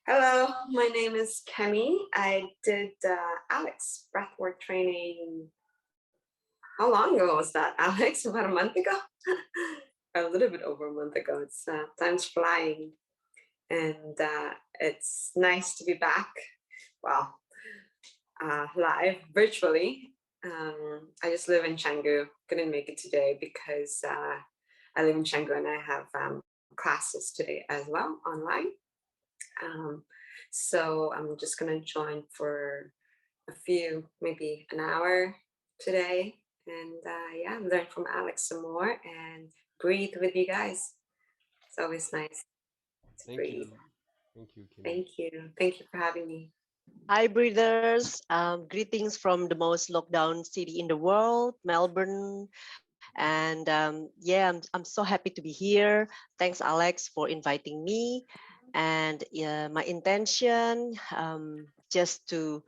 Hello, my name is Kemi. I did Alex breathwork training. How long ago was that, Alex? About a month ago? A little bit over a month ago. It's time's flying, and it's nice to be back. Well, live virtually. I just live in Canggu. Couldn't make it today because I live in Canggu and I have classes today as well online. Um, so I'm just gonna join for a few, maybe an hour today, and yeah, learn from Alex some more and breathe with you guys. It's always nice to Thank breathe. you. Thank you, Kimmy. Thank you. Thank you for having me. Hi, breeders. Greetings from the most locked down city in the world, Melbourne. And yeah, I'm so happy to be here. Thanks, Alex, for inviting me. And my intention just to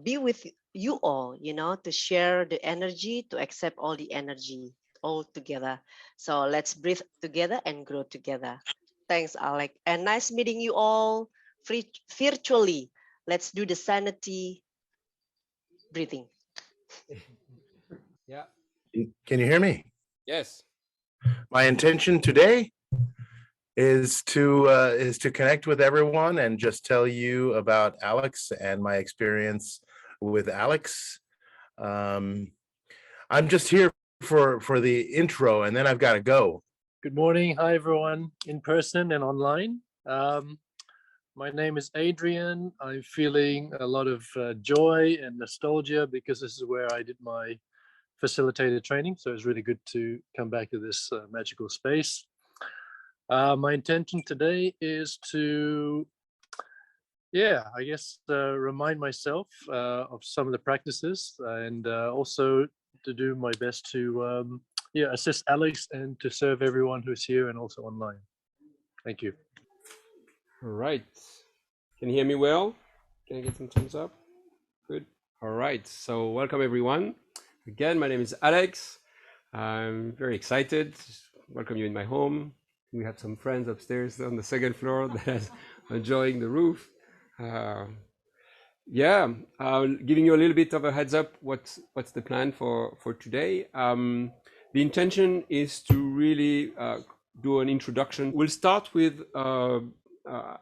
be with you all, to share the energy, to accept all the energy all together. So let's breathe together and grow together. Thanks, Alex. And nice meeting you all virtually. Let's do the sanity breathing. Yeah. Can you hear me? Yes. My intention today is to connect with everyone and just tell you about Alex and my experience with Alex. Um, I'm just here for the intro, and then I've got to go. Good morning. Hi, everyone, in person and online. My name is Adrian. I'm feeling a lot of joy and nostalgia because this is where I did my facilitated training. So it's really good to come back to this magical space. My intention today is to, I guess, remind myself of some of the practices and also to do my best to assist Alex and to serve everyone who's here and also online. Thank you. All right. Can you hear me well? Can I get some thumbs up? Good. All right. So welcome everyone. Again, my name is Alex. I'm very excited. Welcome you in my home. We have some friends upstairs on the second floor that are enjoying the roof. Giving you a little bit of a heads up. What's the plan for today? The intention is to really do an introduction. We'll start with.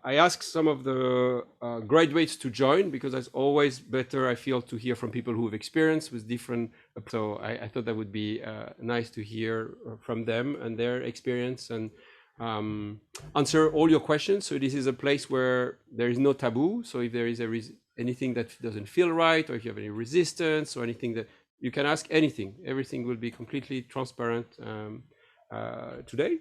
I ask some of the graduates to join because it's always better, I feel, to hear from people who have experience with different. So I thought that would be nice to hear from them and their experience and answer all your questions. So this is a place where there is no taboo. So if there is anything that doesn't feel right, or if you have any resistance or anything that you can ask anything, everything will be completely transparent today.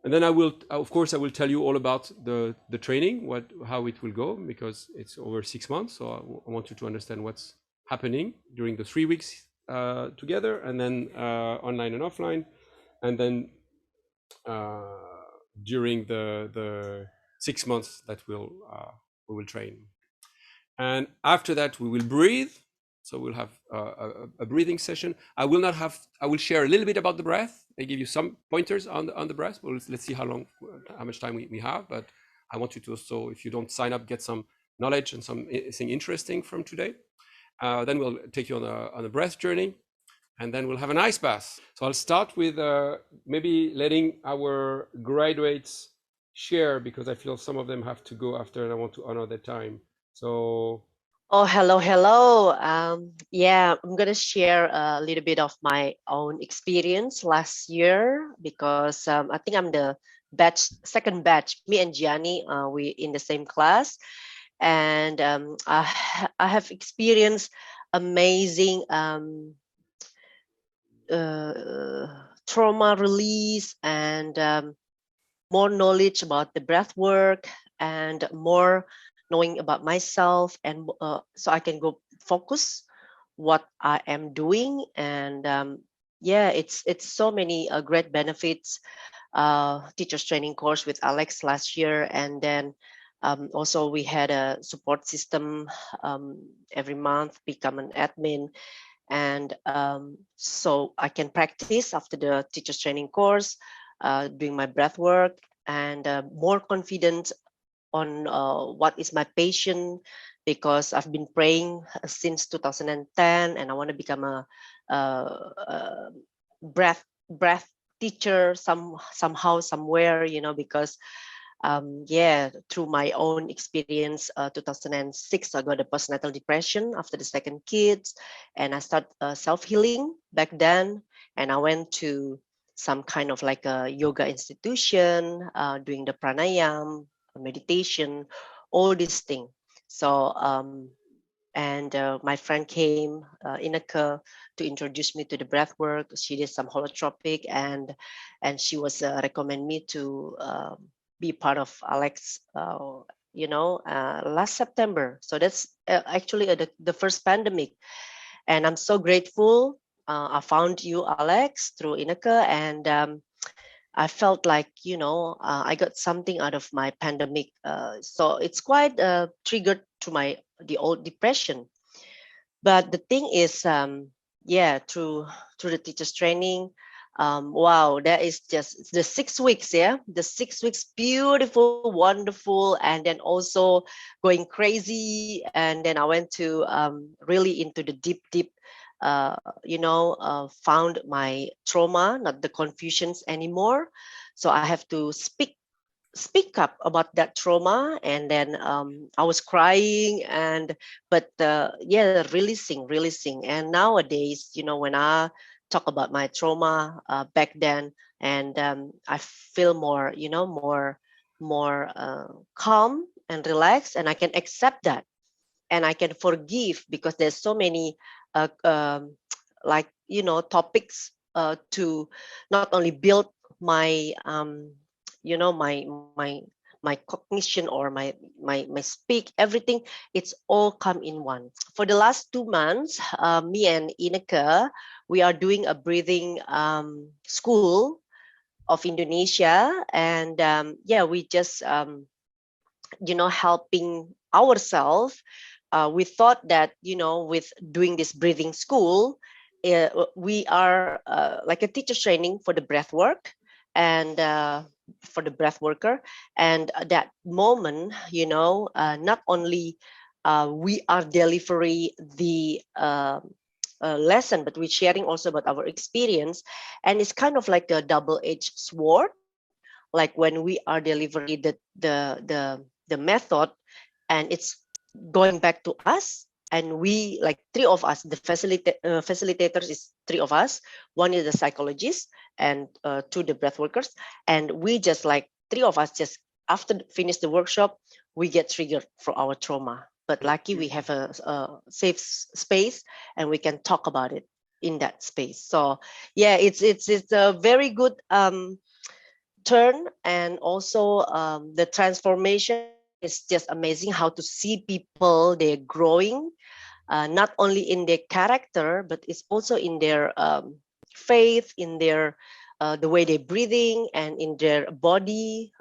And then I will, of course, I will tell you all about the training, how it will go, because it's over 6 months. So I want you to understand what's happening during the 3 weeks together, and then online and offline, and then during the 6 months that we will train. And after that, we will breathe. So we'll have a breathing session. I will share a little bit about the breath. I give you some pointers on the breath. Well, let's see how much time we have. But I want you to also, if you don't sign up, get some knowledge and something interesting from today. Then we'll take you on a breath journey, and then we'll have an ice bath. So I'll start with maybe letting our graduates share, because I feel some of them have to go after, and I want to honor their time. So. Oh, hello. Yeah, I'm gonna share a little bit of my own experience last year because I think I'm the second batch. Me and Gianni, we in the same class, and I have experienced amazing trauma release and more knowledge about the breath work and more knowing about myself, and so I can go focus what I am doing. And it's so many great benefits. Teachers training course with Alex last year, and then also we had a support system every month, become an admin, and so I can practice after the teachers training course, doing my breath work. and more confident on what is my passion, because I've been praying since 2010, and I want to become a breath teacher somehow somewhere, because yeah, through my own experience, 2006 I got a postnatal depression after the second kids, and I started self-healing back then, and I went to some kind of like a yoga institution, doing the pranayam, meditation, all these things. So and my friend came, Inaka, to introduce me to the breath work. She did some holotropic, and she was recommend me to be part of Alex, last September. So that's actually the first pandemic, and I'm so grateful. I found you, Alex, through Inaka, and I felt like, I got something out of my pandemic. So it's quite triggered to the old depression. But the thing is, yeah, through the teachers training, wow, that is just the 6 weeks, yeah, the 6 weeks, beautiful, wonderful, and then also going crazy. And then I went to really into the deep, found my trauma, not the confusions anymore. So I have to speak up about that trauma, and then I was crying, but yeah, releasing. And nowadays, when I talk about my trauma back then, and I feel more, more calm and relaxed, and I can accept that, and I can forgive, because there's so many like, topics to not only build my my my cognition, or my speak, everything. It's all come in one. For the last 2 months, me and Ineke, we are doing a breathing school of Indonesia, and yeah, we just helping ourselves. We thought that, with doing this breathing school, we are like a teacher training for the breath work, and for the breath worker. And at that moment, not only we are delivering the lesson, but we're sharing also about our experience. And it's kind of like a double-edged sword. Like when we are delivering the method, and it's going back to us, and we, like, three of us, the facilitators is three of us. One is the psychologist, and two the breath workers. And we just, like, three of us, just after finish the workshop, we get triggered for our trauma, but lucky we have a safe space, and we can talk about it in that space. So yeah, it's a very good turn. And also the transformation is just amazing, how to see people, they're growing, not only in their character, but it's also in their faith, in their the way they're breathing, and in their body.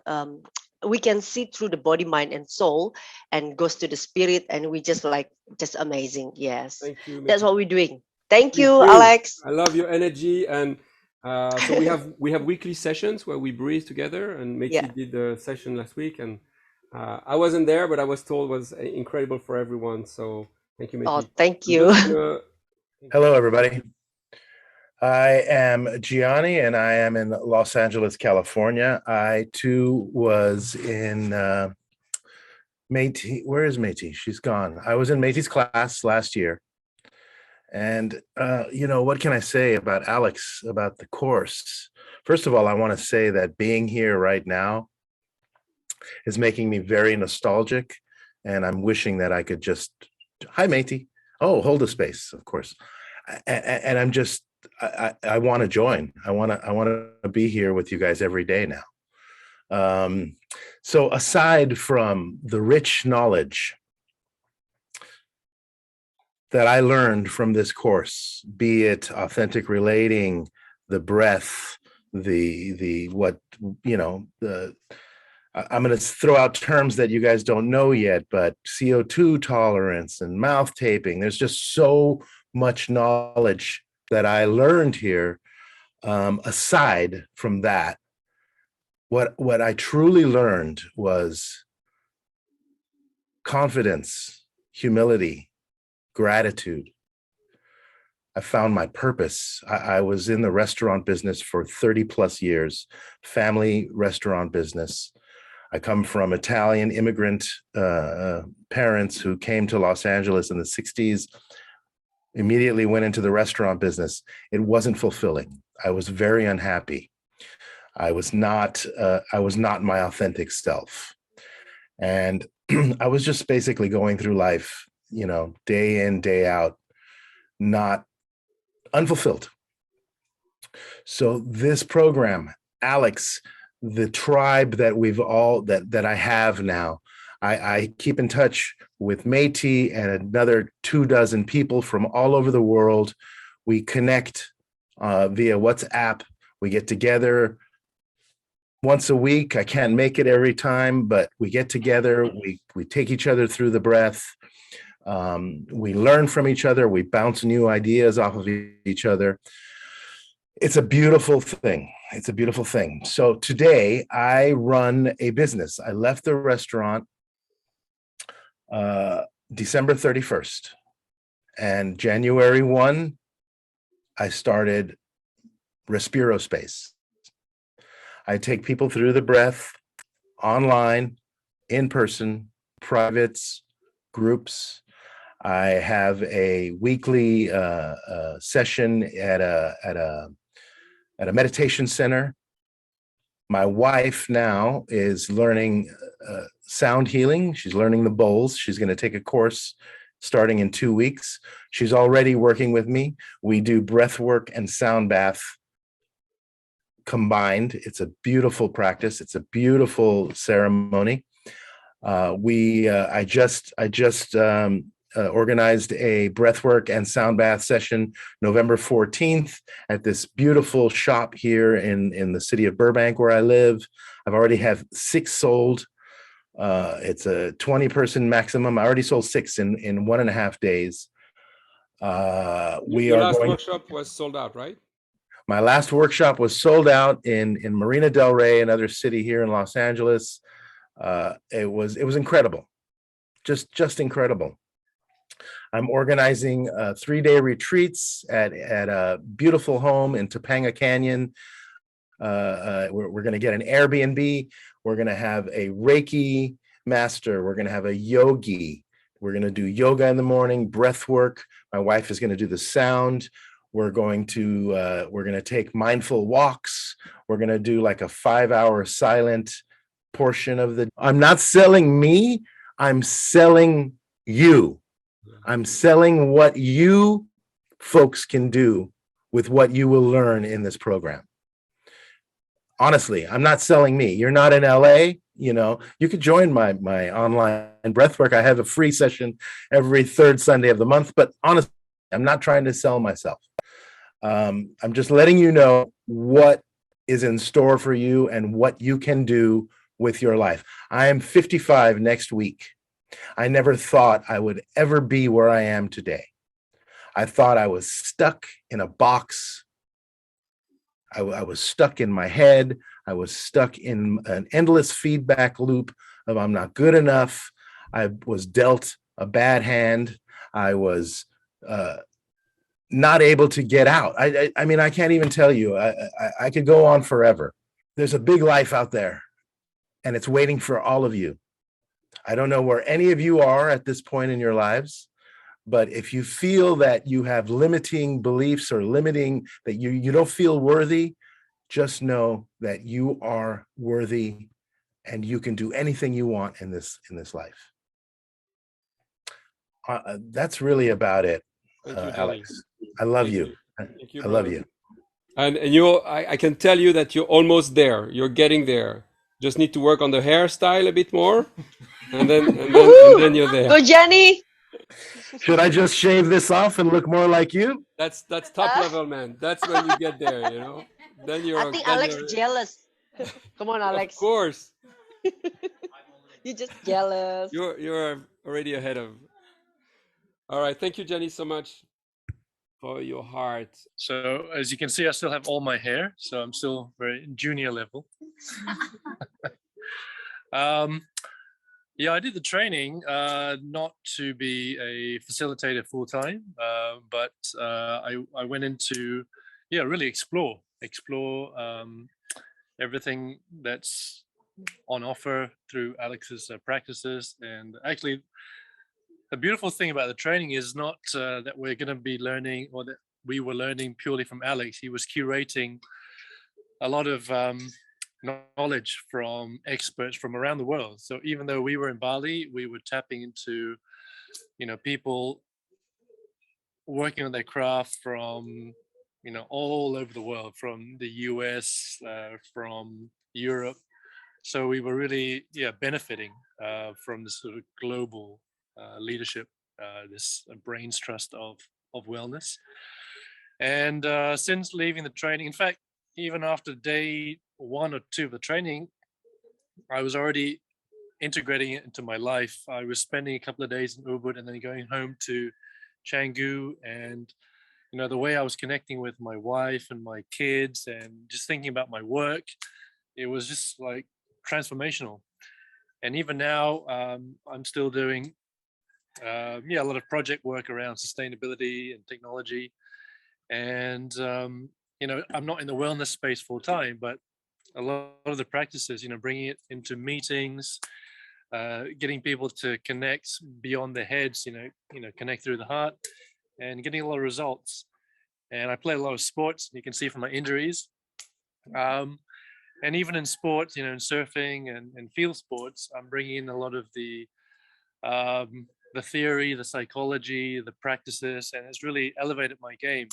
We can see through the body, mind, and soul, and goes to the spirit, and we just amazing. Yes, Thank you, that's Meti. what we're doing. Thank Me you, too. Alex. I love your energy, and so we have weekly sessions where we breathe together, and Meti Yeah. did the session last week, and I wasn't there, but I was told it was incredible for everyone. So thank you, Oh, Meti. thank I'm you. just gonna- Hello, everybody. I am Gianni, and I am in Los Angeles, California. I too was in Métis. Where is Métis? She's gone. I was in Métis' class last year. And, what can I say about Alex, about the course? First of all, I want to say that being here right now is making me very nostalgic. And I'm wishing that I could just, hi, Métis. Oh, hold a space, of course. And I'm just, I want to join. I want to be here with you guys every day now. So aside from the rich knowledge that I learned from this course, be it authentic relating, the breath, the what, I'm going to throw out terms that you guys don't know yet, but CO2 tolerance and mouth taping. There's just so much knowledge that I learned here. Aside from that, what I truly learned was confidence, humility, gratitude. I found my purpose. I was in the restaurant business for 30 plus years, family restaurant business. I come from Italian immigrant parents who came to Los Angeles in the 60s, immediately went into the restaurant business. It wasn't fulfilling. I was very unhappy. I was not my authentic self. And I was just basically going through life, day in, day out, not unfulfilled. So this program, Alex, the tribe that that I have now, I keep in touch with Métis and another 24 people from all over the world. We connect via WhatsApp. We get together once a week. I can't make it every time, but we get together. We take each other through the breath. We learn from each other. We bounce new ideas off of each other. It's a beautiful thing. It's a beautiful thing. So today I run a business. I left the restaurant December 31st, and January 1, I started Respiro Space. I take people through the breath, online, in person, privates, groups. I have a weekly session at a meditation center. My wife now is learning sound healing. She's learning the bowls. She's going to take a course starting in 2 weeks. She's already working with me. We do breath work and sound bath combined. It's a beautiful practice. It's a beautiful ceremony. I just organized a breathwork and sound bath session November 14th at this beautiful shop here in the city of Burbank, where I live. I've already have 6 sold. It's a 20-person maximum. I already sold 6 in 1.5 days. Your last workshop was sold out, right? My last workshop was sold out in Marina del Rey, another city here in Los Angeles. It was incredible, just incredible. I'm organizing 3-day retreats at a beautiful home in Topanga Canyon. We're going to get an Airbnb. We're going to have a Reiki master. We're going to have a yogi. We're going to do yoga in the morning, breath work. My wife is going to do the sound. We're going to take mindful walks. We're going to do like a 5-hour silent portion of the. I'm not selling me. I'm selling you. I'm selling what you folks can do with what you will learn in this program. Honestly, I'm not selling me. You're not in LA, you could join my online breathwork. I have a free session every 3rd Sunday of the month, but honestly, I'm not trying to sell myself. I'm just letting you know what is in store for you and what you can do with your life. I am 55 next week. I never thought I would ever be where I am today. I thought I was stuck in a box. I was stuck in my head. I was stuck in an endless feedback loop of I'm not good enough. I was dealt a bad hand. I was not able to get out. I mean, I can't even tell you. I could go on forever. There's a big life out there, and it's waiting for all of you. I don't know where any of you are at this point in your lives, but if you feel that you have limiting beliefs or that you don't feel worthy, just know that you are worthy and you can do anything you want in this life. That's really about it, Alex. I love you. Thank you, I love you. And I can tell you that you're almost there. You're getting there. Just need to work on the hairstyle a bit more, and then you're there. Go, Jenny. Should I just shave this off and look more like you? That's top level, man. That's when you get there, Then you're. I think Alex is jealous. Come on, Alex. Of course. You're just jealous. You're already ahead of. All right. Thank you, Jenny, so much. for your heart? So as you can see, I still have all my hair, so I'm still very junior level. Yeah, I did the training not to be a facilitator full time, but I went into really explore everything that's on offer through Alex's practices. And actually, the beautiful thing about the training is not that we're going to be learning, or that we were learning purely from Alex. He was curating a lot of knowledge from experts from around the world. So even though we were in Bali, we were tapping into, people working on their craft from, all over the world, from the US, from Europe. So we were really, benefiting from this sort of global leadership, this brains trust of wellness. And since leaving the training, in fact, even after day 1 or 2 of the training, I was already integrating it into my life. I was spending a couple of days in Ubud and then going home to Canggu, and the way I was connecting with my wife and my kids and just thinking about my work, it was just like transformational. And even now, I'm still doing a lot of project work around sustainability and technology. And I'm not in the wellness space full time, but a lot of the practices, bringing it into meetings, getting people to connect beyond their heads, connect through the heart, and getting a lot of results. And I play a lot of sports. You can see from my injuries. And even in sports, in surfing and field sports, I'm bringing in a lot of the theory, the psychology, the practices, and it's really elevated my game.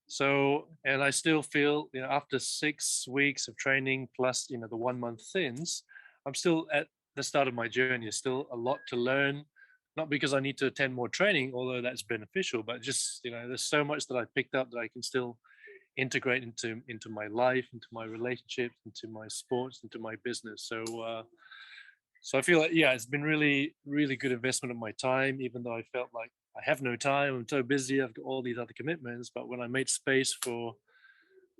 So, and I still feel, after 6 weeks of training plus, the 1 month since, I'm still at the start of my journey. There's still a lot to learn, not because I need to attend more training, although that's beneficial, but just, there's so much that I picked up that I can still integrate into my life, into my relationships, into my sports, into my business. So I feel like, it's been really, really good investment of my time, even though I felt like I have no time. I'm so busy. I've got all these other commitments. But when I made space for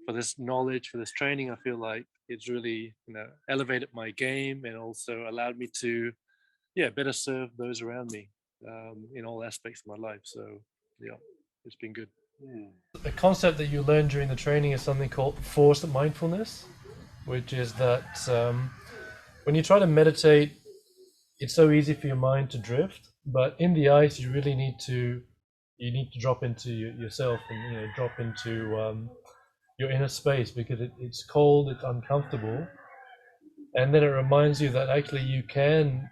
this knowledge, for this training, I feel like it's really, elevated my game and also allowed me to, better serve those around me in all aspects of my life. So, it's been good. The concept that you learn during the training is something called forced mindfulness, which is that when you try to meditate, it's so easy for your mind to drift, but in the ice, you really need to drop into yourself and drop into your inner space, because it's cold, it's uncomfortable, and then it reminds you that actually you can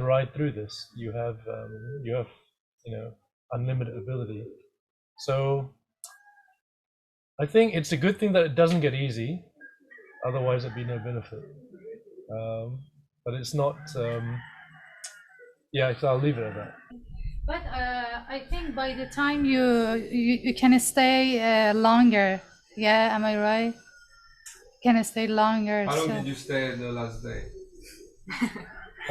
ride through this. You have unlimited ability. So I think it's a good thing that it doesn't get easy, otherwise it'd be no benefit. But it's not. So I'll leave it at that. But I think by the time you can stay longer. Yeah, am I right? Can stay longer. How long did you stay the last day?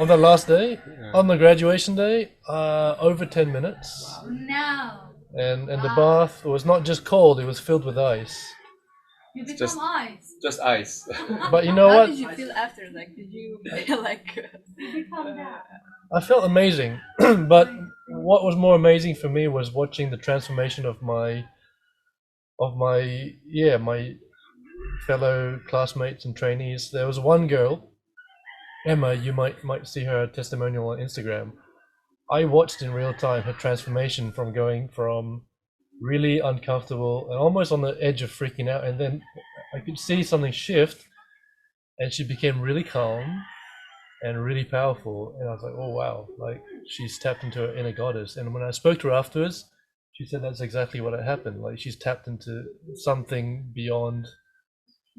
On the last day, on the graduation day, over 10 minutes. No. And the bath was not just cold; it was filled with ice. You become ice. Just ice. But you know How what? did you feel after? Like, did you feel like? You become that. I felt amazing, but what was more amazing for me was watching the transformation of my fellow classmates and trainees. There was one girl, Emma. You might see her testimonial on Instagram. I watched in real time her transformation from going from really uncomfortable and almost on the edge of freaking out, and then I could see something shift, and she became really calm and really powerful. And I was like, oh wow, like she's tapped into her inner goddess. And when I spoke to her afterwards, she said that's exactly what had happened. Like she's tapped into something beyond.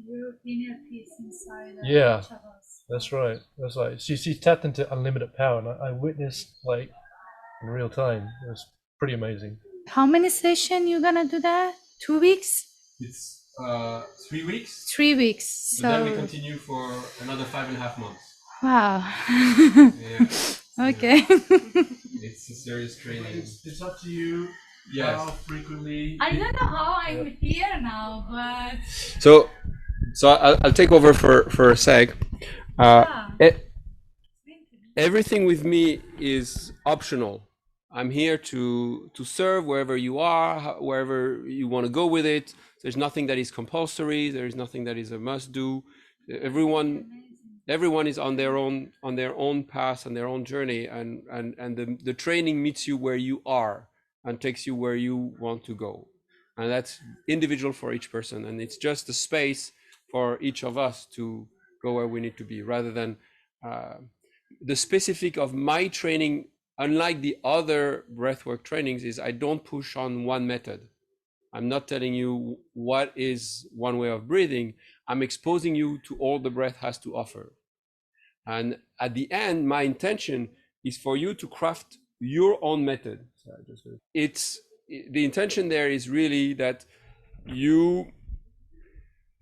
Your inner peace inside of Yeah. each of us. That's right. That's right. She tapped into unlimited power, and I witnessed like in real time. It was pretty amazing. How many sessions you gonna do that? 2 weeks? It's 3 weeks. 3 weeks. But then we So continue for another 5.5 months. wow. Yeah. Okay. It's a serious training. It's up to you Yes. How frequently? I don't know how I'm here now, but So I'll take over for a sec. yeah. Everything with me is optional. I'm here to serve wherever you are, wherever you want to go with it. There's nothing that is compulsory. There's nothing that is a must do. Everyone is on their own path and their own journey, and the training meets you where you are and takes you where you want to go, and that's individual for each person, and it's just a space for each of us to go where we need to be, rather than the specific of my training. Unlike the other breathwork trainings, is I don't push on one method. I'm not telling you what is one way of breathing. I'm exposing you to all the breath has to offer. And at the end, my intention is for you to craft your own method. It's the intention there is really that you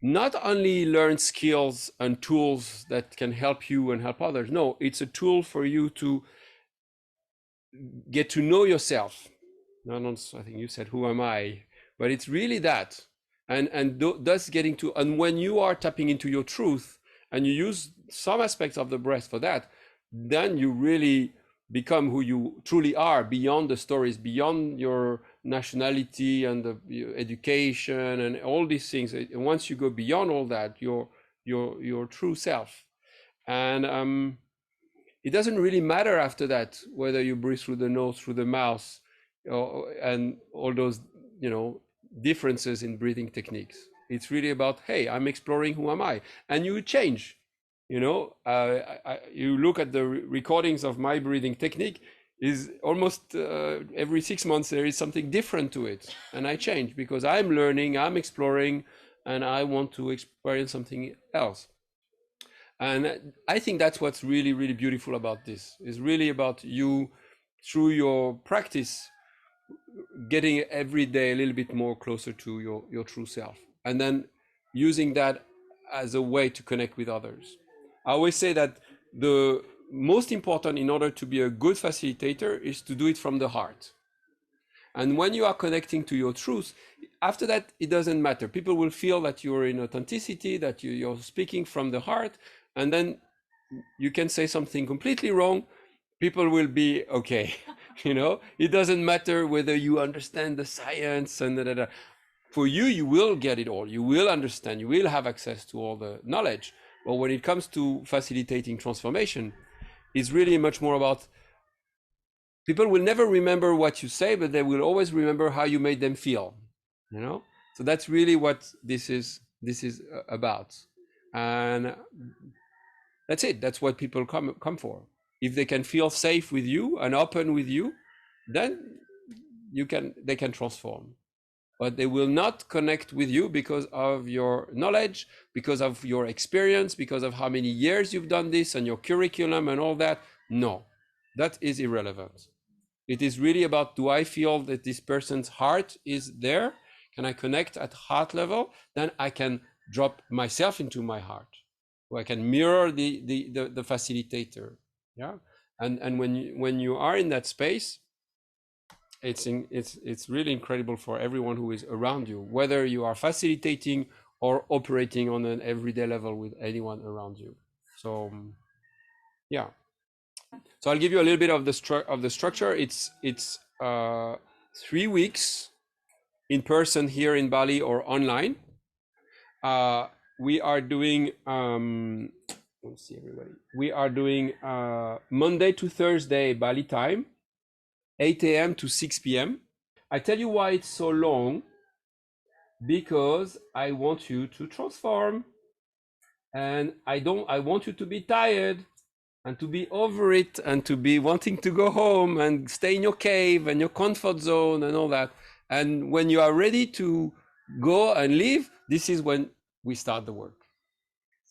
not only learn skills and tools that can help you and help others. No, it's a tool for you to get to know yourself. I think you said, who am I? But it's really that. And thus getting to, and when you are tapping into your truth and you use some aspects of the breath for that, then you really become who you truly are, beyond the stories, beyond your nationality and your education and all these things. And once you go beyond all that, your true self. And it doesn't really matter after that whether you breathe through the nose, through the mouth, and all those differences in breathing techniques. It's really about, hey, I'm exploring who am I, and you change. You look at the recordings of my breathing technique, is almost every 6 months there is something different to it, and I change because I'm learning, I'm exploring, and I want to experience something else. And I think that's what's really, really beautiful about this. Is really about you, through your practice, getting every day a little bit more closer to your true self, and then using that as a way to connect with others. I always say that the most important in order to be a good facilitator is to do it from the heart. And when you are connecting to your truth, after that, it doesn't matter. People will feel that you're in authenticity, that you're speaking from the heart, and then you can say something completely wrong. People will be okay. It doesn't matter whether you understand the science and For you, you will get it all. You will understand. You will have access to all the knowledge. But when it comes to facilitating transformation, it's really much more about, people will never remember what you say, but they will always remember how you made them feel. So that's really what this is about. And that's it. That's what people come for. If they can feel safe with you and open with you, then they can transform. But they will not connect with you because of your knowledge, because of your experience, because of how many years you've done this and your curriculum and all that. No, that is irrelevant. It is really about, do I feel that this person's heart is there? Can I connect at heart level? Then I can drop myself into my heart, or I can mirror the facilitator. Yeah. And when you are in that space, it's really incredible for everyone who is around you, whether you are facilitating or operating on an everyday level with anyone around you. So yeah. So I'll give you a little bit of the structure. It's 3 weeks in person here in Bali or online. We are doing let's see, everybody. We are doing Monday to Thursday Bali time, 8 a.m. to 6 p.m. I tell you why it's so long, because I want you to transform, and I want you to be tired and to be over it and to be wanting to go home and stay in your cave and your comfort zone and all that. And when you are ready to go and leave, this is when we start the work.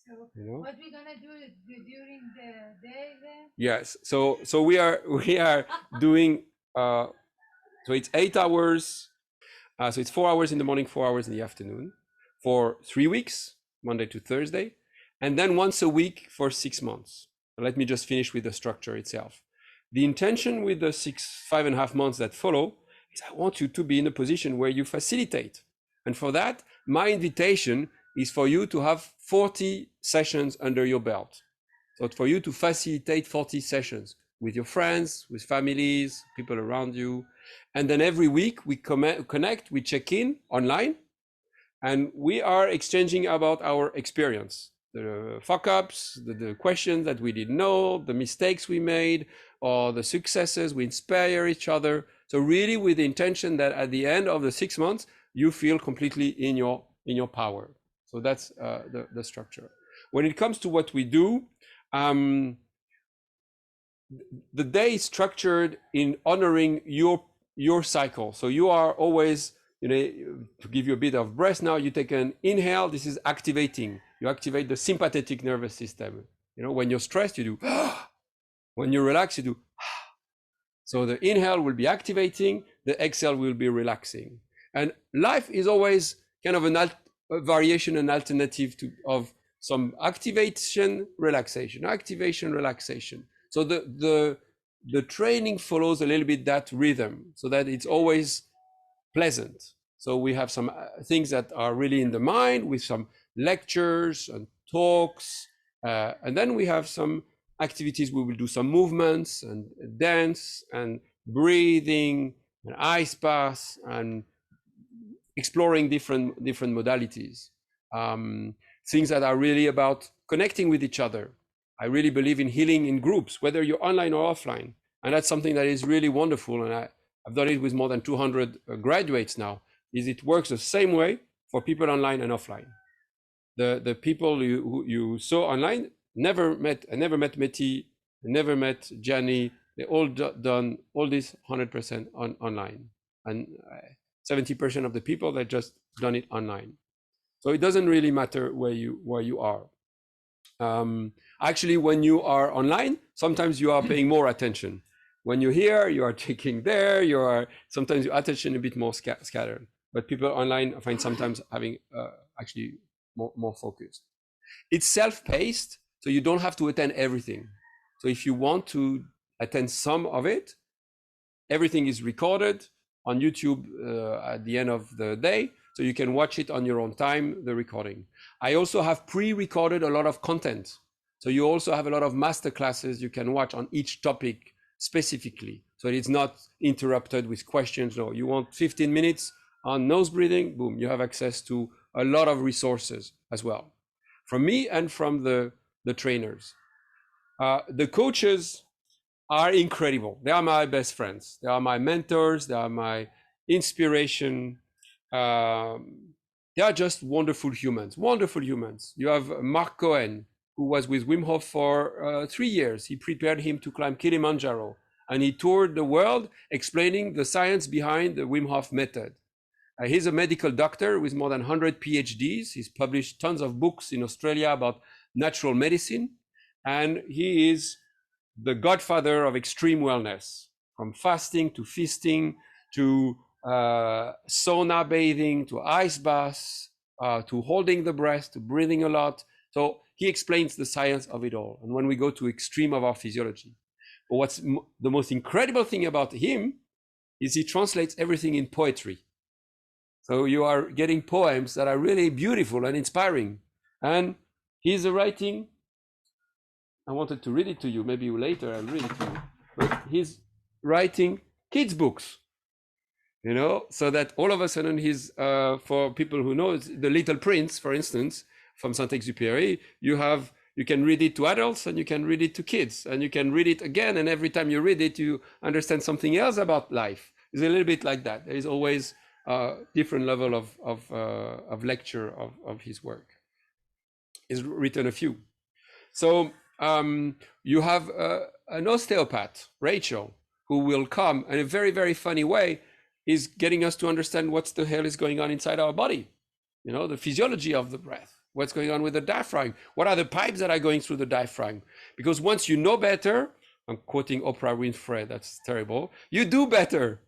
So what we're gonna do during the day then? Yes. So we are doing so it's 8 hours. So it's 4 hours in the morning, 4 hours in the afternoon for 3 weeks, Monday to Thursday, and then once a week for 6 months. Let me just finish with the structure itself. The intention with the 5.5 months that follow is I want you to be in a position where you facilitate. And for that, my invitation is for you to have 40 sessions under your belt. So for you to facilitate 40 sessions with your friends, with families, people around you. And then every week we connect, we check in online, and we are exchanging about our experience, the fuck ups, the questions that we didn't know, the mistakes we made, or the successes. We inspire each other. So really with the intention that at the end of the 6 months, you feel completely in your power. So that's the structure. When it comes to what we do, the day is structured in honoring your cycle. So you are always, to give you a bit of breath now, you take an inhale. This is activating. You activate the sympathetic nervous system. When you're stressed, you do. When you relax, you do. So the inhale will be activating. The exhale will be relaxing. And life is always kind of a variation, an alternative of some activation, relaxation, activation, relaxation. So the training follows a little bit that rhythm, so that it's always pleasant. So we have some things that are really in the mind, with some lectures and talks, and then we have some activities. We will do some movements and dance and breathing and ice baths and exploring different modalities. Things that are really about connecting with each other. I really believe in healing in groups, whether you're online or offline. And that's something that is really wonderful. And I've done it with more than 200 graduates now, is it works the same way for people online and offline. The people you saw online, I never met Meti, never met Gianni. They all done all this 100% online. And 70% of the people that just done it online. So it doesn't really matter where you are. Actually, when you are online, sometimes you are paying more attention. When you're here, you are taking there. Sometimes your attention a bit more scattered. But people online, I find sometimes having actually more focused. It's self-paced, so you don't have to attend everything. So if you want to attend some of it, everything is recorded on YouTube at the end of the day. So you can watch it on your own time, the recording. I also have pre-recorded a lot of content. So you also have a lot of master classes you can watch on each topic specifically. So it's not interrupted with questions. No, you want 15 minutes on nose breathing, boom, you have access to a lot of resources as well. From me and from the trainers. The coaches are incredible. They are my best friends. They are my mentors. They are my inspiration. They are just wonderful humans. You have Mark Cohen, who was with Wim Hof for 3 years. He prepared him to climb Kilimanjaro, and he toured the world explaining the science behind the Wim Hof method. He's a medical doctor with more than 100 PhDs. He's published tons of books in Australia about natural medicine, and he is the godfather of extreme wellness, from fasting to feasting to sauna bathing to ice baths to holding the breath to breathing a lot. So he explains the science of it all. And when we go to extreme of our physiology, but what's the most incredible thing about him is he translates everything in poetry. So you are getting poems that are really beautiful and inspiring. And he's writing, I wanted to read it to you, maybe later I'll read it to you, but he's writing kids' books, so that all of a sudden he's, for people who know, The Little Prince, for instance, from Saint-Exupéry, you can read it to adults and you can read it to kids, and you can read it again, and every time you read it, you understand something else about life. It's a little bit like that. There is always a different level of lecture of his work. He's written a few. So you have an osteopath, Rachel, who will come in a very, very funny way, is getting us to understand what the hell is going on inside our body. The physiology of the breath, what's going on with the diaphragm, what are the pipes that are going through the diaphragm. Because once you know better, I'm quoting Oprah Winfrey, that's terrible, you do better.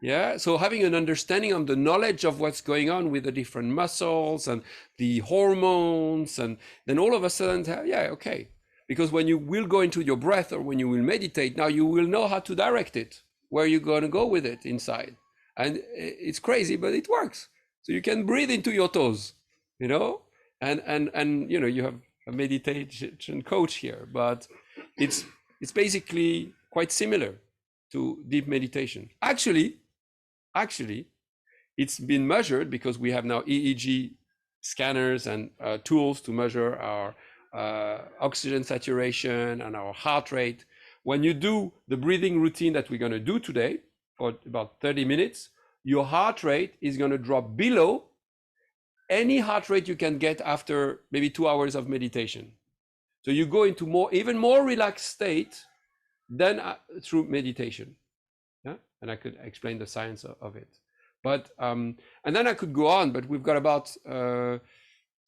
Yeah, so having an understanding of the knowledge of what's going on with the different muscles and the hormones, and then all of a sudden, yeah, okay. Because when you will go into your breath, or when you will meditate, now you will know how to direct it, where you're going to go with it inside. And it's crazy, but it works. So you can breathe into your toes, you know, and you know, you have a meditation coach here, but it's basically quite similar to deep meditation. Actually, it's been measured because we have now EEG scanners and tools to measure our oxygen saturation and our heart rate. When you do the breathing routine that we're going to do today for about 30 minutes, your heart rate is going to drop below any heart rate you can get after maybe 2 hours of meditation. So you go into even more relaxed state than through meditation. Yeah? And I could explain the science of it. But and then I could go on, but we've got about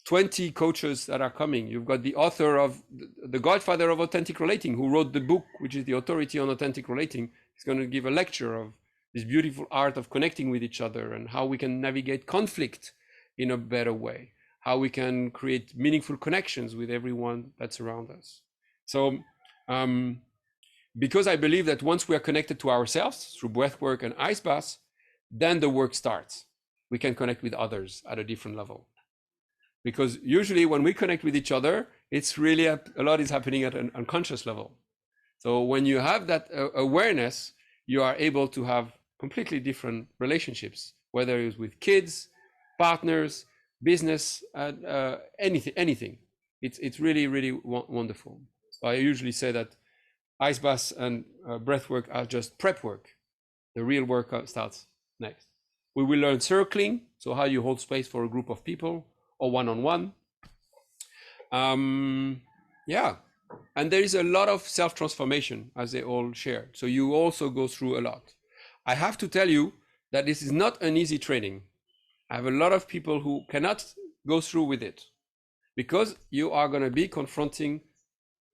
20 coaches that are coming. You've got the author of the godfather of authentic relating, who wrote the book, which is The Authority on Authentic Relating. He's going to give a lecture of this beautiful art of connecting with each other and how we can navigate conflict in a better way, how we can create meaningful connections with everyone that's around us. So because I believe that once we are connected to ourselves through breath work and ice baths, then the work starts. We can connect with others at a different level. Because usually when we connect with each other, it's really a lot is happening at an unconscious level. So when you have that awareness, you are able to have completely different relationships, whether it's with kids, partners, business, anything. It's really, really wonderful. So I usually say that ice baths and breath work are just prep work. The real work starts next. We will learn circling, so how you hold space for a group of people or one-on-one. Yeah, and there is a lot of self-transformation, as they all shared. So you also go through a lot. I have to tell you that this is not an easy training. I have a lot of people who cannot go through with it because you are going to be confronting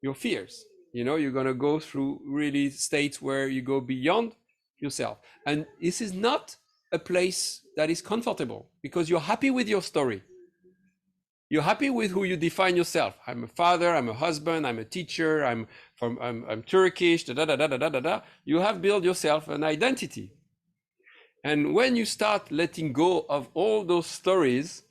your fears. You know, you're going to go through really states where you go beyond yourself. And this is not a place that is comfortable because you're happy with your story. You're happy with who you define yourself. I'm a father, I'm a husband, I'm a teacher, I'm Turkish, da, da, da, da, da, da, da. You have built yourself an identity. And when you start letting go of all those stories,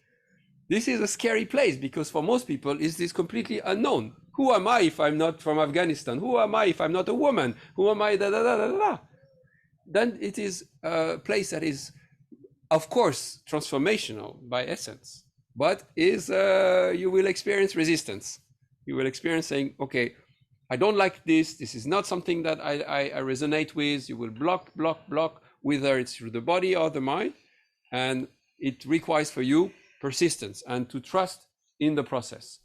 this is a scary place because for most people, it's this completely unknown. Who am I if I'm not from Afghanistan? Who am I if I'm not a woman? Who am I? Da, da, da, da, da. Then it is a place that is, of course, transformational by essence, but is you will experience resistance. You will experience saying, okay, I don't like this. This is not something that I resonate with. You will block, whether it's through the body or the mind. And it requires for you persistence and to trust in the process.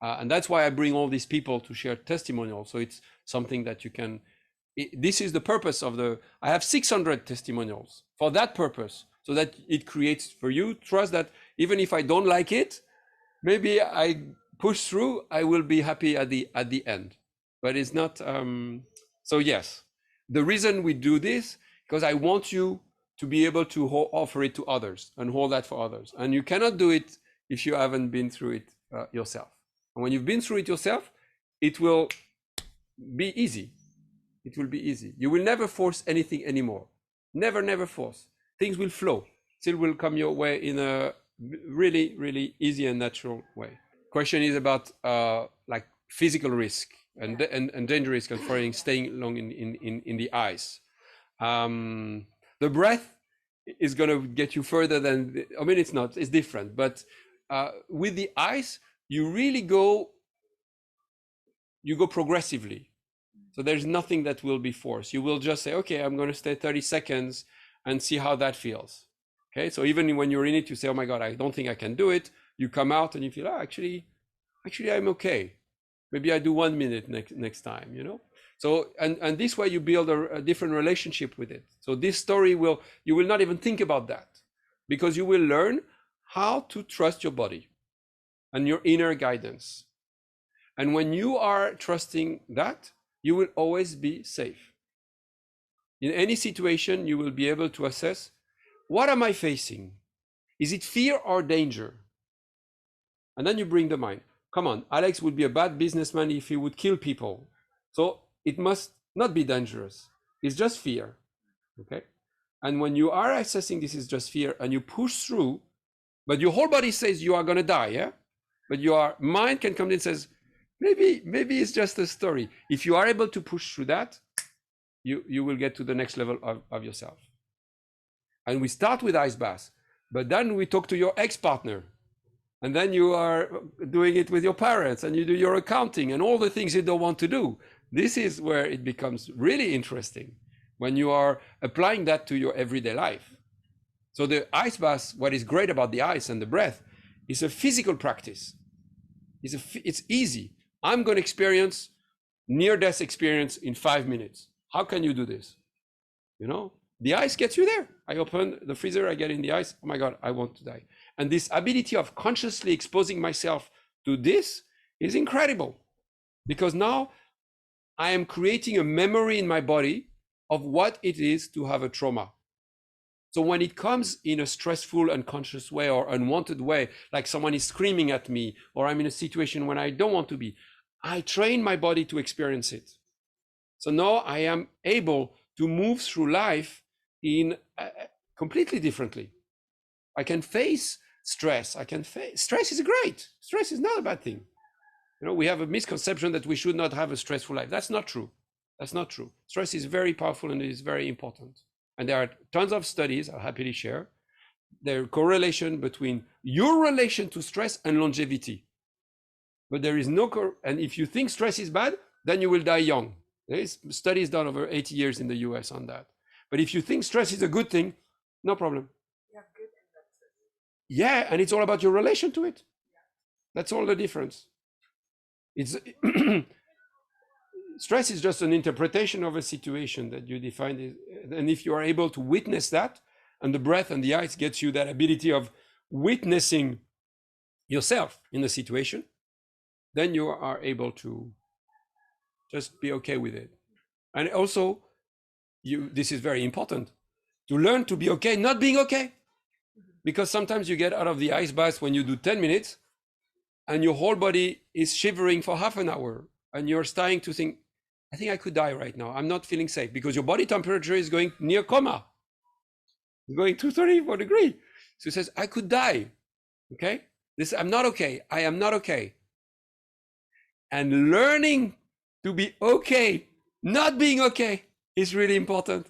And that's why I bring all these people to share testimonials. So it's something that you can, this is the purpose of I have 600 testimonials for that purpose, so that it creates for you trust that even if I don't like it, maybe I push through, I will be happy at the end. But it's not, so yes, the reason we do this, because I want you to be able to offer it to others and hold that for others. And you cannot do it if you haven't been through it yourself. And when you've been through it yourself, it will be easy. It will be easy. You will never force anything anymore. Never force. Things will flow. Still will come your way in a really, really easy and natural way. Question is about like physical risk and danger risk and staying long in the ice. The breath is going to get you further than, I mean, it's not, it's different, but with the ice, you really go progressively. So there's nothing that will be forced. You will just say, okay, I'm going to stay 30 seconds and see how that feels. Okay. So even when you're in it, you say, oh my God, I don't think I can do it. You come out and you feel, oh, actually, I'm okay. Maybe I do 1 minute next time, you know? So, and this way you build a different relationship with it. So this story you will not even think about that because you will learn how to trust your body and your inner guidance. And when you are trusting that, you will always be safe. In any situation, you will be able to assess, what am I facing? Is it fear or danger? And then you bring the mind. Come on, Alex would be a bad businessman if he would kill people. So it must not be dangerous. It's just fear. Okay. And when you are assessing this is just fear and you push through, but your whole body says you are going to die, yeah? But your mind can come in and says, maybe it's just a story. If you are able to push through that, you will get to the next level of yourself. And we start with ice bath, but then we talk to your ex-partner, and then you are doing it with your parents, and you do your accounting and all the things you don't want to do. This is where it becomes really interesting, when you are applying that to your everyday life. So the ice bath, what is great about the ice and the breath, is a physical practice. It's easy. I'm going to experience near-death experience in 5 minutes. How can you do this? You know, the ice gets you there. I open the freezer, I get in the ice. Oh my God, I want to die. And this ability of consciously exposing myself to this is incredible, because now I am creating a memory in my body of what it is to have a trauma. So when it comes in a stressful, unconscious way or unwanted way, like someone is screaming at me, or I'm in a situation when I don't want to be, I train my body to experience it. So now I am able to move through life in completely differently. I can face stress. Stress is great. Stress is not a bad thing. You know, we have a misconception that we should not have a stressful life. That's not true. That's not true. Stress is very powerful and it is very important. And there are tons of studies I'll happily share. There's correlation between your relation to stress and longevity. But there is no, and if you think stress is bad, then you will die young. There is studies done over 80 years in the US on that. But if you think stress is a good thing, no problem. Yeah, and it's all about your relation to it. That's all the difference. It's stress is just an interpretation of a situation that you define, and if you are able to witness that, and the breath and the ice gets you that ability of witnessing yourself in the situation, then you are able to just be okay with it. And also, this is very important, to learn to be okay not being okay. Because sometimes you get out of the ice bath when you do 10 minutes and your whole body is shivering for half an hour, and you're starting to think, I think I could die right now. I'm not feeling safe, because your body temperature is going near coma. It's going to 34 degrees. So it says, I could die. Okay? I'm not okay. I am not okay. And learning to be okay, not being okay, is really important.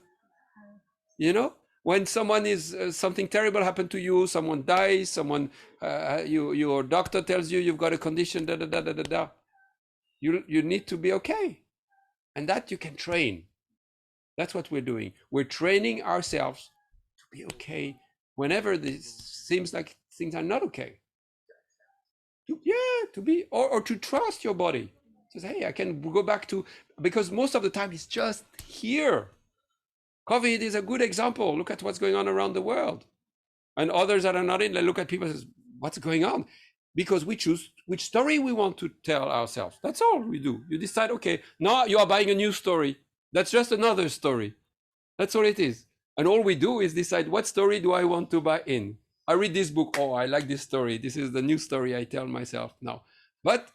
You know? When someone is, something terrible happened to you, someone dies, someone, your doctor tells you you've got a condition, you need to be okay. And that you can train. That's what we're doing. We're training ourselves to be okay whenever this seems like things are not okay. To be, or to trust your body. Says, hey, I can go back to, because most of the time it's just here. COVID is a good example. Look at what's going on around the world. And others that are not in, they look at people and say, what's going on? Because we choose which story we want to tell ourselves. That's all we do. You decide, okay, now you are buying a new story. That's just another story. That's all it is. And all we do is decide, what story do I want to buy in? I read this book. Oh, I like this story. This is the new story I tell myself now. But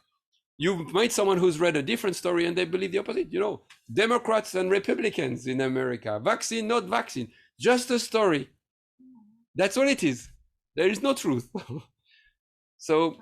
you've made someone who's read a different story and they believe the opposite. You know, Democrats and Republicans in America, vaccine, not vaccine, just a story. That's all it is. There is no truth. So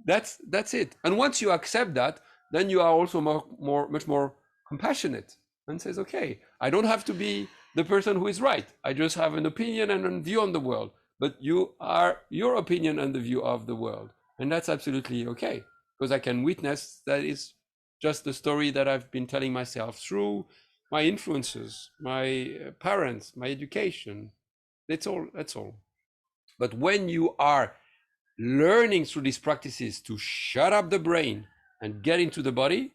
that's it. And once you accept that, then you are also much more compassionate, and says, okay, I don't have to be the person who is right. I just have an opinion and a view on the world, but you are your opinion and the view of the world. And that's absolutely okay. Because I can witness that is just the story that I've been telling myself through my influences, my parents, my education. That's all. But when you are learning through these practices to shut up the brain and get into the body,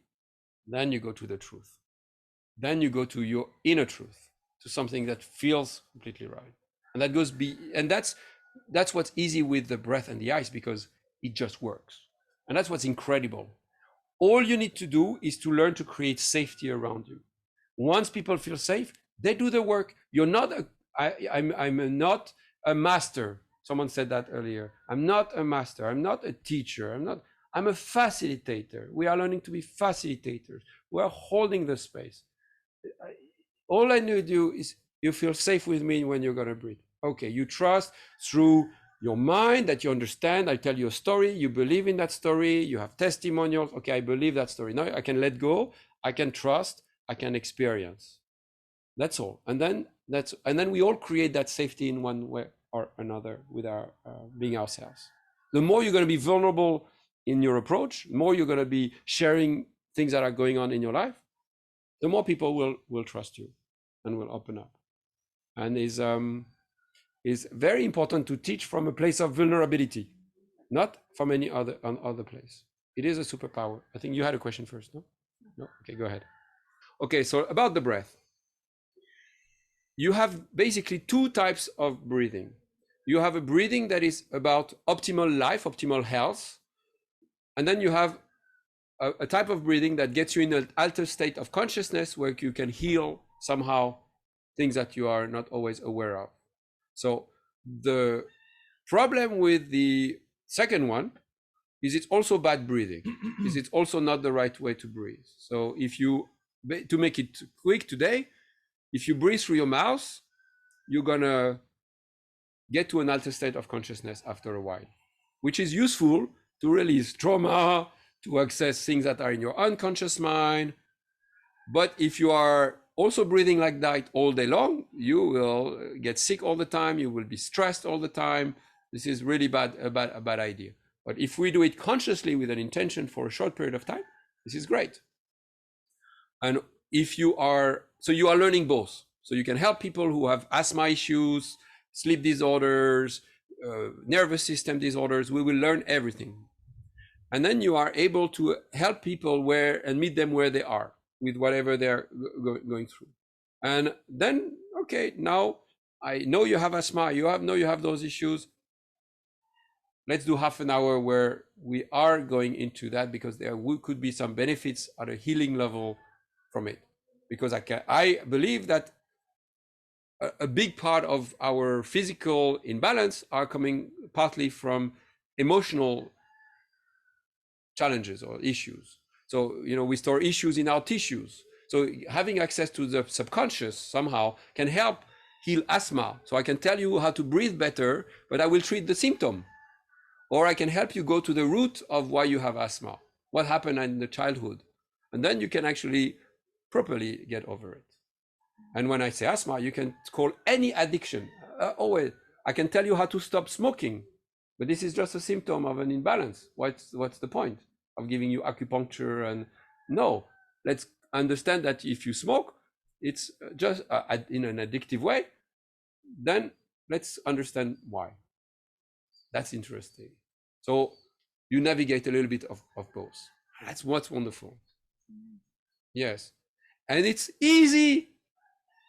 then you go to the truth. Then you go to your inner truth, to something that feels completely right. And that goes and that's what's easy with the breath and the ice, because it just works. And that's what's incredible. All you need to do is to learn to create safety around you. Once people feel safe, they do the work. You're not I'm not a master. Someone said that earlier. I'm not a master. I'm not a teacher. I'm a facilitator. We are learning to be facilitators. We are holding the space. All I need to do is You feel safe with me when you're gonna breathe. Okay, you trust through your mind that you understand. I tell you a story, you believe in that story, you have testimonials. Okay, I believe that story. Now I can let go, I can trust, I can experience. That's all. And then we all create that safety in one way or another with our being ourselves. The more you're going to be vulnerable in your approach, the more you're going to be sharing things that are going on in your life, the more people will trust you and will open up. And is very important to teach from a place of vulnerability, not from any other place. It is a superpower. I think you had a question first, no? No? Okay, go ahead. Okay, so about the breath. You have basically two types of breathing. You have a breathing that is about optimal life, optimal health. And then you have a type of breathing that gets you in an altered state of consciousness where you can heal somehow things that you are not always aware of. So the problem with the second one is it's also bad breathing. Is it's also not the right way to breathe. So if you, to make it quick today, if you breathe through your mouth, you're gonna get to an altered state of consciousness after a while, which is useful to release trauma, to access things that are in your unconscious mind. But if you are also breathing like that all day long, you will get sick all the time, you will be stressed all the time. This is really a bad idea. But if we do it consciously with an intention for a short period of time, this is great. And if you are, so you are learning both. So you can help people who have asthma issues, sleep disorders, nervous system disorders. We will learn everything. And then you are able to help people and meet them where they are with whatever they're going through. And then, okay, now I know you have asthma, you have those issues. Let's do half an hour where we are going into that, because there could be some benefits at a healing level from it. Because I believe that a big part of our physical imbalance are coming partly from emotional challenges or issues. So, we store issues in our tissues. So having access to the subconscious somehow can help heal asthma. So I can tell you how to breathe better, but I will treat the symptom. Or I can help you go to the root of why you have asthma, what happened in the childhood. And then you can actually properly get over it. And when I say asthma, you can call any addiction. Always, I can tell you how to stop smoking, but this is just a symptom of an imbalance. What's the point of giving you acupuncture? And no, let's understand that if you smoke, it's just in an addictive way. Then let's understand why. That's interesting. So you navigate a little bit of both. That's what's wonderful. Yes. And it's easy.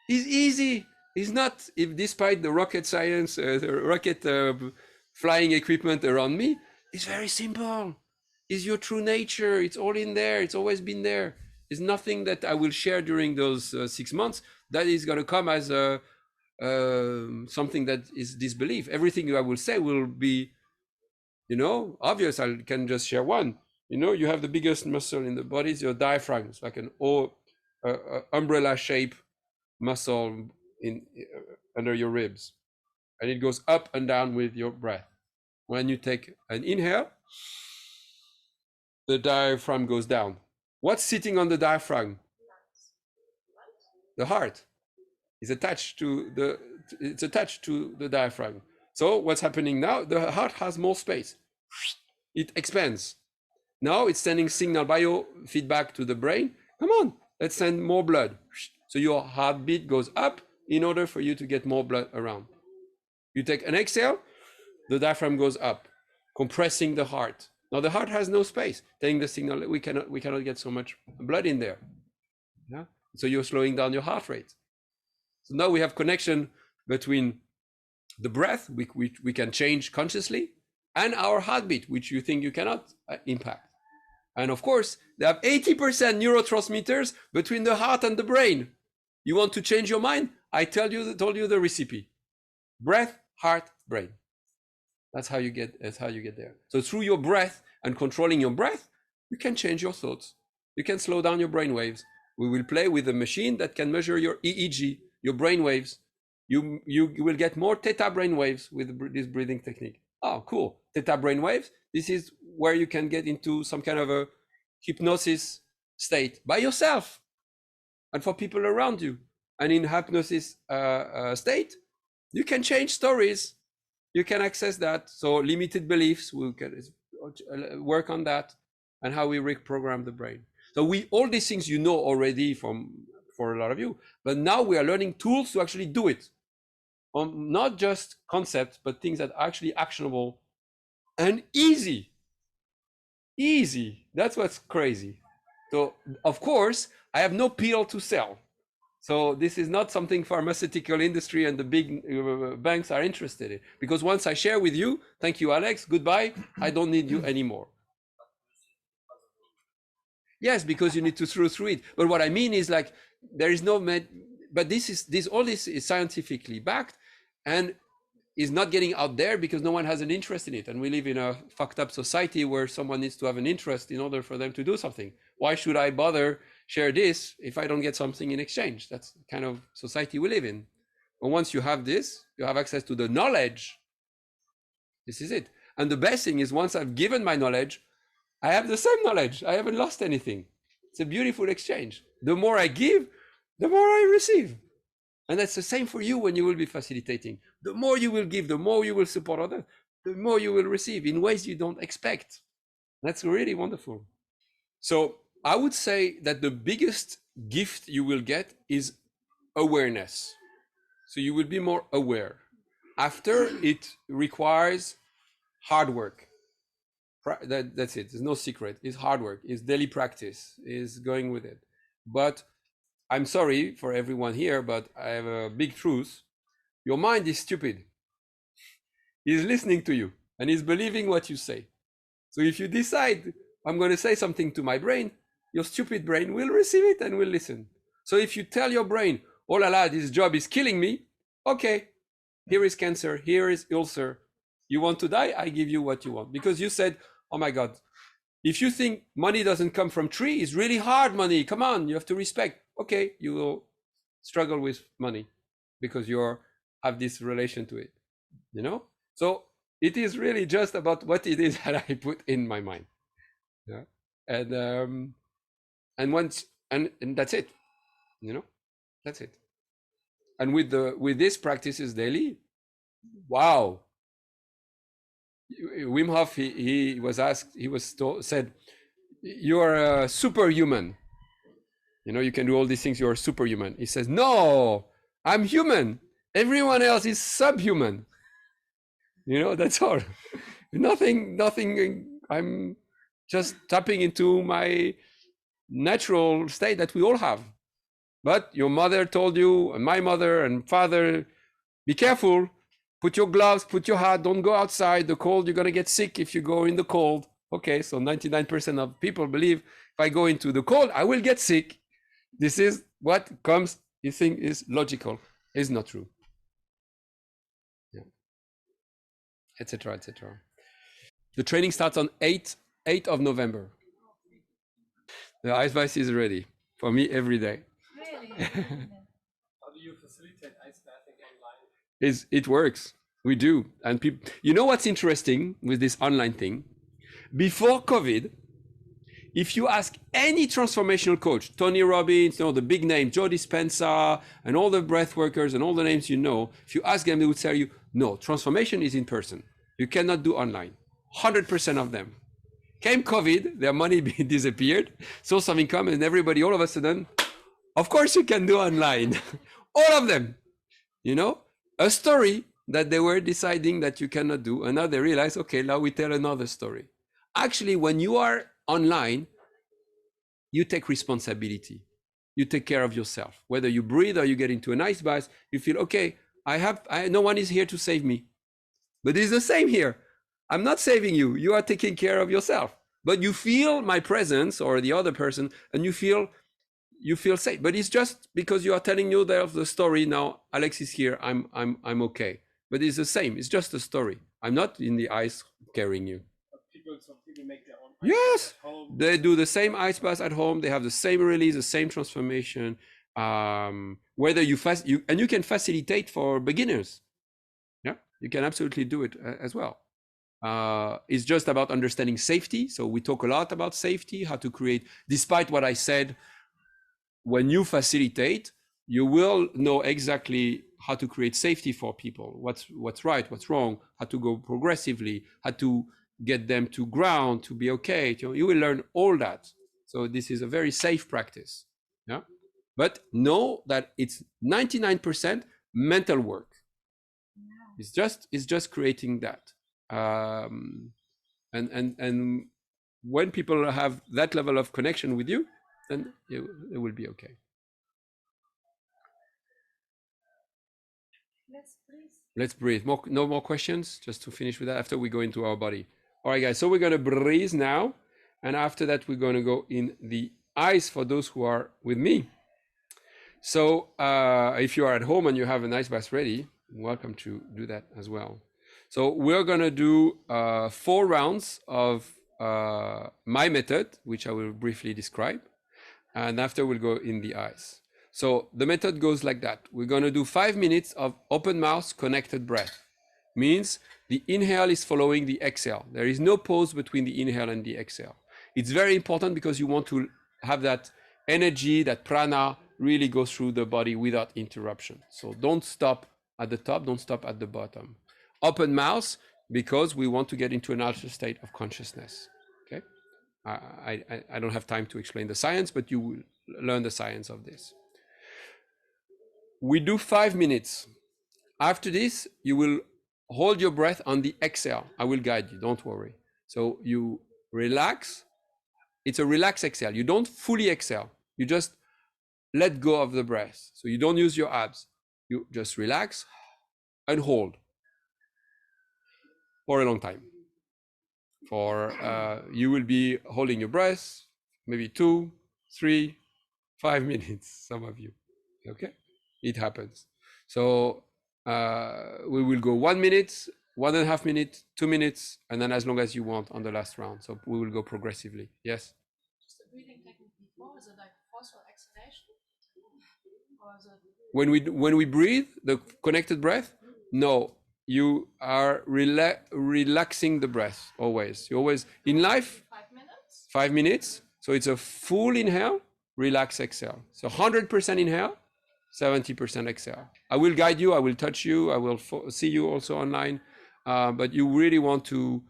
It's easy. It's not, if despite the rocket science, the rocket flying equipment around me, it's very simple. It's your true nature. It's all in there. It's always been there. There's nothing that I will share during those 6 months that is going to come as something that is disbelief. Everything I will say will be, obvious. I can just share one. You have the biggest muscle in the body is your diaphragm. It's like an umbrella shape muscle under your ribs, and it goes up and down with your breath. When you take an inhale, the diaphragm goes down. What's sitting on the diaphragm? The heart is attached to the diaphragm. So what's happening now? The heart has more space. It expands. Now it's sending signal biofeedback to the brain. Come on, let's send more blood. So your heartbeat goes up in order for you to get more blood around. You take an exhale, the diaphragm goes up, compressing the heart. Now the heart has no space, telling the signal that we cannot get so much blood in there. Yeah. So you're slowing down your heart rate. So now we have connection between the breath, which we can change consciously, and our heartbeat, which you think you cannot impact. And of course, they have 80% neurotransmitters between the heart and the brain. You want to change your mind? I told you the recipe: breath, heart, brain. That's how you get there. So through your breath and controlling your breath, you can change your thoughts. You can slow down your brain waves. We will play with a machine that can measure your EEG your brain waves. You will get more theta brain waves with this breathing technique. Oh, cool. Theta brain waves. This is where you can get into some kind of a hypnosis state by yourself and for people around you. And in hypnosis state, you can change stories. You can access that. So limited beliefs, we can work on that and how we reprogram the brain. So all these things you know already for a lot of you, but now we are learning tools to actually do it. Not just concepts, but things that are actually actionable and easy. Easy. That's what's crazy. So of course, I have no pill to sell. So this is not something pharmaceutical industry and the big banks are interested in. Because once I share with you, thank you, Alex, goodbye, I don't need you anymore. Yes, because you need to through it. But what I mean is like, there is no, but all this is scientifically backed and is not getting out there because no one has an interest in it. And we live in a fucked up society where someone needs to have an interest in order for them to do something. Why should I bother share this if I don't get something in exchange? That's the kind of society we live in. But once you have this, you have access to the knowledge. This is it. And the best thing is once I've given my knowledge, I have the same knowledge. I haven't lost anything. It's a beautiful exchange. The more I give, the more I receive. And that's the same for you when you will be facilitating. The more you will give, the more you will support others, the more you will receive in ways you don't expect. That's really wonderful. So I would say that the biggest gift you will get is awareness. So you will be more aware. After, it requires hard work. That's it. There's no secret. It's hard work. It's daily practice. It's going with it. But I'm sorry for everyone here, but I have a big truth. Your mind is stupid. He's listening to you and he's believing what you say. So if you decide, I'm going to say something to my brain, your stupid brain will receive it and will listen. So if you tell your brain, oh la la, this job is killing me. Okay, here is cancer, here is ulcer. You want to die? I give you what you want. Because you said, oh my God, if you think money doesn't come from tree, it's really hard money. Come on, you have to respect. Okay, you will struggle with money because you have this relation to it, you know? So it is really just about what it is that I put in my mind. Yeah. And once, and that's it, you know, that's it. And with this practices daily, wow. Wim Hof, he was asked, said, you are a superhuman. You know, you can do all these things, you're superhuman. He says, no, I'm human. Everyone else is subhuman. You know, that's all. Nothing, I'm just tapping into my natural state that we all have. But your mother told you, and my mother and father, be careful, put your gloves, put your hat, don't go outside, the cold, you're gonna get sick if you go in the cold. Okay, so 99% of people believe if I go into the cold, I will get sick. This is what comes, you think is logical. It's not true. Yeah. Etc. etc. The training starts on 8th of November. The ice bath is ready for me every day. Really? How do you facilitate ice bathing online? It works. We do. And people, you know what's interesting with this online thing? Before COVID, if you ask any transformational coach, Tony Robbins, you know, the big name, Joe Dispenza, and all the breath workers and all the names you know, if you ask them, they would tell you, no, transformation is in person. You cannot do online. 100% of them. Came COVID, their money disappeared, source of income, and everybody all of a sudden, of course you can do online. All of them, you know, a story that they were deciding that you cannot do, and now they realize, okay, now we tell another story. Actually, when you are online, you take responsibility. You take care of yourself. Whether you breathe or you get into an ice bath, you feel, okay, no one is here to save me. But it's the same here. I'm not saving you. You are taking care of yourself. But you feel my presence or the other person, and you feel safe. But it's just because you are telling you the story now. Alex is here. I'm okay. But it's the same. It's just a story. I'm not in the ice carrying you. Some people make their own. Yes, they do the same ice bath at home. They have the same release, the same transformation. Whether you and you can facilitate for beginners. Yeah, you can absolutely do it as well. It's just about understanding safety. So we talk a lot about safety, how to create, despite what I said, when you facilitate, you will know exactly how to create safety for people, what's right, what's wrong, how to go progressively, how to get them to ground, to be okay. You will learn all that. So this is a very safe practice. Yeah, but know that it's 99% mental work. It's just creating that. And when people have that level of connection with you, then it will be okay. Let's breathe. No more questions, just to finish with that after we go into our body. All right, guys, so we're going to breathe now. And after that, we're going to go in the eyes for those who are with me. So if you are at home and you have an ice bath ready, welcome to do that as well. So we're going to do 4 rounds of my method, which I will briefly describe. And after we'll go in the eyes. So the method goes like that. We're going to do 5 minutes of open mouth connected breath. Means the inhale is following the exhale. There is no pause between the inhale and the exhale. It's very important because you want to have that energy, that prana really go through the body without interruption. So don't stop at the top, don't stop at the bottom. Open mouth because we want to get into an altered state of consciousness. Okay, I don't have time to explain the science, but you will learn the science of this. We do 5 minutes. After this, you will hold your breath on the exhale. I will guide you, don't worry. So you relax. It's a relaxed exhale. You don't fully exhale. You just let go of the breath. So you don't use your abs. You just relax and hold for a long time. You will be holding your breath, maybe 2, 3, 5 minutes, some of you. Okay, it happens. So we will go 1 minute, 1.5 minutes, 2 minutes, and then as long as you want on the last round. So we will go progressively. Yes? Just the breathing technique before, is it like forceful exhalation? Or is it... When we breathe, the connected breath, no, you are relaxing the breath always. You always, in life, 5 minutes? 5 minutes. So it's a full inhale, relax, exhale. So 100% inhale, 70% exhale. I will guide you, I will touch you, I will see you also online. But you really want to,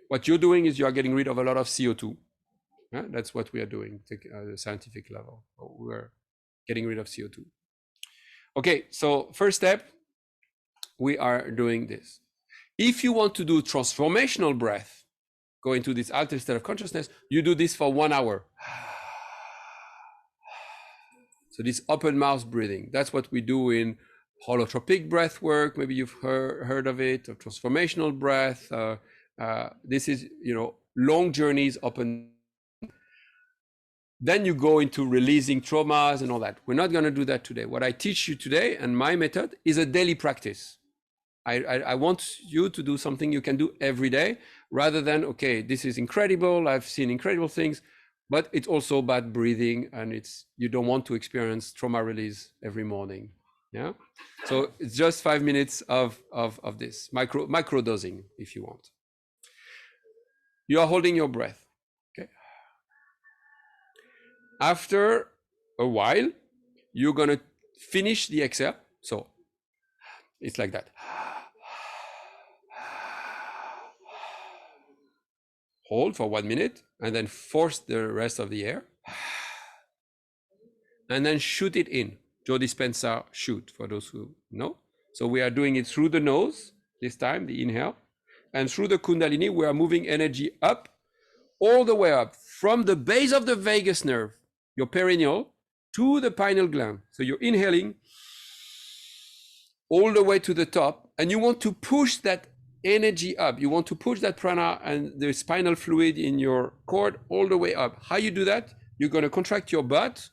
what you're doing is you are getting rid of a lot of CO2. Yeah? That's what we are doing at the scientific level. We're getting rid of CO2. Okay, so first step, we are doing this. If you want to do transformational breath, go into this altered state of consciousness, you do this for 1 hour. So this open mouth breathing, that's what we do in holotropic breath work. Maybe you've heard of it, or transformational breath. This is, long journeys, open. Then you go into releasing traumas and all that. We're not going to do that today. What I teach you today and my method is a daily practice. I want you to do something you can do every day, rather than, okay, this is incredible, I've seen incredible things, but it's also bad breathing, and you don't want to experience trauma release every morning. Yeah. So it's just 5 minutes of this micro dosing, if you want. You are holding your breath. Okay. After a while, you're going to finish the exhale. So it's like that. Hold for 1 minute and then force the rest of the air. And then shoot it in. Joe Dispenza shoot, for those who know. So we are doing it through the nose, this time, the inhale. And through the Kundalini, we are moving energy up, all the way up, from the base of the vagus nerve, your perineal, to the pineal gland. So you're inhaling all the way to the top, and you want to push that energy up. You want to push that prana and the spinal fluid in your cord all the way up. How you do that? You're going to contract your butt,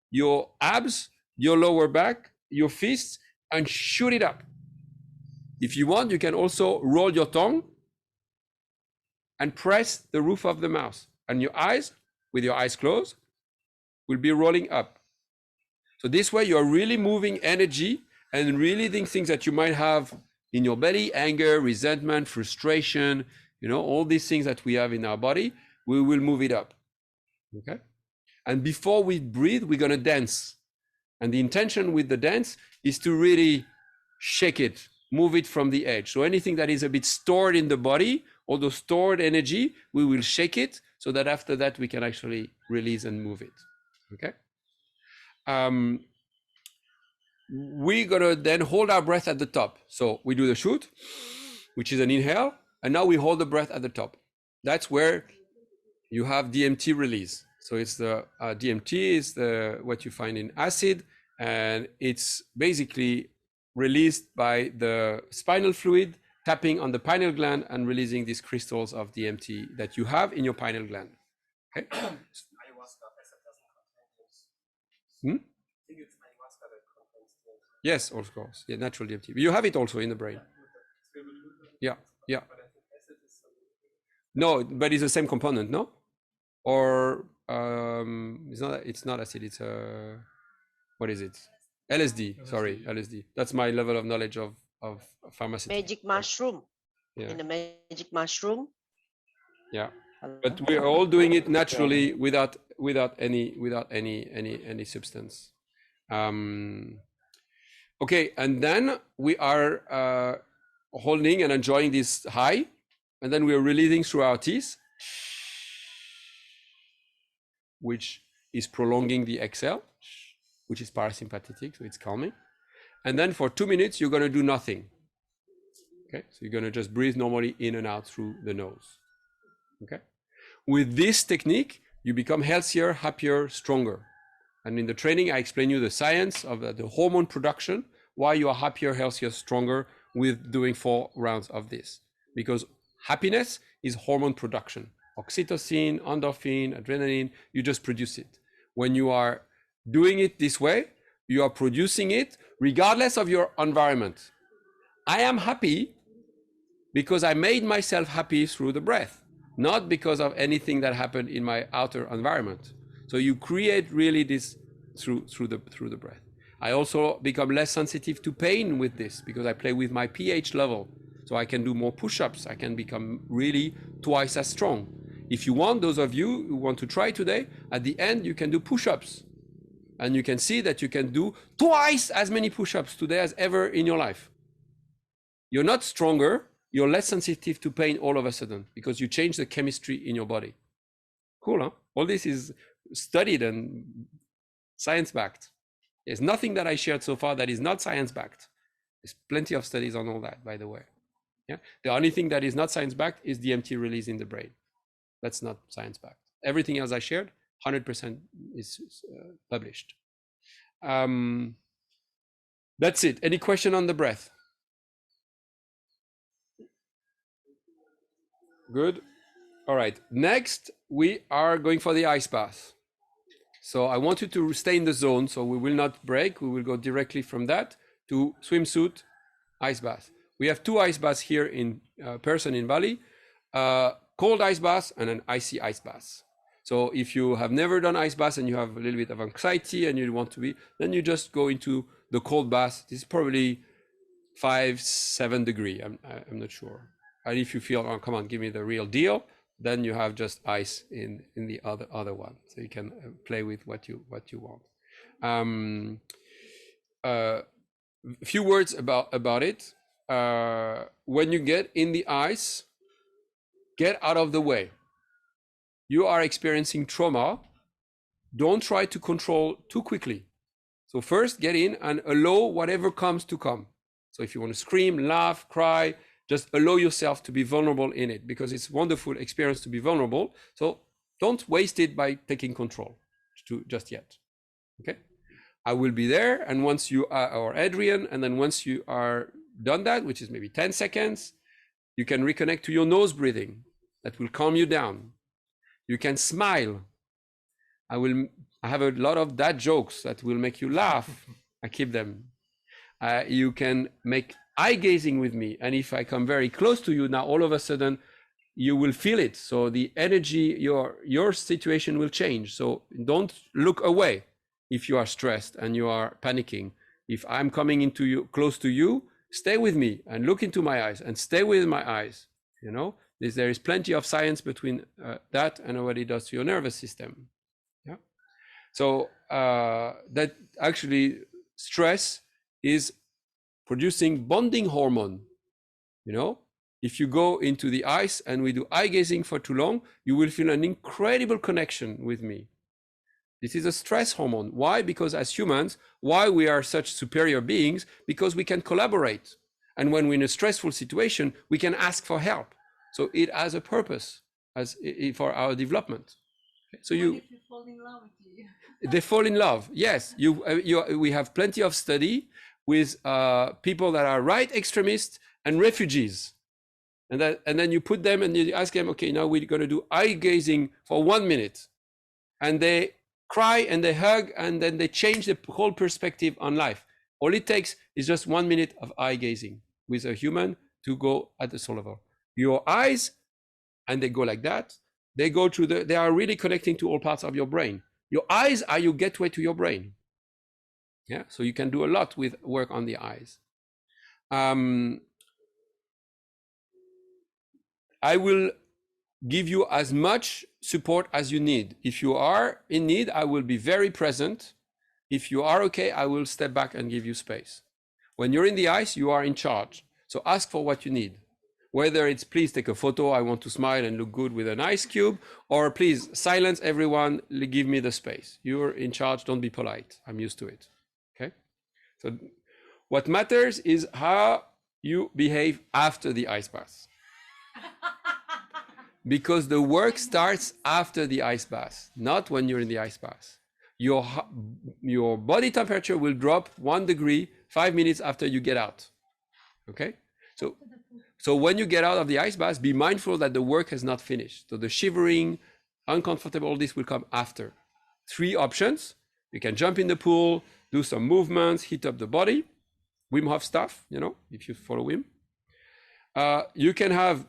your abs, your lower back, your fists, and shoot it up. If you want, you can also roll your tongue and press the roof of the mouth. And your eyes, with your eyes closed, will be rolling up. So this way you are really moving energy and releasing things that you might have in your belly, anger, resentment, frustration, you know, all these things that we have in our body, we will move it up. Okay. And before we breathe, we're going to dance. And the intention with the dance is to really shake it, move it from the edge. So anything that is a bit stored in the body, all those stored energy, we will shake it so that after that we can actually release and move it. Okay. We're gonna then hold our breath at the top. So we do the shoot, which is an inhale, and now we hold the breath at the top. That's where you have DMT release. So it's the DMT is what you find in acid, and it's basically released by the spinal fluid tapping on the pineal gland and releasing these crystals of DMT that you have in your pineal gland. Okay. Ayahuasca, as it doesn't contain those. Hmm? I think it's ayahuasca that contains those. Yes, of course. Yeah, natural DMT. But you have it also in the brain. Yeah, yeah. But I think acid is something. No, but it's the same component, no? Or it's not acid, it's what is it? LSD, sorry, LSD. That's my level of knowledge of pharmaceutical. Magic mushroom. Yeah. In the magic mushroom. Yeah. But we are all doing it naturally without any substance. Okay, and then we are holding and enjoying this high, and then we are releasing through our teeth, which is prolonging the exhale, which is parasympathetic, so it's calming. And then for 2 minutes, you're going to do nothing. Okay, so you're going to just breathe normally in and out through the nose. Okay. With this technique, you become healthier, happier, stronger. And in the training, I explain you the science of the hormone production, why you are happier, healthier, stronger with doing 4 rounds of this. Because happiness is hormone production. Oxytocin, endorphin, adrenaline, you just produce it. When you are doing it this way, you are producing it regardless of your environment. I am happy because I made myself happy through the breath, not because of anything that happened in my outer environment. So you create really this through the breath. I also become less sensitive to pain with this because I play with my pH level. So I can do more push-ups. I can become really twice as strong. If you want, those of you who want to try today, at the end, you can do push-ups. And you can see that you can do twice as many push-ups today as ever in your life. You're not stronger, you're less sensitive to pain all of a sudden because you change the chemistry in your body. Cool, huh? All this is studied and science-backed. There's nothing that I shared so far that is not science-backed. There's plenty of studies on all that, by the way. Yeah. The only thing that is not science-backed is DMT release in the brain. That's not science-backed. Everything else I shared, 100% is published. That's it. Any question on the breath? Good. All right. Next, we are going for the ice bath. So I want you to stay in the zone. So we will not break. We will go directly from that to swimsuit, ice bath. We have 2 ice baths here in person in Bali. Cold ice bath and an icy ice bath. So if you have never done ice bath and you have a little bit of anxiety and you want to be, then you just go into the cold bath. This is probably 5-7 degrees. I'm not sure. And if you feel, oh, come on, give me the real deal, then you have just ice in the other one. So you can play with what you want. A few words about it. When you get in the ice, get out of the way. You are experiencing trauma. Don't try to control too quickly. So first get in and allow whatever comes to come. So if you want to scream, laugh, cry, just allow yourself to be vulnerable in it because it's a wonderful experience to be vulnerable. So don't waste it by taking control just yet. Okay. I will be there. And once you are, or Adrian, and then once you are done that, which is maybe 10 seconds, you can reconnect to your nose breathing. That will calm you down. You can smile. I have a lot of dad jokes that will make you laugh. I keep them. You can make eye gazing with me. And if I come very close to you now, all of a sudden, you will feel it. So the energy, your situation will change. So don't look away. if you are stressed and you are panicking. If I'm coming into you, close to you, stay with me and look into my eyes and stay with my eyes. You know, there is plenty of science between that and what it does to your nervous system. Yeah. So that actually stress is producing bonding hormone. You know, if you go into the ice and we do eye gazing for too long, you will feel an incredible connection with me. This is a stress hormone. Why? Because as humans, why we are such superior beings? Because we can collaborate. And when we're in a stressful situation, we can ask for help. So it has a purpose for our development. So What if you fall in love with you? They fall in love. Yes, we have plenty of study with people that are right extremists and refugees. And then you put them and you ask them, okay, now we're going to do eye gazing for 1 minute. And they cry and they hug and then they change the whole perspective on life. All it takes is just 1 minute of eye gazing with a human to go at the soul level. Your eyes, and they go like that, they go to they are really connecting to all parts of your brain. Your eyes are your gateway to your brain. Yeah, so you can do a lot with work on the eyes. I will give you as much support as you need. If you are in need, I will be very present. If you are okay, I will step back and give you space. When you're in the ice, you are in charge. So ask for what you need. Whether it's please take a photo, I want to smile and look good with an ice cube, or please silence everyone, give me the space. You're in charge, don't be polite. I'm used to it. Okay? So what matters is how you behave after the ice bath. Because the work starts after the ice bath, not when you're in the ice bath. Your body temperature will drop 1 degree 5 minutes after you get out. Okay? So when you get out of the ice bath, be mindful that the work has not finished. So the shivering, uncomfortable, all this will come after. 3 options. You can jump in the pool, do some movements, heat up the body. Wim Hof stuff, you know, if you follow Wim. You can have,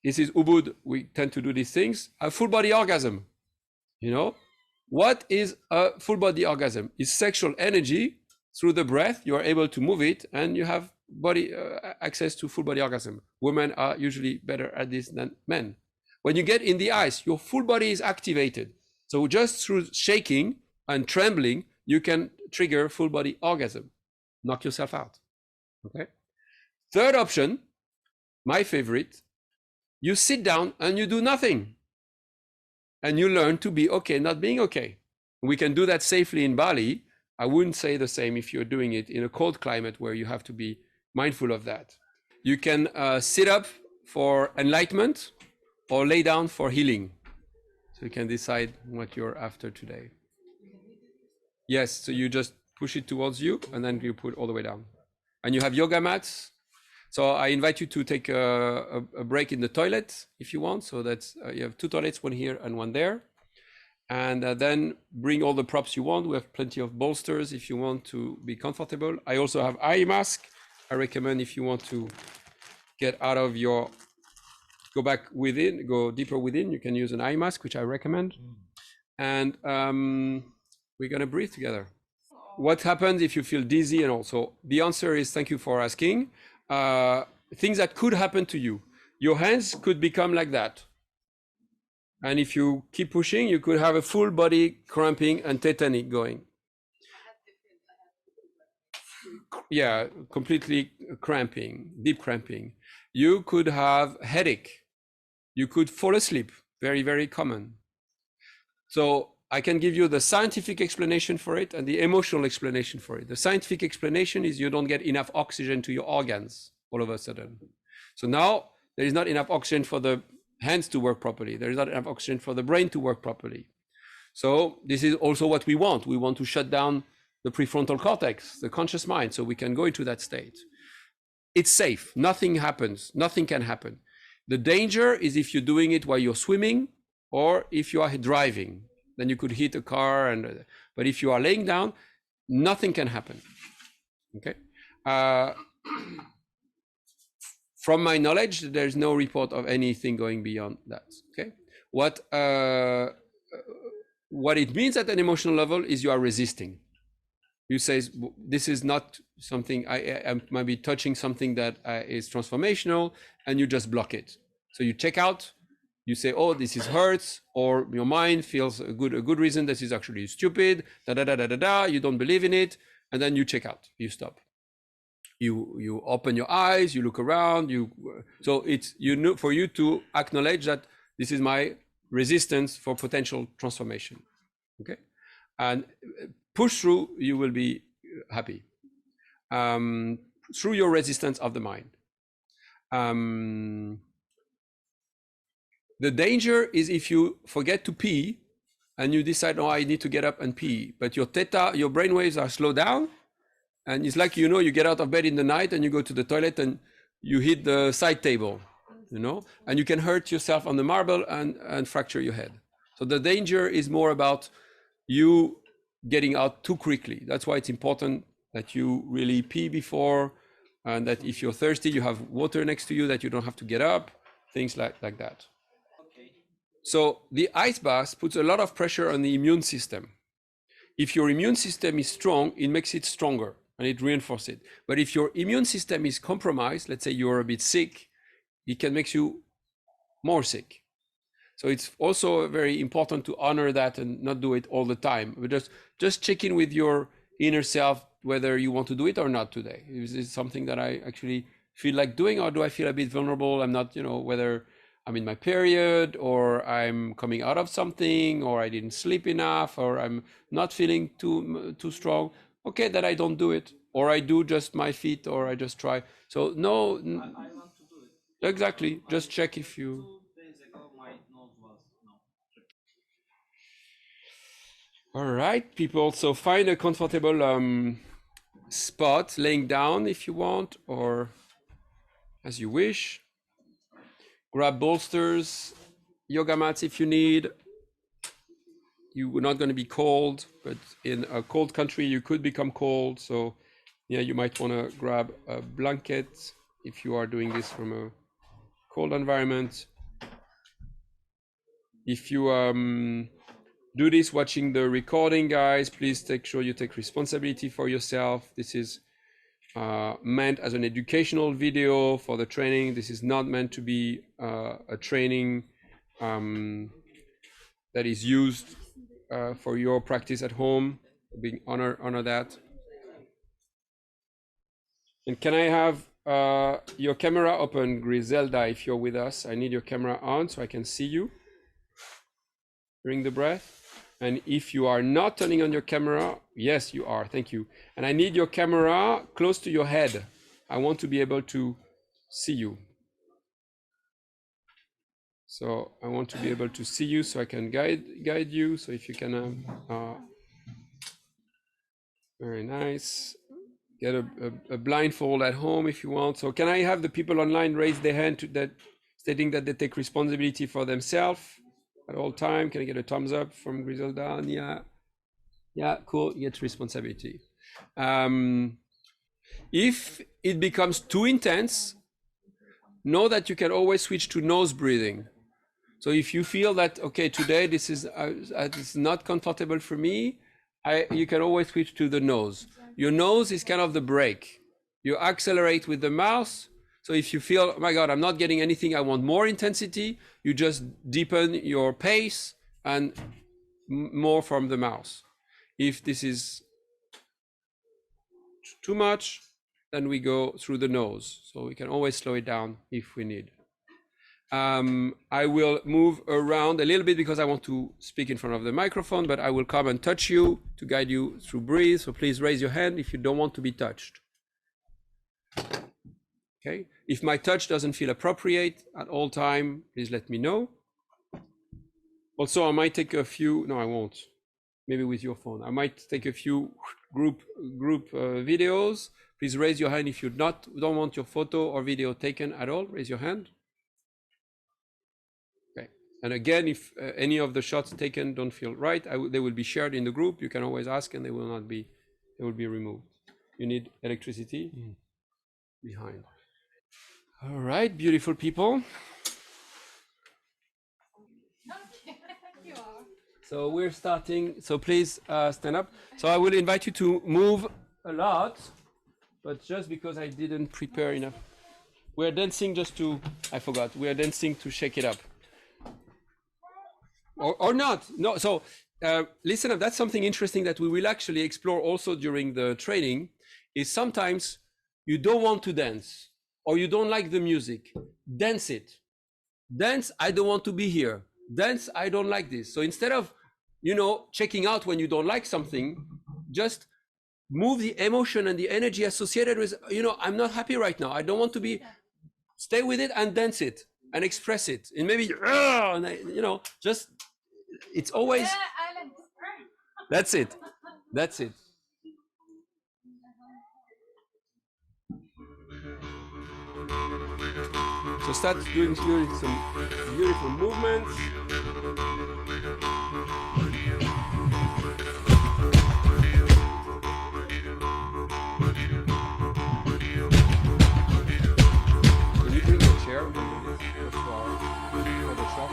this is Ubud, we tend to do these things, a full body orgasm. You know, what is a full body orgasm? It's sexual energy through the breath. You are able to move it and you have body access to full body orgasm. Women are usually better at this than men. When you get in the ice, your full body is activated. So just through shaking and trembling, you can trigger full body orgasm. Knock yourself out. Okay. 3rd option, my favorite, you sit down and you do nothing. And you learn to be okay, not being okay. We can do that safely in Bali. I wouldn't say the same if you're doing it in a cold climate where you have to be mindful of that. You can sit up for enlightenment or lay down for healing. So you can decide what you're after today. Yes, so you just push it towards you and then you put all the way down. And you have yoga mats. So I invite you to take a break in the toilet if you want. So that's you have 2 toilets, one here and one there. And then bring all the props you want. We have plenty of bolsters if you want to be comfortable. I also have eye mask. I recommend if you want to get out of your, go back within, go deeper within, you can use an eye mask, which I recommend. And we're gonna breathe together. What happens if you feel dizzy and also? The answer is, thank you for asking. Things that could happen to you. Your hands could become like that. And if you keep pushing, you could have a full body cramping and tetany going. Yeah, completely cramping, deep cramping. You could have headache. You could fall asleep, very, very common. So I can give you the scientific explanation for it and the emotional explanation for it. The scientific explanation is you don't get enough oxygen to your organs all of a sudden. So now there is not enough oxygen for the hands to work properly. There is not enough oxygen for the brain to work properly. So this is also what we want. We want to shut down the prefrontal cortex, the conscious mind, so we can go into that state. It's safe. Nothing happens. Nothing can happen. The danger is if you're doing it while you're swimming or if you are driving. Then you could hit a car, but if you are laying down, nothing can happen. Okay. From my knowledge, there's no report of anything going beyond that. Okay. what it means at an emotional level is you are resisting. You say, this is not something, I might be touching something that is transformational, and you just block it. So you check out, you say, oh, this is hurts, or your mind feels a good reason, this is actually stupid, you don't believe in it, and then you check out, you stop. You open your eyes, you look around, so it's for you to acknowledge that this is my resistance for potential transformation. Okay, and push through, you will be happy through your resistance of the mind. The danger is if you forget to pee and you decide, oh, I need to get up and pee, but your brain waves are slowed down, and it's like, you get out of bed in the night and you go to the toilet and you hit the side table, and you can hurt yourself on the marble and fracture your head. So the danger is more about you getting out too quickly. That's why it's important that you really pee before, and that if you're thirsty, you have water next to you, that you don't have to get up, things like that. So the ice bath puts a lot of pressure on the immune system. If your immune system is strong, it makes it stronger and it reinforces it. But if your immune system is compromised, let's say you're a bit sick, it can make you more sick. So it's also very important to honor that and not do it all the time. But just check in with your inner self whether you want to do it or not today. Is this something that I actually feel like doing, or do I feel a bit vulnerable? I'm not, whether I'm in my period, or I'm coming out of something, or I didn't sleep enough, or I'm not feeling too strong. Okay, that I don't do it, or I do just my feet, or I just try. So no, I want to do it. Exactly. Just check if you. 2 days ago, my nose was no. All right, people. So find a comfortable spot, laying down if you want, or as you wish. Grab bolsters, yoga mats if you need. You're not going to be cold, but in a cold country, you could become cold. So yeah, you might want to grab a blanket if you are doing this from a cold environment. If you do this watching the recording, guys, please take sure you take responsibility for yourself. This is meant as an educational video for the training. This is not meant to be a training that is used for your practice at home. Being honor that. And can I have your camera open, Griselda, if you're with us? I need your camera on so I can see you during the breath. And if you are not turning on your camera, yes, you are. Thank you. And I need your camera close to your head. I want to be able to see you. So I want to be able to see you so I can guide you. So if you can, very nice. Get a blindfold at home if you want. So can I have the people online raise their hand stating that they take responsibility for themselves at all time? Can I get a thumbs up from Griselda? Yeah, cool. Get responsibility. If it becomes too intense, know that you can always switch to nose breathing. So if you feel that, okay, today this is not comfortable for me, you can always switch to the nose. Your nose is kind of the brake. You accelerate with the mouth. So if you feel, oh my God, I'm not getting anything, I want more intensity, you just deepen your pace and more from the mouth. If this is too much, then we go through the nose. So we can always slow it down if we need. I will move around a little bit because I want to speak in front of the microphone, but I will come and touch you to guide you through breathe. So please raise your hand if you don't want to be touched. Okay. If my touch doesn't feel appropriate at all time, please let me know. Also, I might take a few, no, I won't. Maybe with your phone. I might take a few group videos. Please raise your hand if you don't want your photo or video taken at all. Raise your hand. And again, if any of the shots taken don't feel right, they will be shared in the group. You can always ask and they will be removed. You need electricity behind. All right, beautiful people. So we're starting. So please stand up. So I will invite you to move a lot, but just because I didn't prepare enough. We're dancing just to, I forgot, we're dancing to shake it up. Or not. No, so listen up, that's something interesting that we will actually explore also during the training, is sometimes you don't want to dance or you don't like the music. Dance it. Dance, I don't want to be here. Dance, I don't like this. So instead of, checking out when you don't like something, just move the emotion and the energy associated with, I'm not happy right now. I don't want to be, stay with it and dance it and express it. And maybe, just, it's always, that's it. That's it. So start doing some beautiful movements. Can you bring your chair under this for the shop?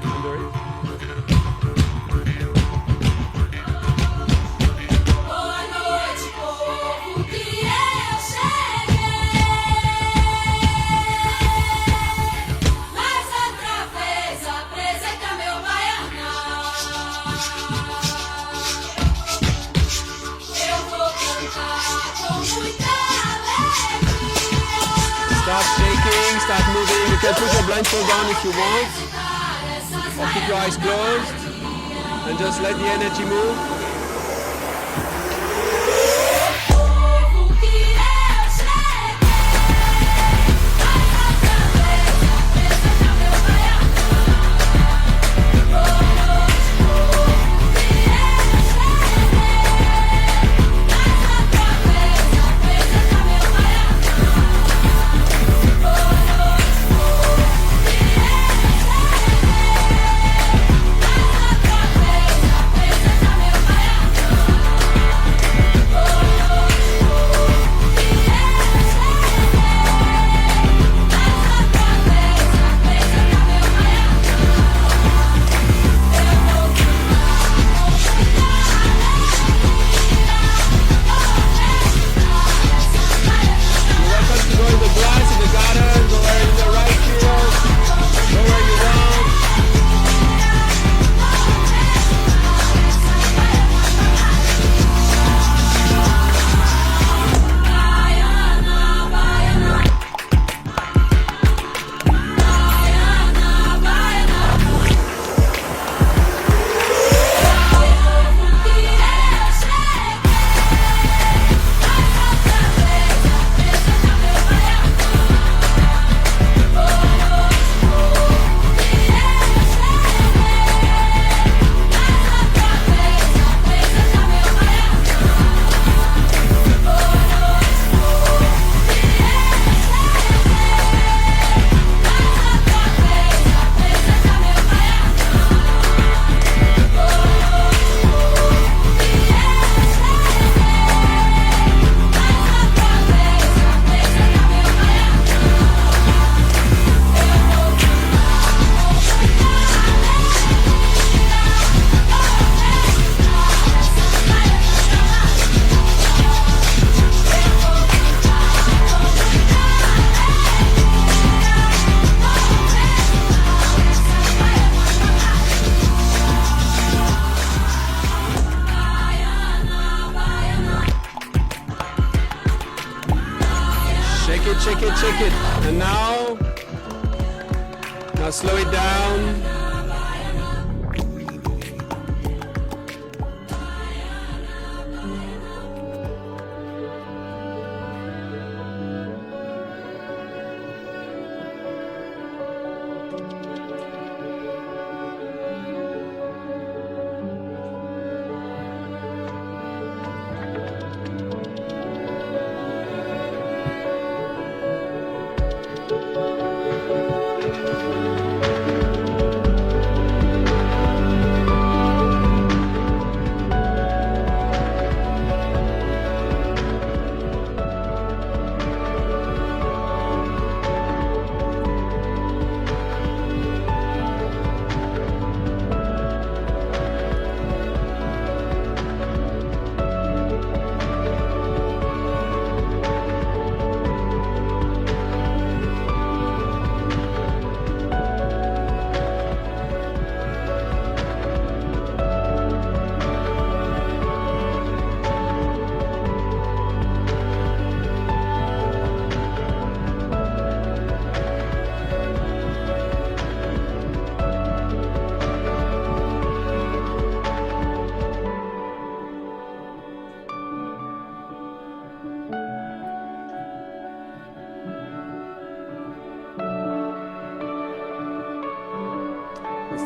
Under it? Boa noite, povo, que eu cheguei. Mais outra vez apresenta meu baianão. Eu vou cantar com muita alegria. Start shaking, start moving. You can put your blindfold on if you want, or keep your eyes closed, and just let the energy move. Povo que eu cheguei. Mais outra vez apresenta meu baianão. Boa noite, povo que eu cheguei. Mais outra vez apresenta meu baianão. Boa noite, povo que eu You're welcome to go in the grass, in the garden, go where in the right field, go where you want. Baiana, baiana, baiana, baiana. Povo que eu cheguei. Mais outra vez apresenta meu baianão. Boa noite, povo que eu cheguei. Mais outra vez apresenta meu baianão. Boa noite, povo que eu Shake it, shake it, shake it. And now slow it down.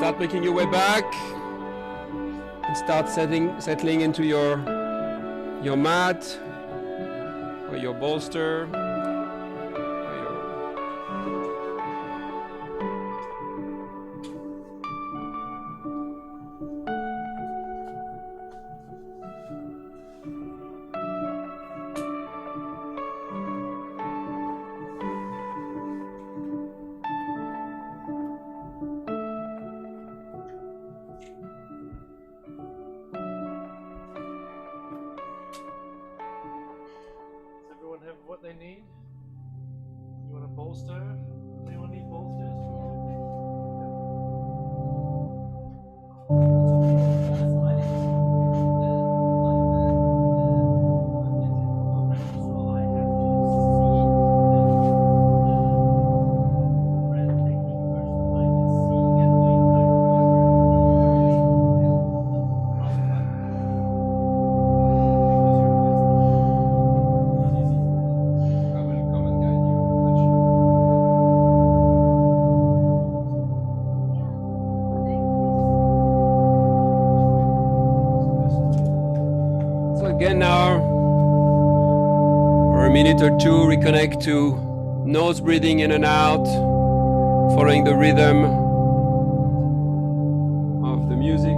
Start making your way back and start settling into your mat or your bolster. Does everyone have what they need? You want a bolster? Anyone need bolsters? I will come and guide you. So again now, for a minute or two, reconnect to nose breathing in and out, following the rhythm of the music.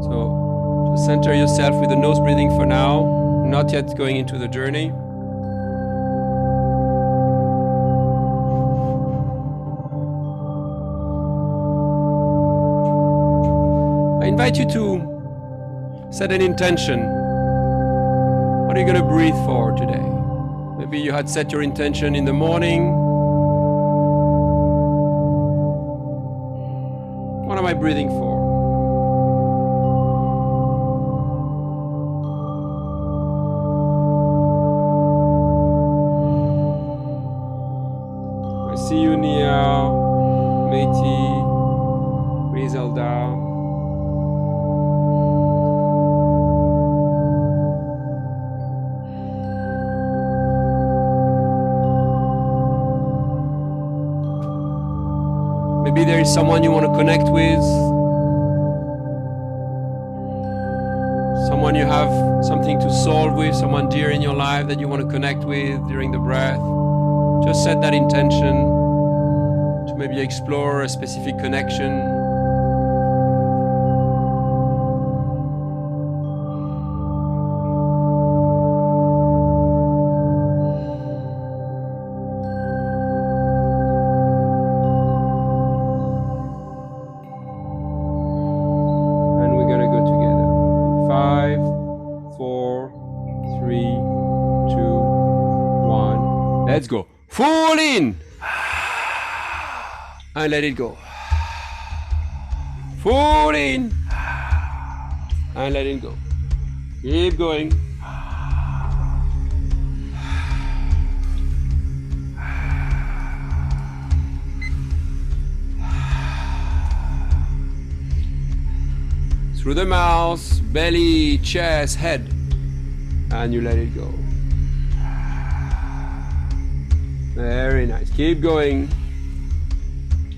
So just center yourself with the nose breathing for now, not yet going into the journey. I invite you to set an intention. What are you going to breathe for today? Maybe you had set your intention in the morning. What am I breathing for? I see you, Nia, Métis, Griselda. Maybe there is someone you want to connect with, someone you have something to solve with, someone dear in your life that you want to connect with during the breath. Just set that intention to maybe explore a specific connection. And we're gonna go together. 5, 4, 3, 2, 1. Let's go. Full in. And let it go. Full in. And let it go. Keep going. Through the mouth, belly, chest, head. And you let it go. Very nice. Keep going.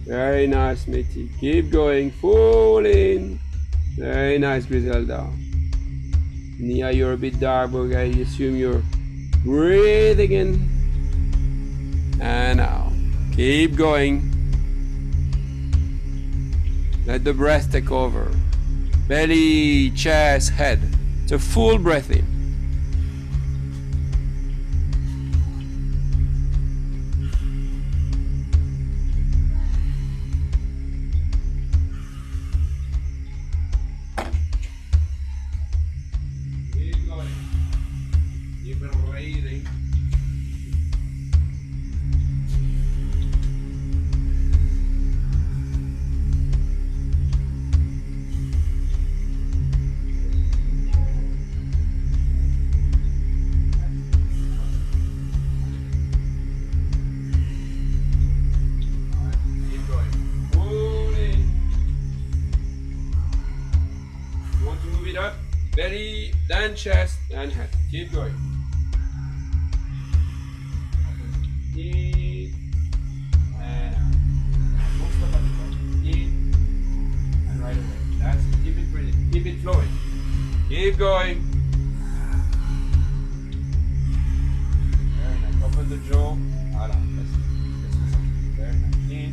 Very nice, Métis. Keep going. Full in. Very nice, Griselda. Nia, you're a bit dark, but I assume you're breathing in and out. Keep going. Let the breath take over. Belly, chest, head. It's a full breath in. Keep going. Keep breathing. Belly, then chest, then head. Keep going. In and out. Don't stop at the top. In and right away. That's it. Keep it breathing. Keep it flowing. Keep going. Very nice. Open the jaw. Voilà. Let's do something. Very nice. In.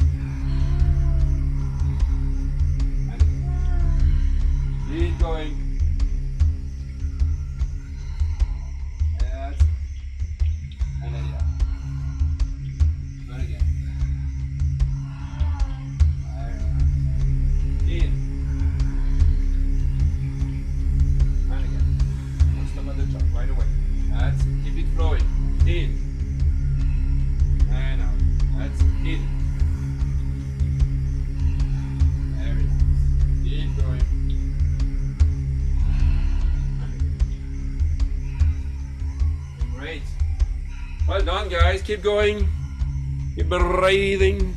And again. Keep going. That's it. And let it out. Not again. Very nice. In. And again. Don't stop at the top right away. That's it. Keep it flowing. In. And out. That's it. In. Very nice. Keep going. And again. Great. Well done, guys. Keep going. Keep breathing.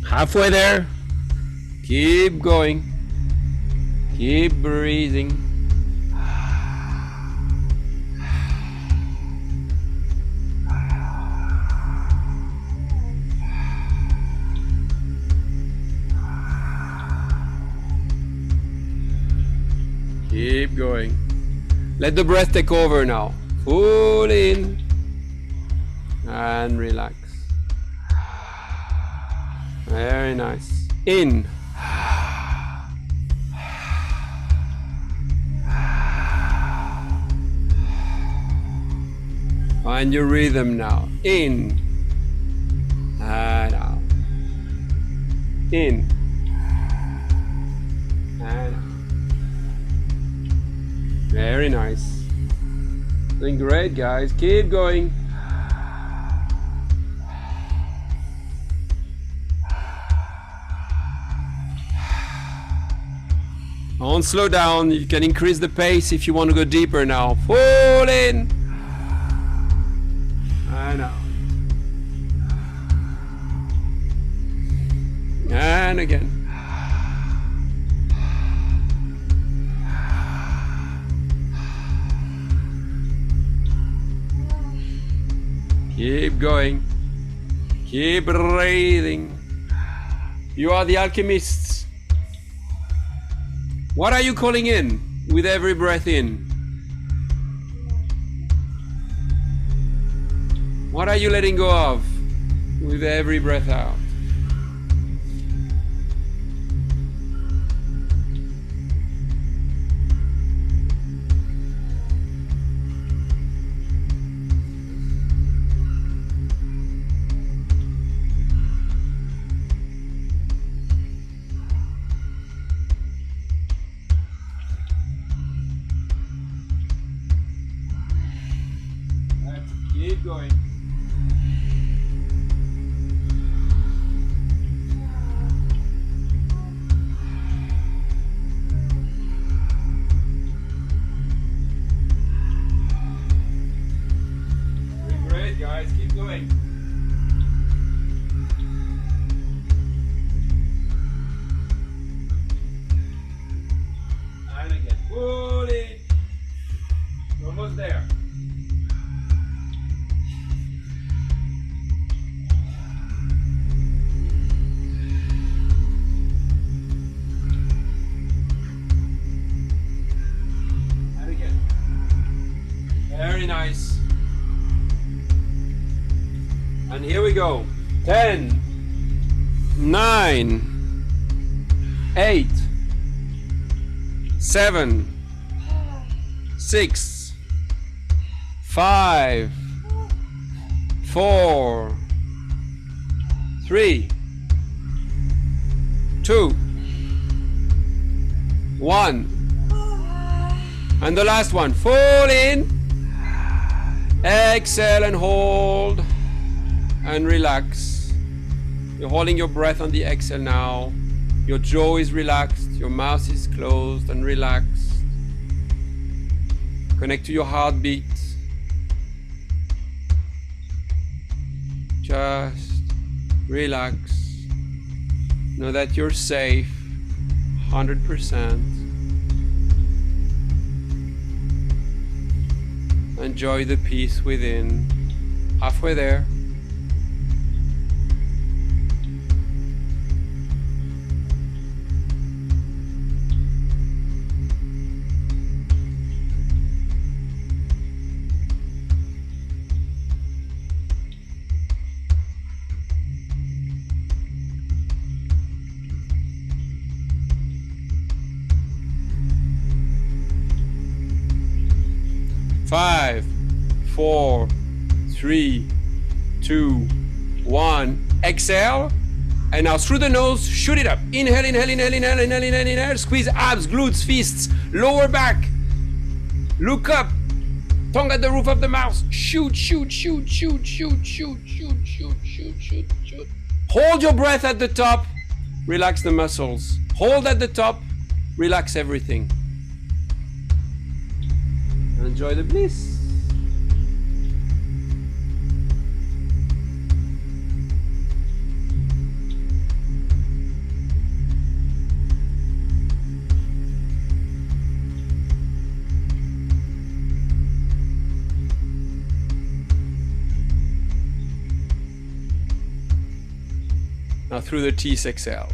Halfway there. Keep going. Keep breathing. Keep going. Let the breath take over now. Full in and relax. Very nice. In. Find your rhythm now. In and out. In and out. Very nice. Doing great, guys. Keep going. Don't slow down. You can increase the pace if you want to go deeper now. Full in and out. And again. Keep going. Keep breathing. You are the alchemists. What are you calling in with every breath in? What are you letting go of with every breath out? Keep going. Doing great, guys. Keep going. And again. Fully. Almost there. Very nice. And here we go. 10, 9, 8, 7, 6, 5, 4, 3, 2, 1. And the last one. Full in. Exhale and hold and relax. You're holding your breath on the exhale now. Your jaw is relaxed, your mouth is closed and relaxed. Connect to your heartbeat. Just relax. Know that you're safe, 100%. Enjoy the peace within. Halfway there. Five, 4, 3, 2, 1. Exhale. And now through the nose, shoot it up. Inhale, inhale, inhale, inhale, inhale, inhale, inhale. Squeeze abs, glutes, fists, lower back. Look up. Tongue at the roof of the mouth. Shoot, shoot, shoot, shoot, shoot, shoot, shoot, shoot, shoot, shoot, shoot. Hold your breath at the top. Relax the muscles. Hold at the top. Relax everything. Enjoy the bliss. Now through the teeth, exhale.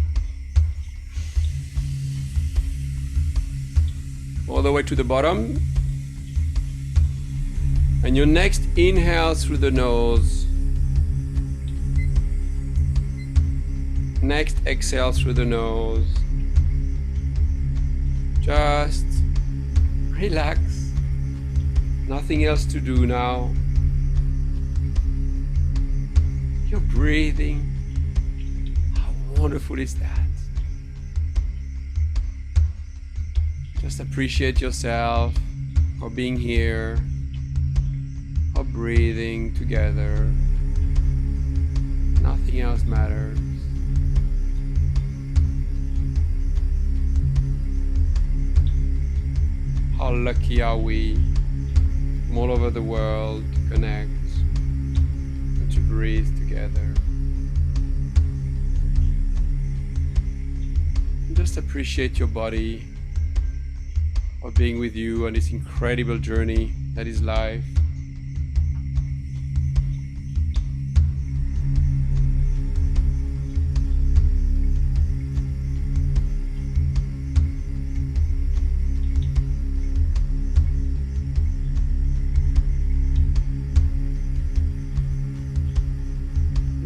All the way to the bottom. And your next inhale through the nose. Next exhale through the nose. Just relax. Nothing else to do now. You're breathing. How wonderful is that? Just appreciate yourself for being here. Of breathing together. Nothing else matters. How lucky are we from all over the world to connect and to breathe together. And just appreciate your body for being with you on this incredible journey that is life.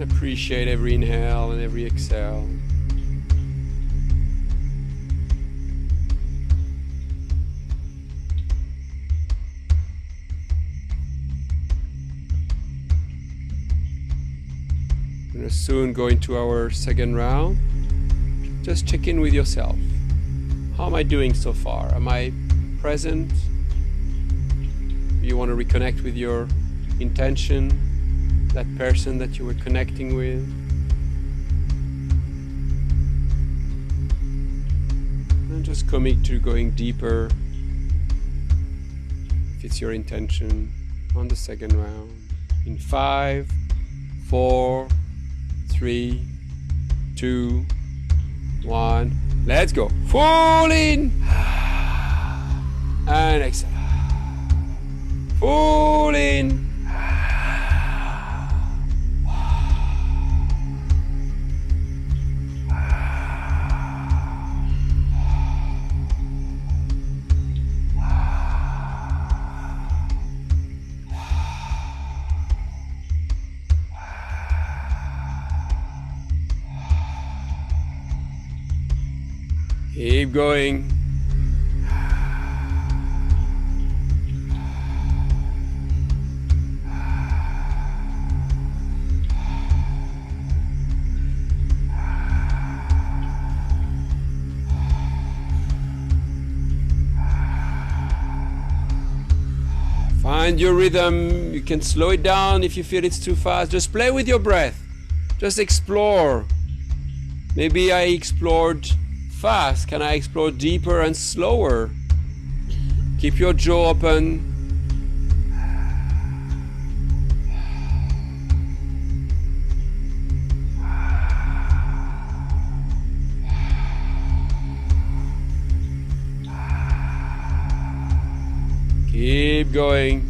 Appreciate every inhale and every exhale. We're going to soon go into our second round. Just check in with yourself. How am I doing so far? Am I present? Do you want to reconnect with your intention? That person that you were connecting with. And just commit to going deeper, if it's your intention, on the second round. In 5, 4, 3, 2, 1. Let's go. Full in. And exhale. Full in. Keep going. Find your rhythm. You can slow it down if you feel it's too fast. Just play with your breath. Just explore. Maybe I explored fast. Can I explore deeper and slower? Keep your jaw open. Keep going.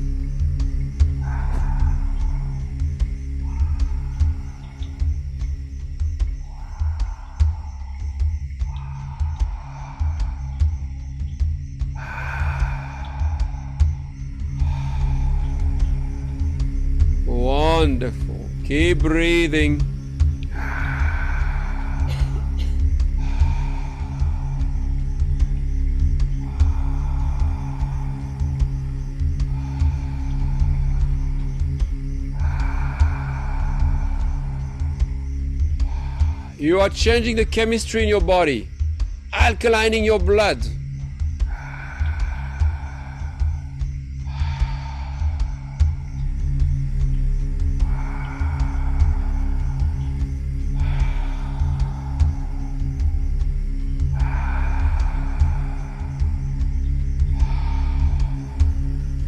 Wonderful. Keep breathing. You are changing the chemistry in your body, alkalining your blood.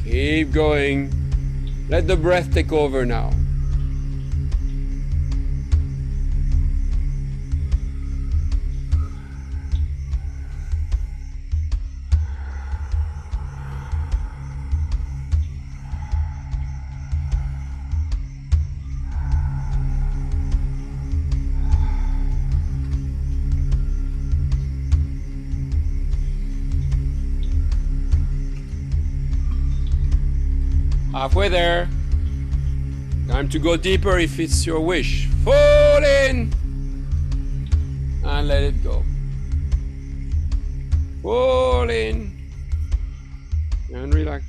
Keep going. Let the breath take over now. Halfway there. Time to go deeper if it's your wish. Fall in and let it go. Fall in and relax.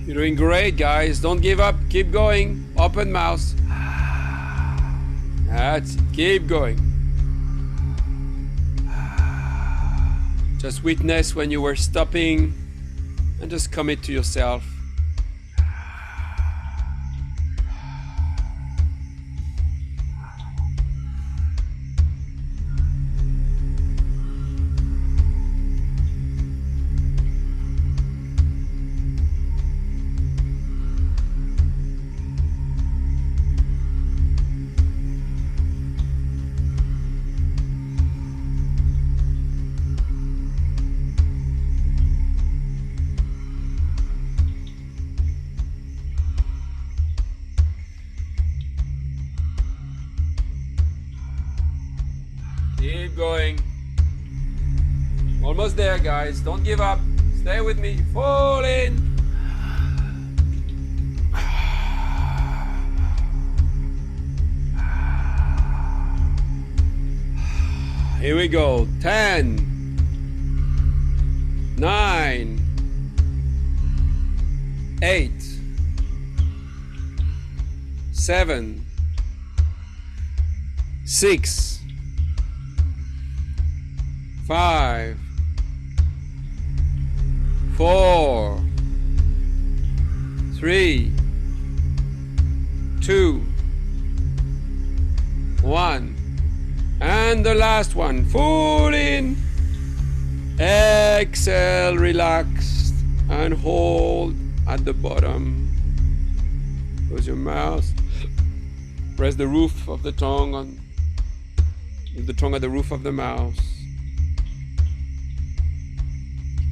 You're doing great, guys. Don't give up. Keep going. Open mouth. That's it. Keep going. Just witness when you were stopping and just commit to yourself. Keep going. Almost there, guys. Don't give up. Stay with me. Fall in. Here we go. 10, 9, 8, 7, 6, 5, 4, 3, 2, 1. And the last one. Full in. Exhale, relaxed, and hold at the bottom. Close your mouth. Press the roof of the tongue on the tongue at the roof of the mouth.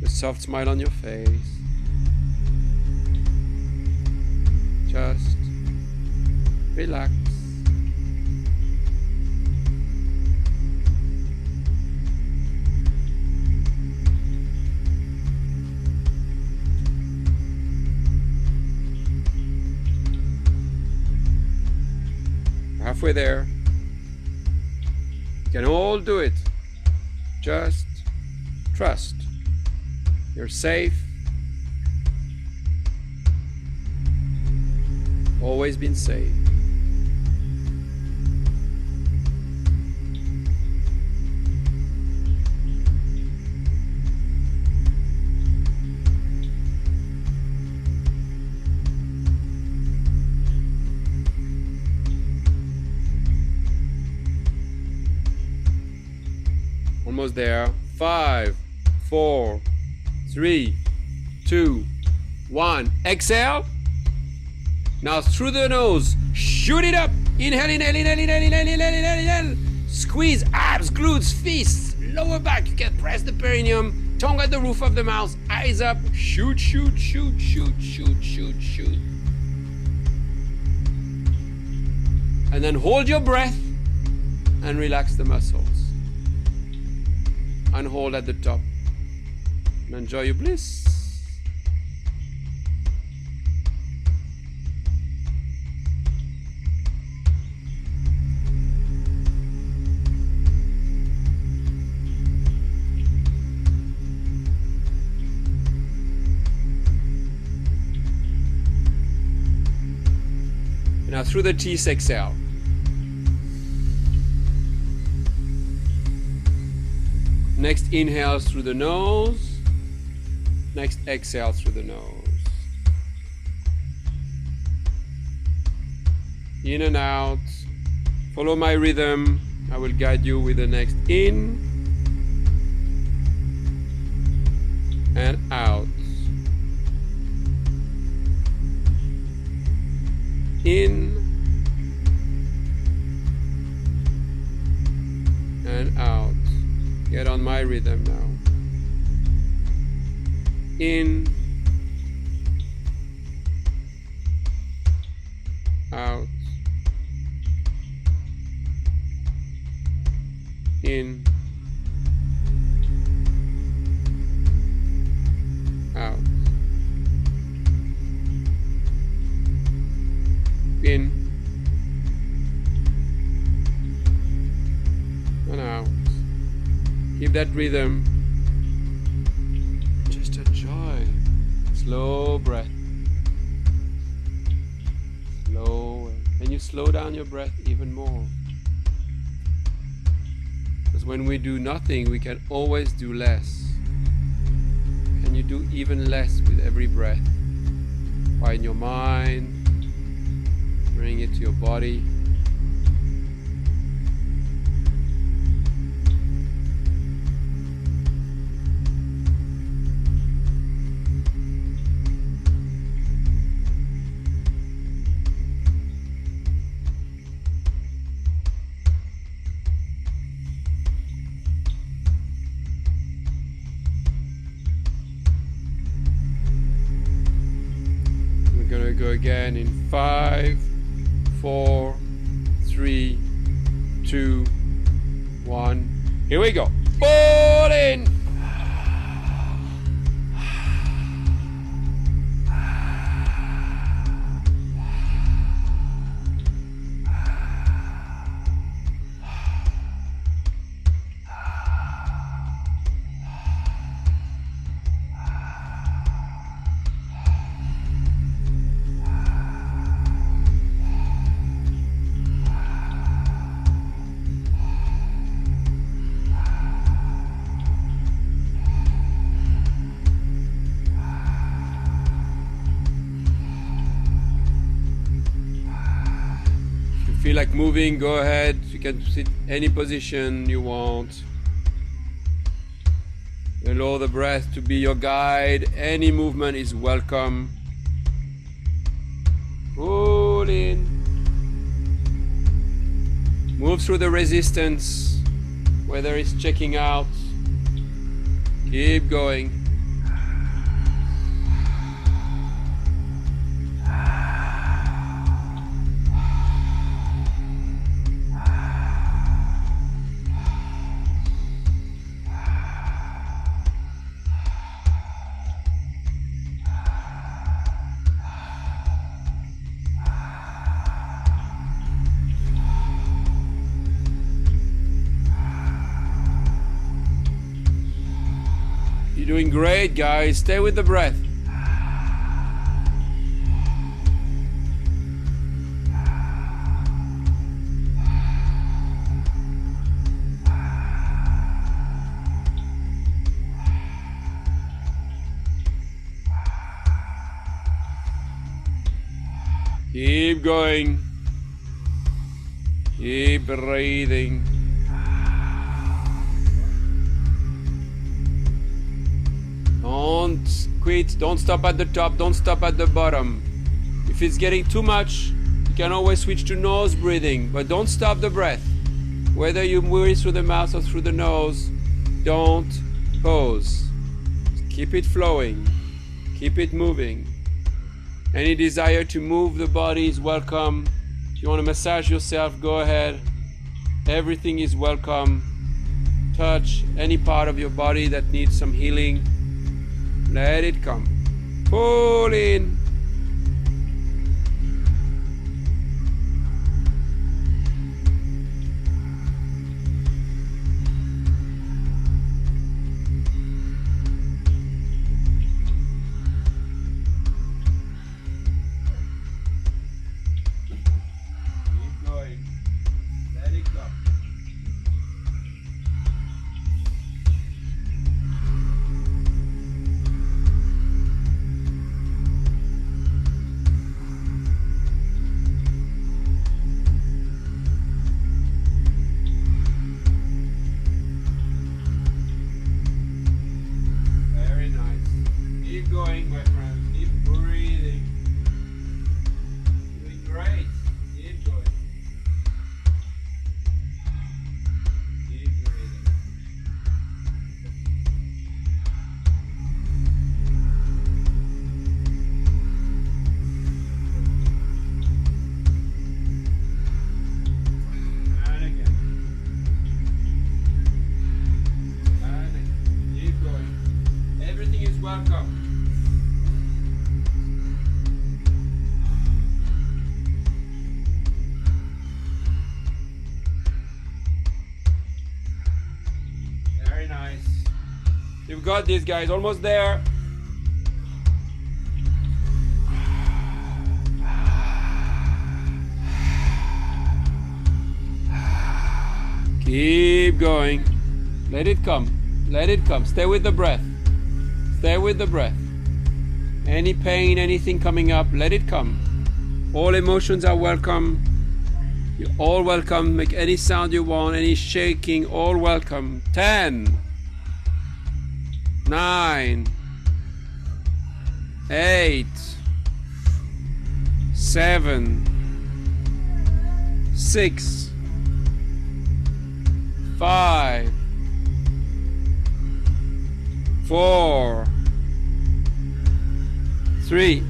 A soft smile on your face. Just relax. Halfway there. You can all do it. Just trust. You're safe. Always been safe. Almost there. 5, 4, 3, 2, 1. Exhale. Now through the nose. Shoot it up. Inhale, inhale, inhale, inhale, inhale, inhale, inhale, inhale. Squeeze abs, glutes, fists, lower back. You can press the perineum. Tongue at the roof of the mouth. Eyes up. Shoot, shoot, shoot, shoot, shoot, shoot, shoot. And then hold your breath and relax the muscles. And hold at the top. And enjoy your bliss. Now through the teeth, exhale. Next inhale through the nose. Next exhale through the nose. In and out. Follow my rhythm. I will guide you with the next in and out. In and out. Get on my rhythm now. In, out, in, out, in, and out. Keep that rhythm. Just enjoy. Slow breath. Slow. And you slow down your breath even more. Because when we do nothing, we can always do less. And you do even less with every breath. Quiet your mind. Bring it to your body. Go again in 5, 4, 3, 2, 1. Here we go. Fall in. Feel like moving, go ahead. You can sit any position you want. Allow the breath to be your guide. Any movement is welcome. Pull in. Move through the resistance, whether it's checking out. Keep going. You're doing great, guys. Stay with the breath. Keep going. Keep breathing. Don't quit. Don't stop at the top. Don't stop at the bottom. If it's getting too much, you can always switch to nose breathing, but don't stop the breath. Whether you breathe through the mouth or through the nose, don't pause. Keep it flowing. Keep it moving. Any desire to move the body is welcome. If you want to massage yourself, go ahead. Everything is welcome. Touch any part of your body that needs some healing. Let it come. Pull in. Keep going. Let it go. Very nice. Keep going, my friend. Keep breathing. Doing great. Keep going. Keep breathing. And again. And again. Keep going. Everything is welcome. Very nice. You've got this, guys. Almost there. Keep going. Let it come. Let it come. Stay with the breath. Stay with the breath. Any pain, anything coming up, let it come. All emotions are welcome. You're all welcome. Make any sound you want, any shaking, all welcome. 10, 9, 8, 7, 6, 5, 4, 3,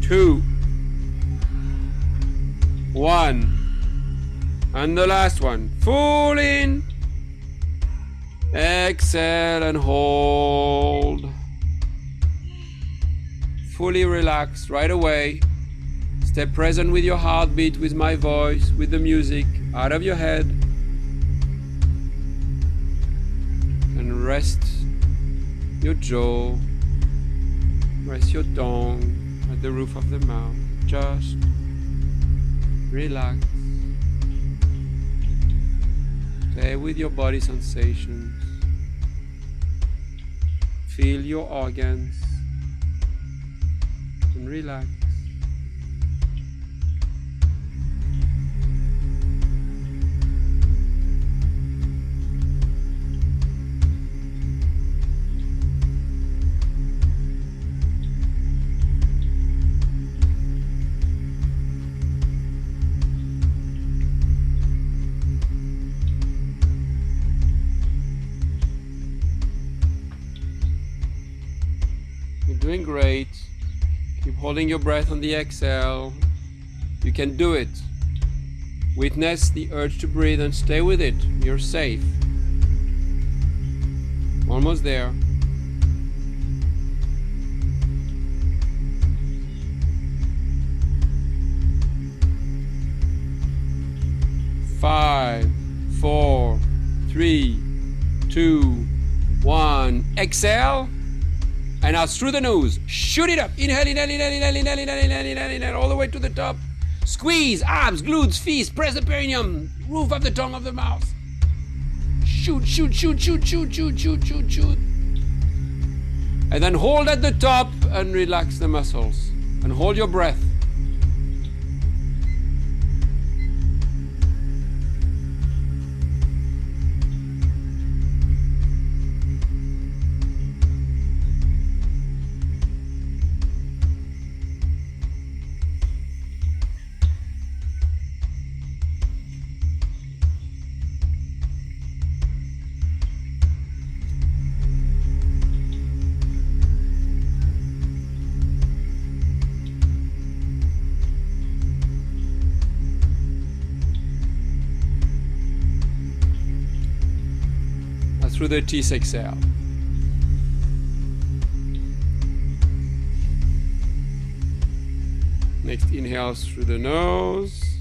2, 1. And the last one. Full in. Exhale and hold. Fully relax right away. Stay present with your heartbeat, with my voice, with the music, out of your head. And rest your jaw. Rest your tongue at the roof of the mouth. Just relax. Stay with your body sensations. Feel your organs and relax. You're doing great. Keep holding your breath on the exhale. You can do it. Witness the urge to breathe and stay with it. You're safe. Almost there. Five, 4, 3, 2, 1. Exhale. And now through the nose, shoot it up. Inhale, inhale, inhale, inhale, inhale, inhale, inhale, inhale, inhale, all the way to the top. Squeeze, abs, glutes, feet, press the perineum, roof of the tongue of the mouth. Shoot, shoot, shoot, shoot, shoot, shoot, shoot, shoot, shoot. And then hold at the top and relax the muscles. And hold your breath. through the teeth, exhale. Next inhale through the nose.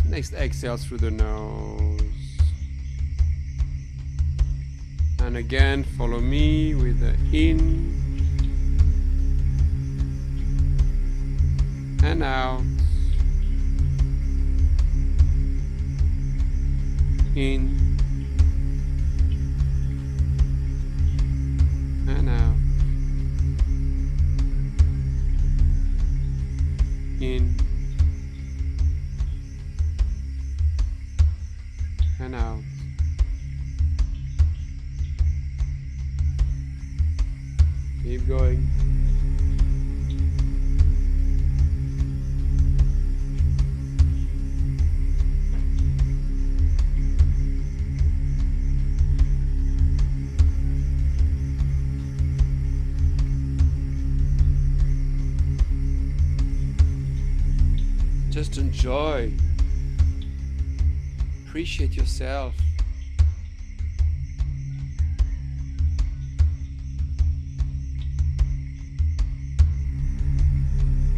Next exhale through the nose. And again, follow me with the in and out. In and out. In and out. Keep going. Just enjoy. Appreciate yourself.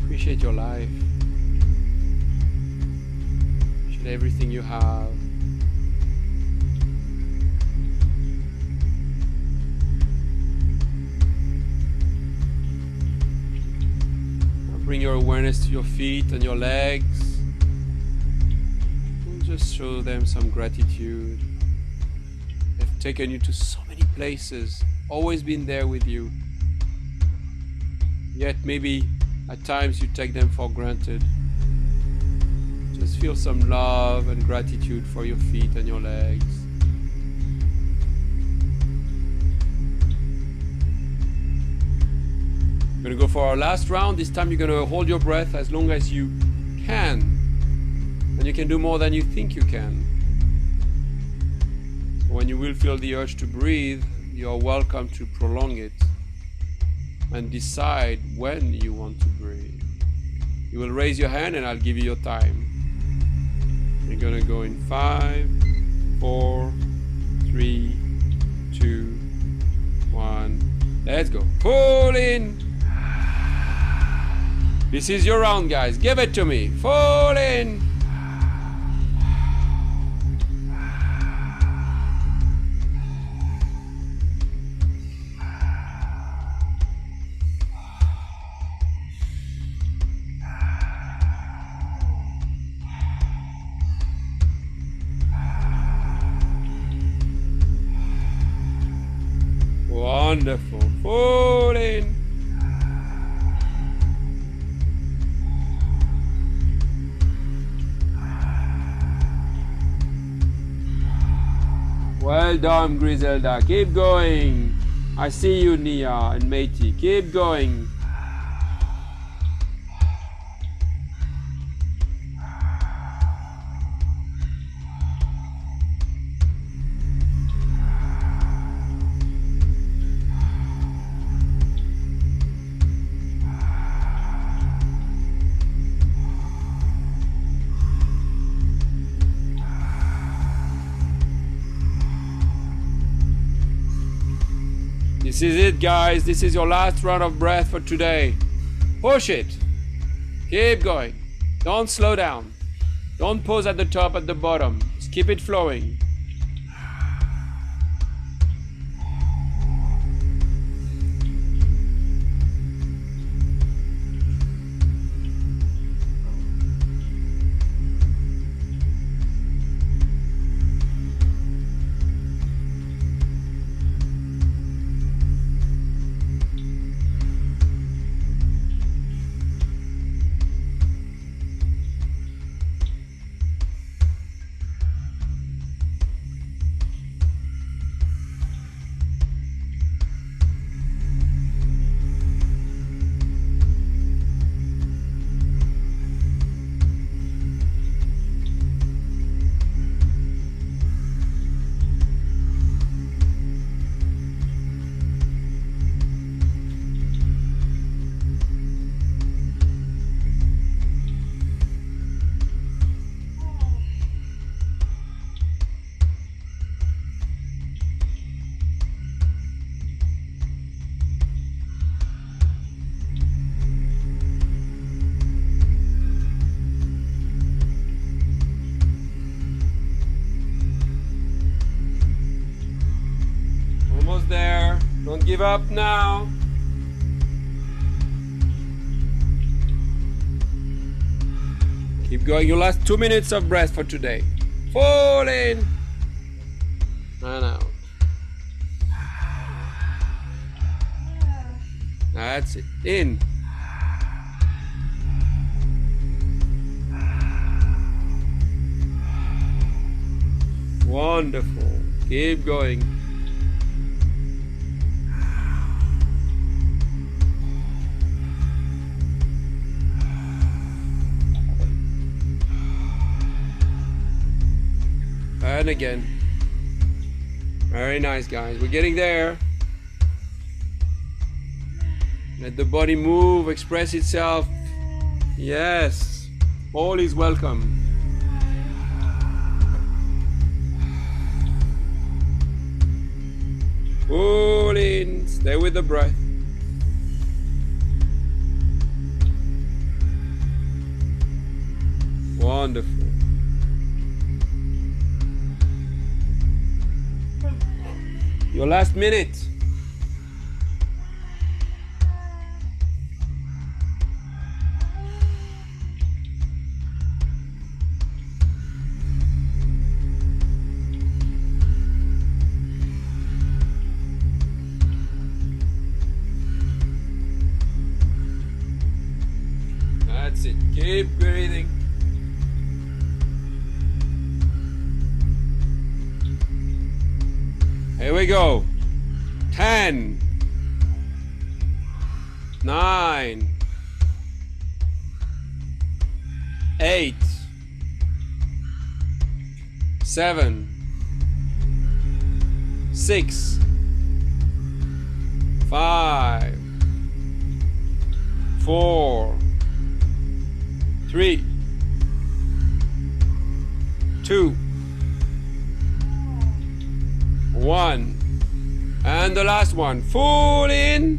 Appreciate your life. Appreciate everything you have. Bring your awareness to your feet and your legs. And just show them some gratitude. They've taken you to so many places, always been there with you. Yet maybe at times you take them for granted. Just feel some love and gratitude for your feet and your legs. We're going to go for our last round. This time you're going to hold your breath as long as you can. And you can do more than you think you can. When you will feel the urge to breathe, you're welcome to prolong it and decide when you want to breathe. You will raise your hand and I'll give you your time. You're going to go in 5, 4, 3, 2, 1. Let's go. Pull in. This is your round, guys. Give it to me. Fall in. Wonderful. Fall in. Well done, Griselda. Keep going. I see you, Nia and Matey. Keep going. This is it, guys. This is your last round of breath for today. Push it. Keep going. Don't slow down. Don't pause at the top, at the bottom. Just keep it flowing. give up now. Keep going. Your last 2 minutes of breath for today. Fall in and out. That's it. In. Wonderful. Keep going. And again. Very nice, guys. We're getting there. Let the body move, express itself. Yes. All is welcome. Pull in. Stay with the breath. Wonderful. Your last minute. That's it. Keep breathing. Here we go. 10, 9, 8, 7, 6, 5, 4, 3, 2, 1. And the last one. Full in.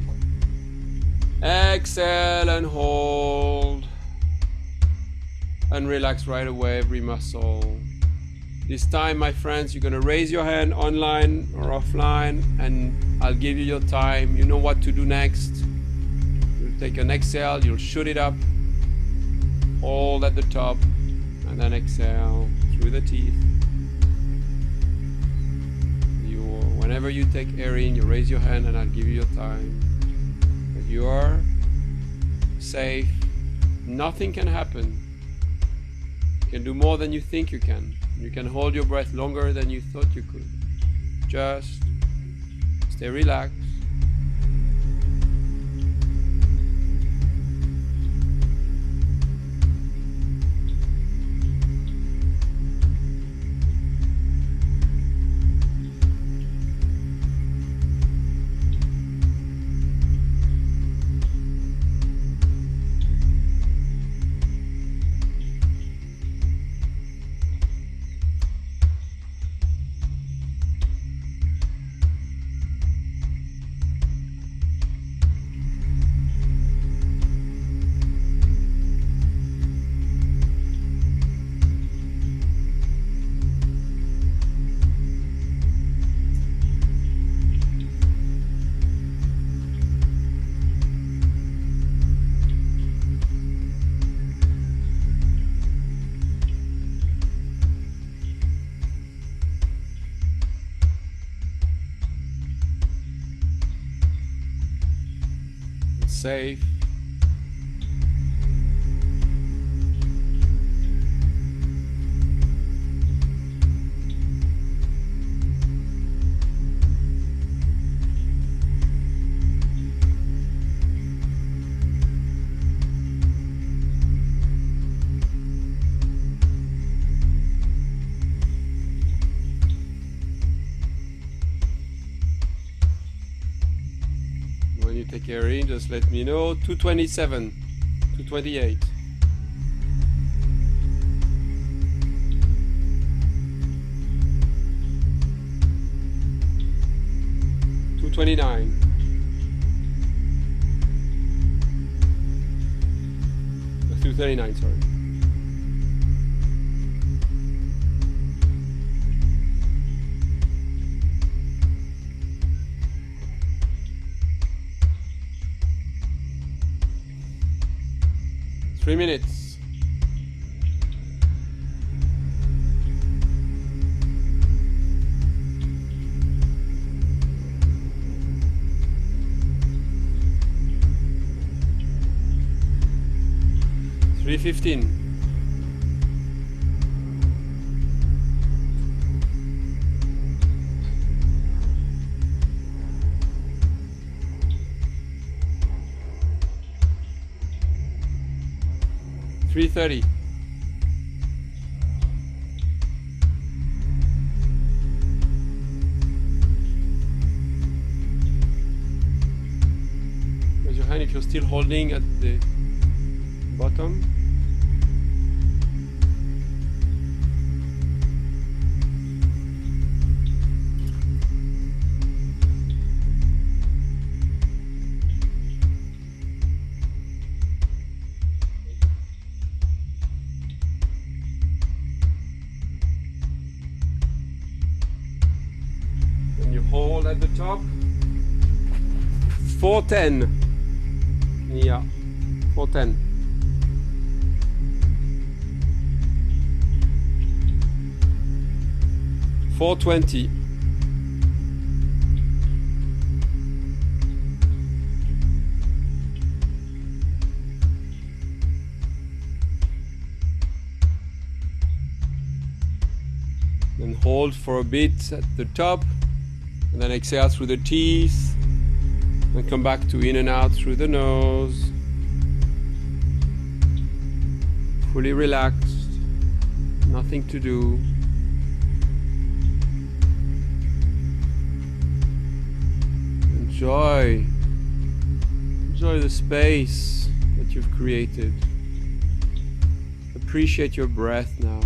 Exhale and hold. And relax right away every muscle. This time, my friends, you're going to raise your hand online or offline, and I'll give you your time. You know what to do next. You'll take an exhale, you'll shoot it up. Hold at the top, and then exhale through the teeth. Whenever you take air in, you raise your hand and I'll give you your time. But you are safe. Nothing can happen. You can do more than you think you can. You can hold your breath longer than you thought you could. Just stay relaxed. Safe. When you take air in, just let me know. 227, 228. 229. 239, sorry. 3 minutes. $3.15. $3.30. Raise your hand if you're still holding at the bottom. Then you hold at the top. 410. Yeah, 410. $4.20. Then hold for a bit at the top, and then exhale through the teeth, and come back to in and out through the nose. Fully relaxed, nothing to do. Enjoy the space that you've created. Appreciate your breath now.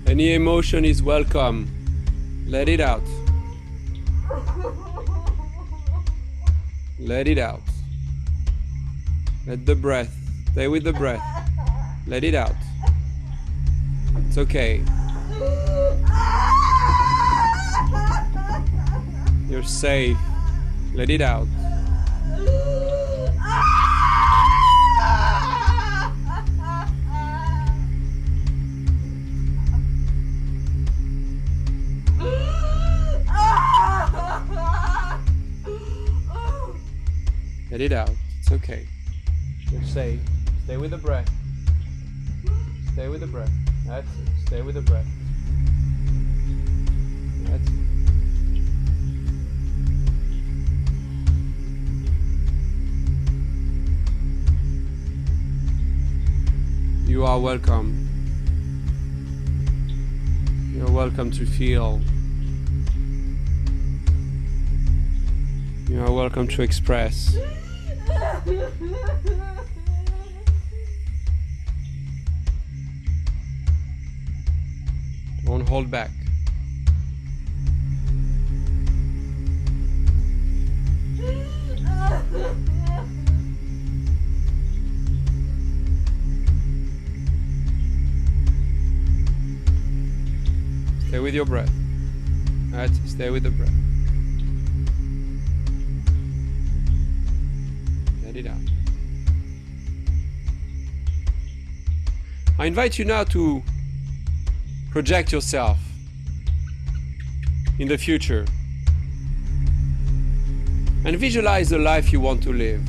Any emotion is welcome. Let it out. Let it out. Let the breath. Stay with the breath. Let it out. It's okay. You're safe. Let it out. Let it out. It's okay. You're safe. Stay with the breath. Stay with the breath. That's it. Stay with the breath. That's it. You are welcome. You're welcome to feel. You are welcome to express. Don't hold back. Stay with your breath. That's it. Stay with the breath. Let it out. I invite you now to project yourself in the future and visualize the life you want to live.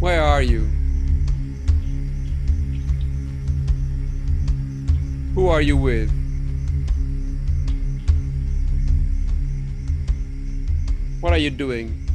Where are you? Who are you with? What are you doing?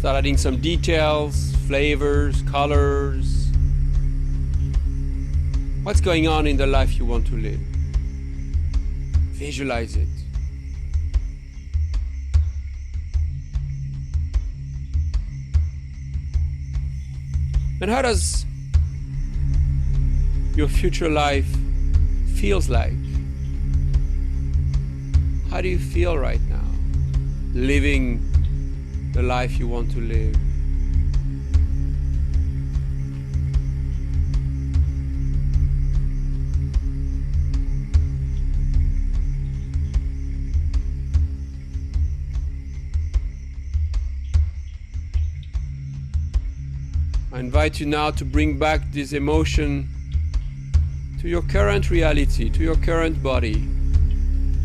Start adding some details, flavors, colors. What's going on in the life you want to live? Visualize it. And how does your future life feels like? How do you feel right now, living the life you want to live? I invite you now to bring back this emotion to your current reality, to your current body,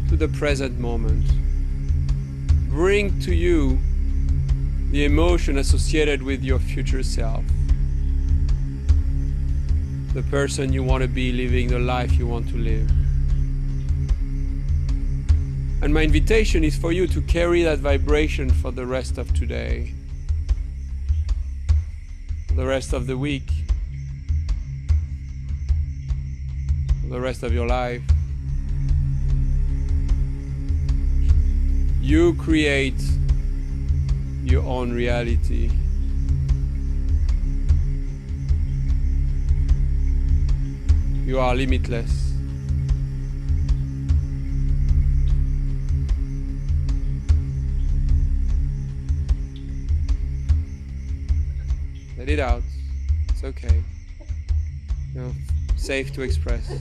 to the present moment. Bring to you the emotion associated with your future self, the person you want to be, living the life you want to live. And my invitation is for you to carry that vibration for the rest of today, the rest of the week, the rest of your life. You create your own reality. You are limitless. Let it out. It's okay. You're safe to express.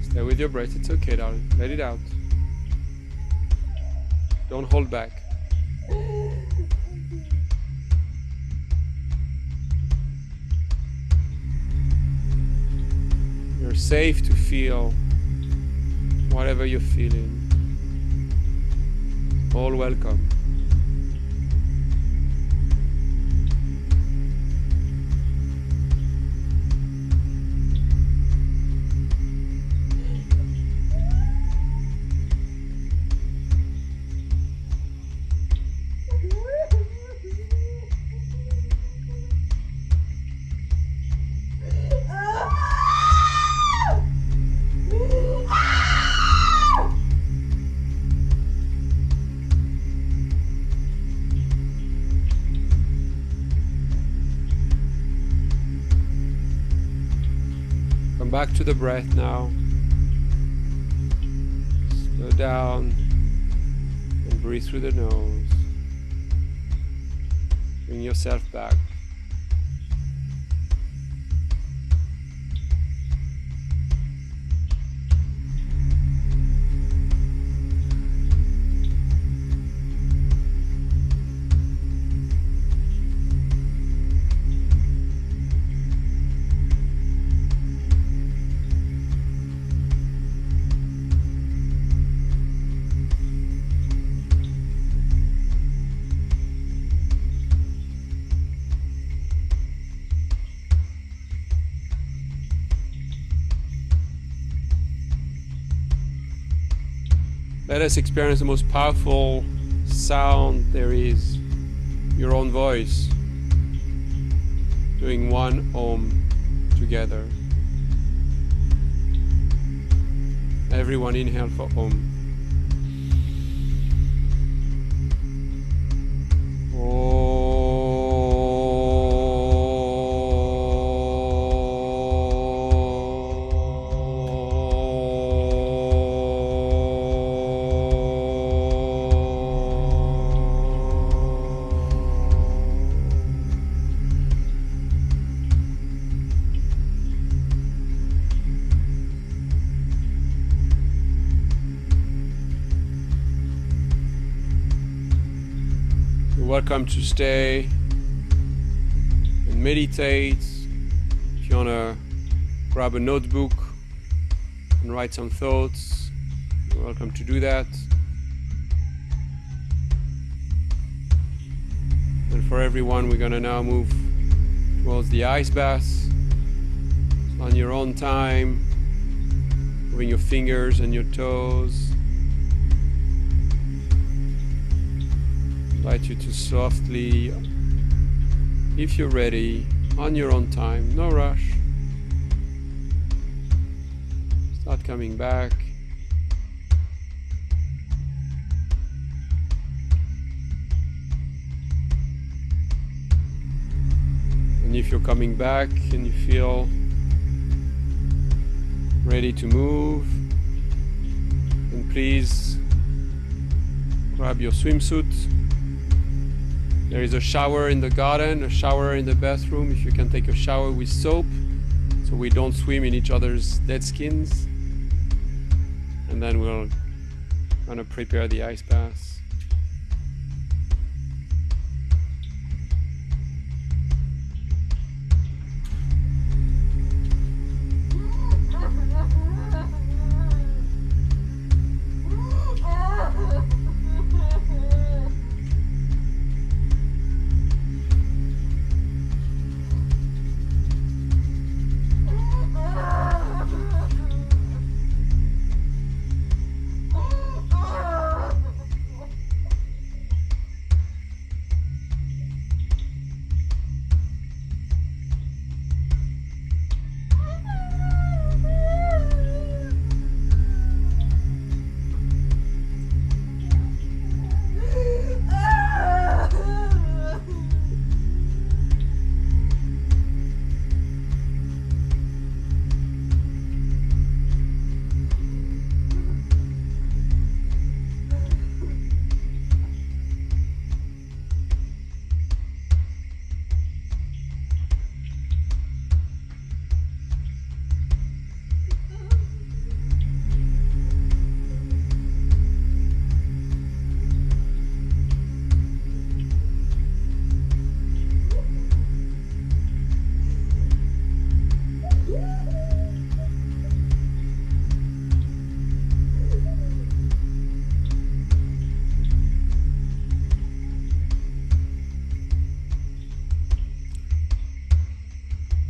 Stay with your breath. It's okay, darling. Let it out. Don't hold back. You're safe to feel whatever you're feeling. All welcome. Come back to the breath now. Slow down and breathe through the nose. Bring yourself back. Let us experience the most powerful sound there is, your own voice, doing one Om together. Everyone inhale for Om. Om. welcome to stay and meditate. If you want to grab a notebook and write some thoughts, you're welcome to do that. And for everyone, we're going to now move towards the ice bath. So on your own time, moving your fingers and your toes. I invite you to softly, if you're ready, on your own time, no rush, start coming back. And if you're coming back and you feel ready to move, then please grab your swimsuit. There is a shower in the garden, a shower in the bathroom. If you can take a shower with soap, so we don't swim in each other's dead skins. And then we'll kind of prepare the ice bath.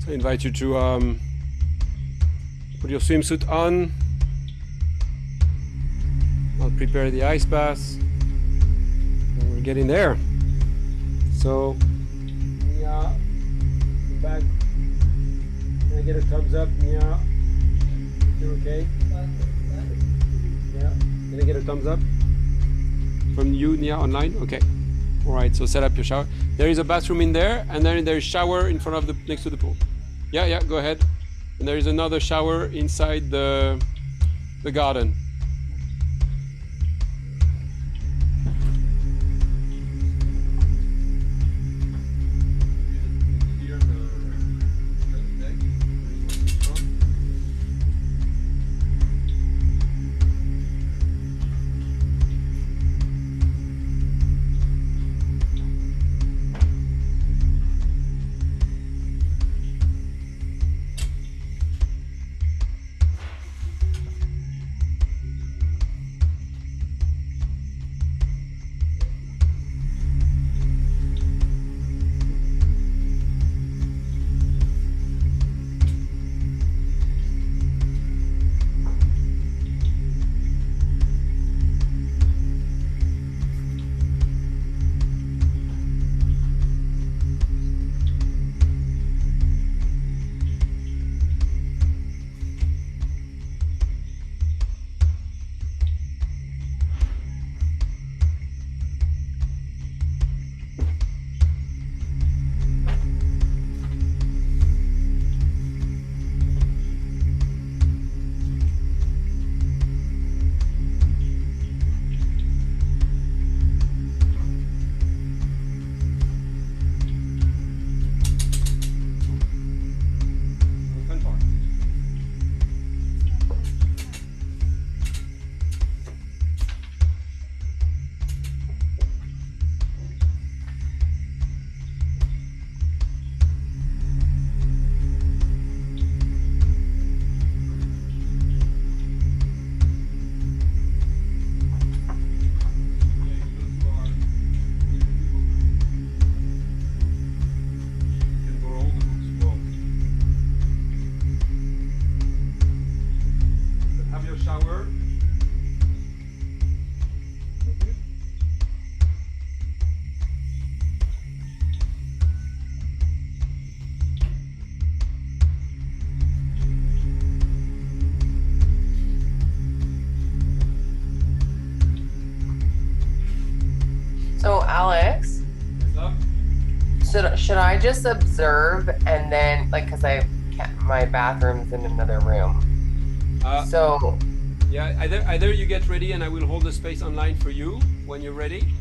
I invite you to put your swimsuit on. I'll prepare the ice bath. And we're getting there. So, Mia, back. Can I get a thumbs up, Mia? You're okay? Yeah. Can I get a thumbs up from you, Nia, online? Okay. All right. So set up your shower. There is a bathroom in there, and then there is shower in front of the next to the pool. Yeah, go ahead. And there is another shower inside the garden. Should I just observe and then, like, because I can't, my bathroom's in another room. So yeah, either you get ready and I will hold the space online for you when you're ready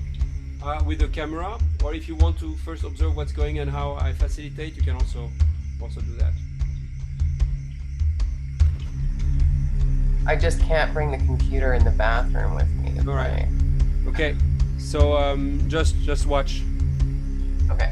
with the camera, or if you want to first observe what's going and how I facilitate, you can also do that. I just can't bring the computer in the bathroom with me. All right. Okay. So just watch. Okay.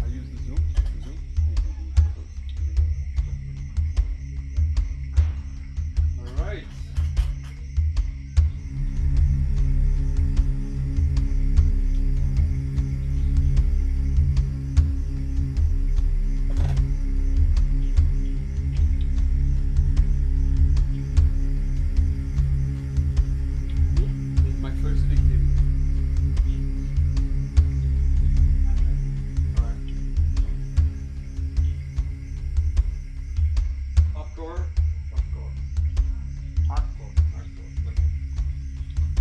I'll use the zoom. All right. This is my first victim.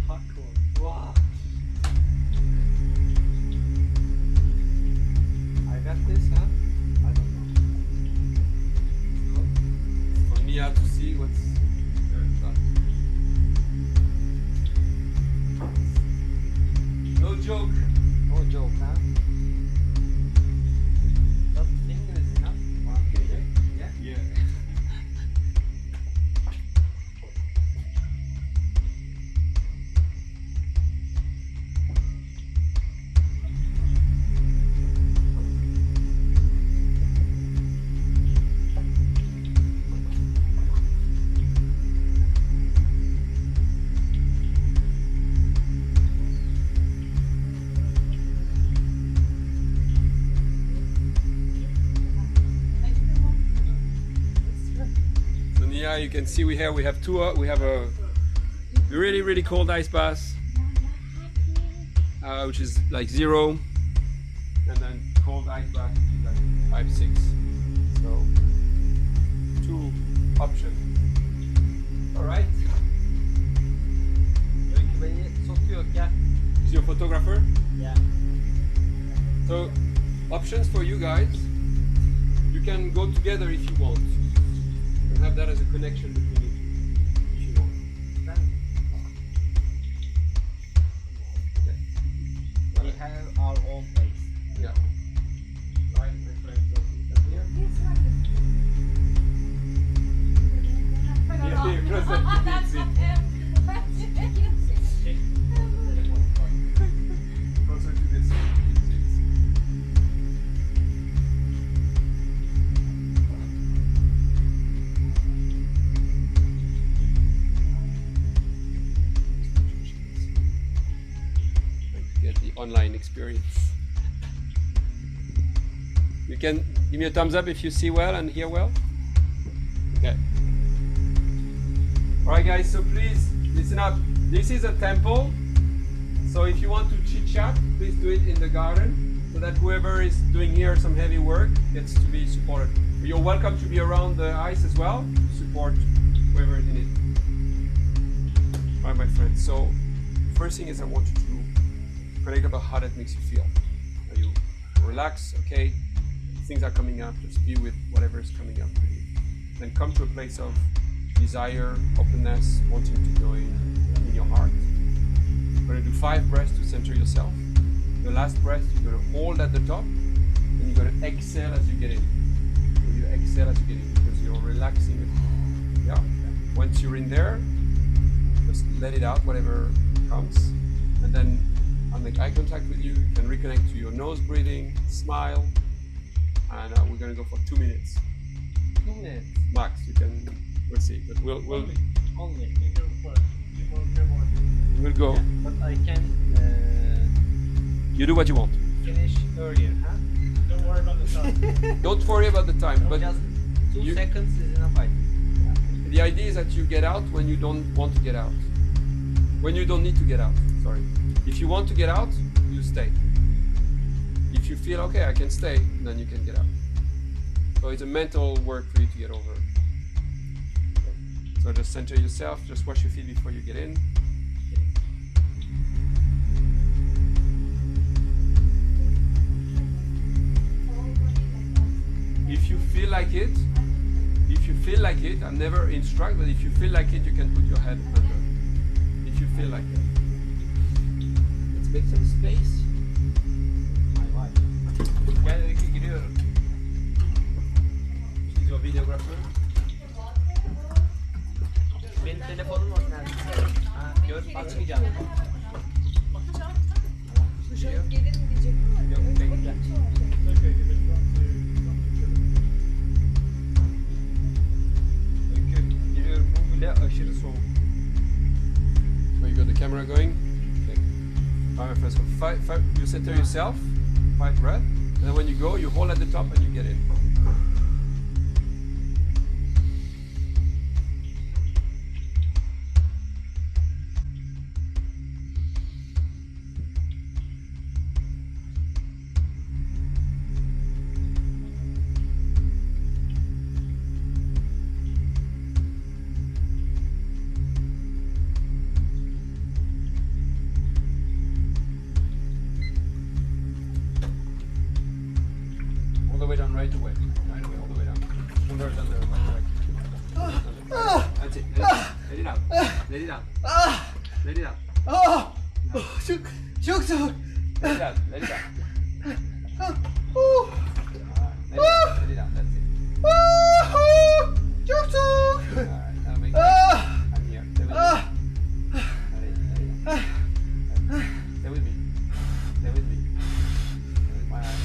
Hardcore. Wow. I got this, huh? I don't know. For Nia to see what's there. No joke. No joke, huh? That finger is enough. Okay. Yeah. Yeah. So Nia, you can see we have we have a really cold ice bath, which is like 0, and then cold ice bath which is like 5, 6. So 2 options. All right. Is your photographer? Yeah. So options for you guys. You can go together if you want, and have that as a connection between you, if you want. We have our own place. Yeah. Right, my friend. So please come here. Here, close up to the seat. Closer to this seat. Get the online experience. You can give me a thumbs up if you see well and hear well. Okay. All right, guys. So please listen up. This is a temple. So if you want to chit chat, please do it in the garden, so that whoever is doing here some heavy work gets to be supported. You're welcome to be around the ice as well to support whoever is in it. All right, my friends. So first thing is I want you to connect about how that makes you feel. Are you relaxed? Okay. Things are coming up. Just be with whatever is coming up for you. Then come to a place of desire, openness, wanting to go in your heart. We're going to do 5 breaths to center yourself. The last breath, you're going to hold at the top, and you're going to exhale as you get in. So you exhale as you get in because you're relaxing it. Yeah. Once you're in there, just let it out, whatever comes, and then I'll make eye contact with you. You can reconnect to your nose breathing, smile, and we're gonna go for 2 minutes. 2 minutes. Max, we'll see, but we'll Only. You go for a few more. we'll go. Yeah, but I can You do what you want. finish earlier, huh? Don't worry about the time. Don't worry about the time, but just 2 you- seconds is enough, I think. the idea is that you get out when you don't want to get out. When you don't need to get out, sorry. If you want to get out, you stay. If you feel, okay, I can stay, then you can get out. So it's a mental work for you to get over. So just center yourself, just wash your feet before you get in. If you feel like it, I'm never instruct, but if you feel like it, you can put your head under. If you feel like it. Let's make some space. My wife. Gel Öykü giriyorum. She's your videographer. Benim telefonum var nerede? Ha, gör açmayacağım. Gelir mi diyecektim ama. Yok, bekle. Öykü giriyorum. Bu bile aşırı soğuk. So you got the camera going. Okay. All right, first, you center yourself, 5 breath, and then when you go, you hold at the top and you get in. All the way down, right away, all the way down. Convert under, right away. That's it. Let it out. Let it out. Let it out. Çok soğuk. Let it out. Let it out. Alright, let it out. That's it. Çok soğuk. Alright, now make I'm here. Stay with me. Stay with me. Stay with my eyes.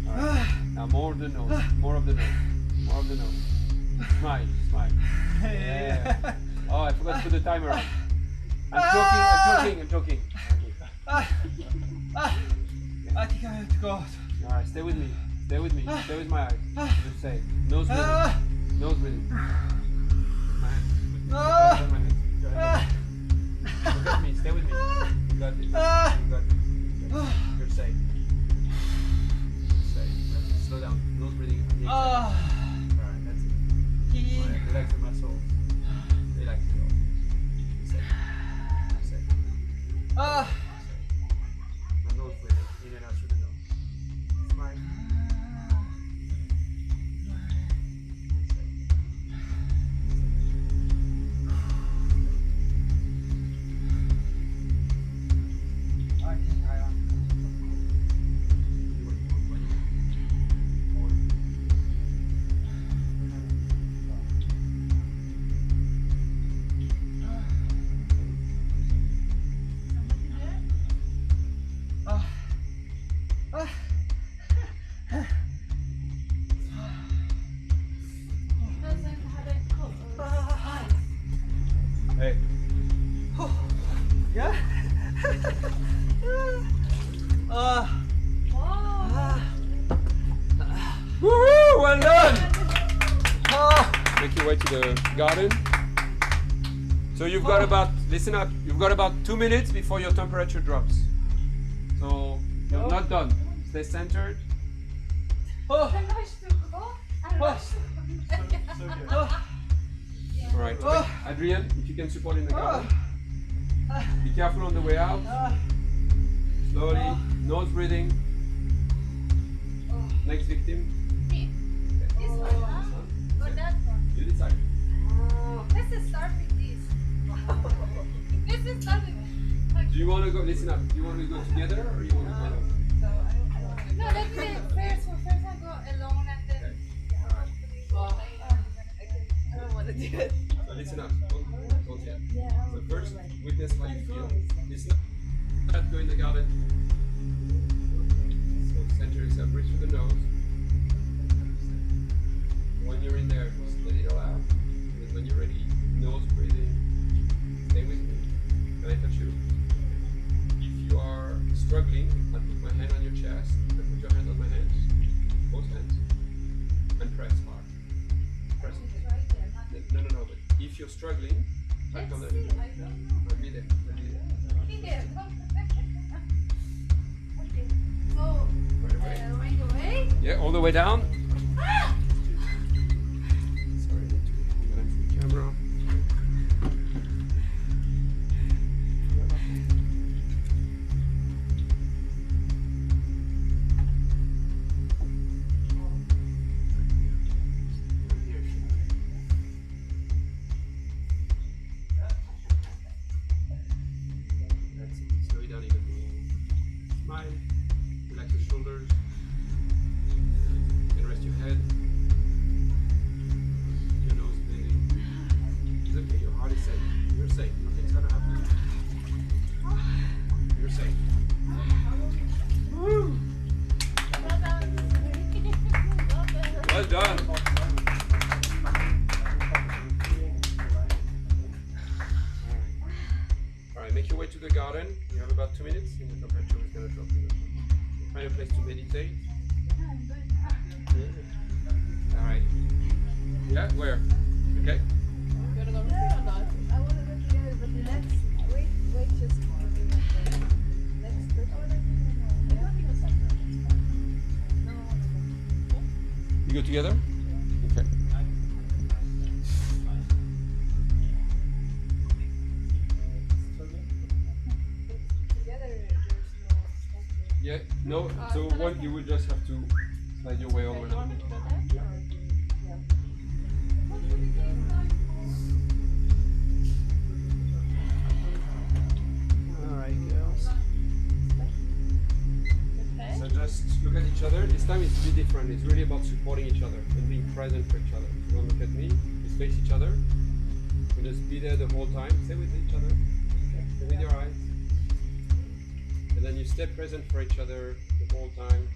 Alright. Now more of the nose. More of the nose. More of the nose. Smile. Smile. Yeah. Oh, I forgot to put the timer on. I'm joking. I think I have to go out. Alright, stay with me. Stay with me. Stay with my eyes. Just say nose breathing. Nose breathing. My hands. Put my hands. Go ahead. Look at me. Stay with me. You got this. You got this. You're safe. You're safe. Slow down. Nose breathing. Alright, that's it. Alright, relax your muscles. Relax it all. You're safe. You're safe. Now nose breathing. In and out through the nose. Smile. I think I am. Hey. Yeah. Woohoo! Well done! Make your way to the garden. So you've got about, listen up, you've got about 2 minutes before your temperature drops. So you're not done. Stay centered. Oh. All right. Adrian, if you can support in the garden. Be careful on the way out. Slowly, nose breathing. Next victim. This one, huh? Or that one? You decide. Let's start with this. Let's start with Do you want to go, listen up, do you want to go together or you want to go? No, let's do it first. Well, first I go alone and then. I don't want to do it. So listen up, don't yet. So first, witness how you feel. Listen. that, go in the garden. So center yourself, breathe through the nose. When you're in there, just let it all out. And then when you're ready, nose breathing. Stay with me. Can I touch you? If you are struggling, I'll put my hand on your chest. Put your hand on my hands. Both hands. And press hard. Press. No. But if you're struggling, I'll come there. I'll be there. Right away? Yeah, all the way down. Sorry, I need to balance the camera. That's it. Slow it down even more. Smile. Relax your shoulders. You can rest your head. Your nose bleeding. It's okay. Your heart is safe. You're safe. Nothing's gonna happen. You're safe. Well done. All right, make your way to the garden. You have about 2 minutes, and the temperature is going to drop. Find a place to meditate. All right. Yeah, where? Okay. I want to go together, but let's wait just for a minute. Let's go. You go together? Okay. Yeah, no, so what you would just have to slide your way all the way down. Alright, girls. So just look at each other. This time it's a bit different. It's really about supporting each other and being present for each other. You don't look at me, just face each other. And just be there the whole time. Stay with each other. Stay with your eyes. And then you stay present for each other the whole time.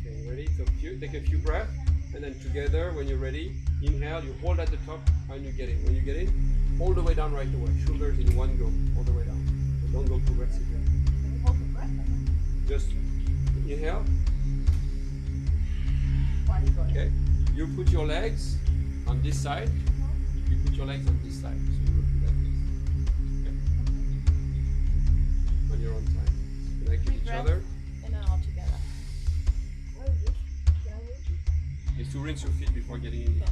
Okay, ready? So take a few breaths, and then together, when you're ready, inhale, you hold at the top, and you get in. When you get in, all the way down right away. Shoulders in one go, all the way down. So don't go progressively. Just inhale. Okay. You put your legs on this side. You put your legs on this side. So you will do like this. Okay. On your own time. Connect with each other. And then all together. Is to rinse your feet before getting in.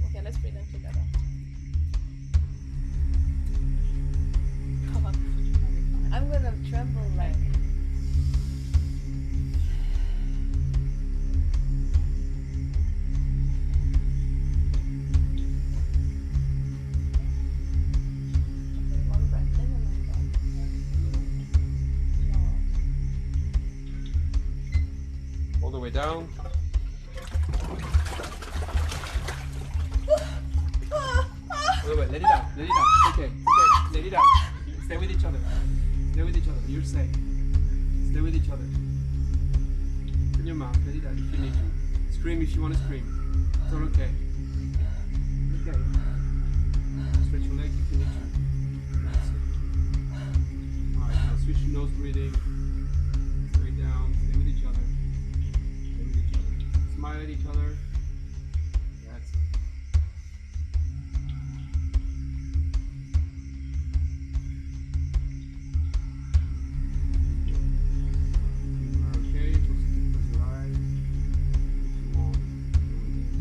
Okay, let's breathe them together. I'm gonna tremble like. One breath in and then go. All the way down. Wait, let it out. Let it out. Okay. Let it out. Stay with each other. Stay with each other. You're safe. Stay with each other. Open your mouth. Let it out if you need to. Scream if you want to scream. It's all okay. Okay. Stretch your legs if you need to. That's it. Alright, now switch to nose breathing. Straight down. Stay with each other. Stay with each other. Smile at each other. That's it. Okay, just close your eyes. If you want, go with it.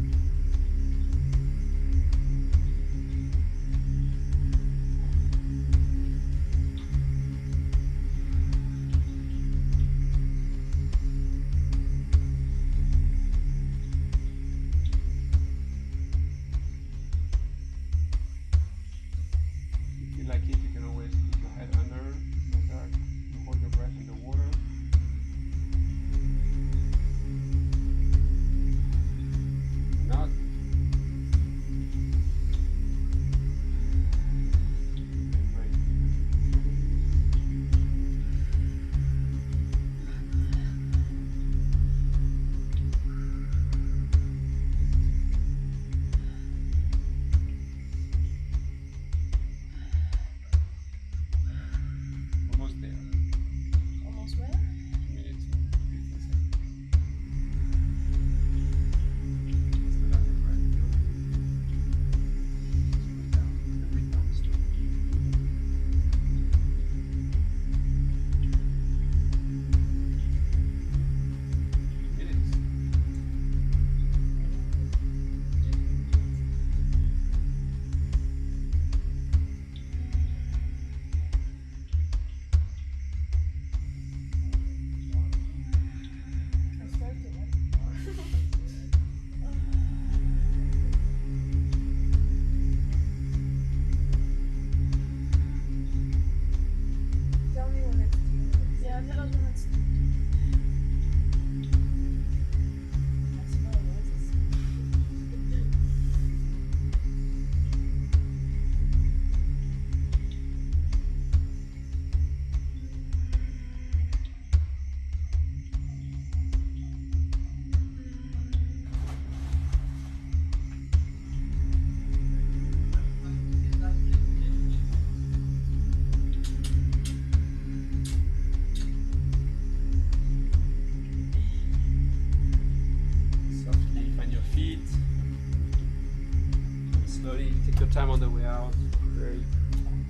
Very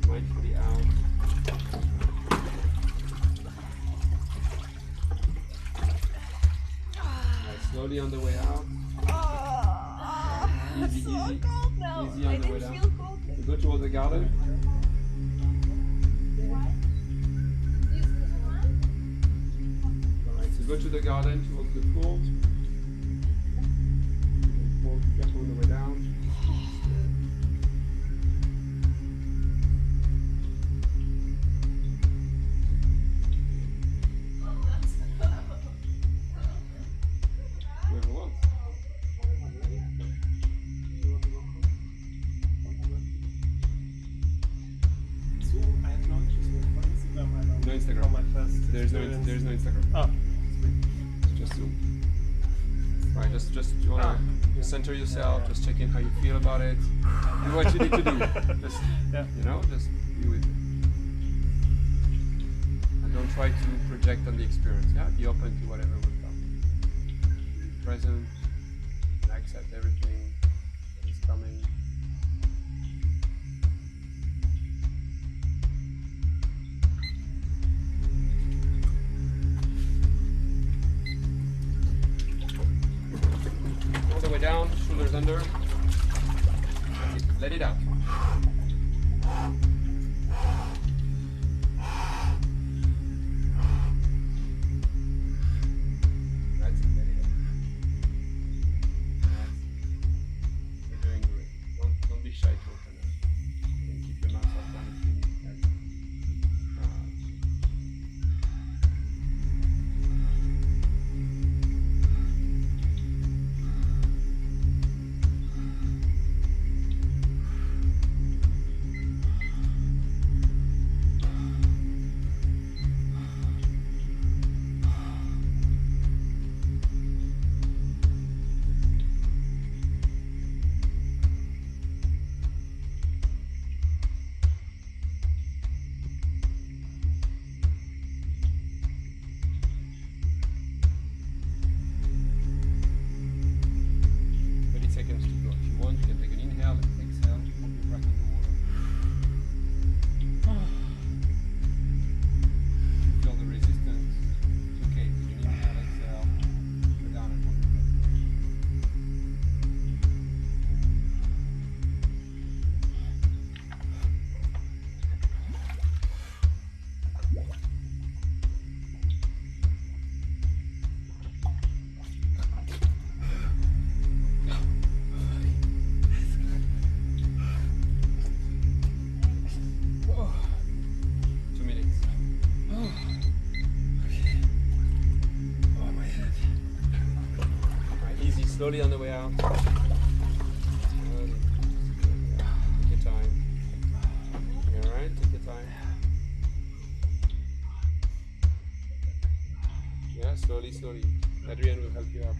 mindfully out. Right, slowly on the way out. Easy, easy. Easy on the way down. You go towards the garden. Alright, so go to the garden, towards the pool. Pool, be careful on the way down. Whoever wants. No Instagram. There's no Instagram. Oh, It's just Zoom. Right, just you wanna center yourself, just check in how you feel about it. Do what you need to do. Just you know, just be with it. And don't try to project on the experience. Yeah, be open to whatever will come. Be present, and accept everything that is coming. All the way down, shoulders under. That's it. Let it out. That's it. Let it out. That's it. You're doing great. Don't be shy to open up. And keep your mouth open if you need. That's it. Seconds to go. If you want, you can take an inhale, exhale, hold your breath in the water. If you feel the resistance, it's okay. Take an inhale, exhale, go down and hold your breath. Slowly on the way out. Slowly. Take your time. You alright? Take your time. Yeah, slowly, slowly. Adrian will help you up.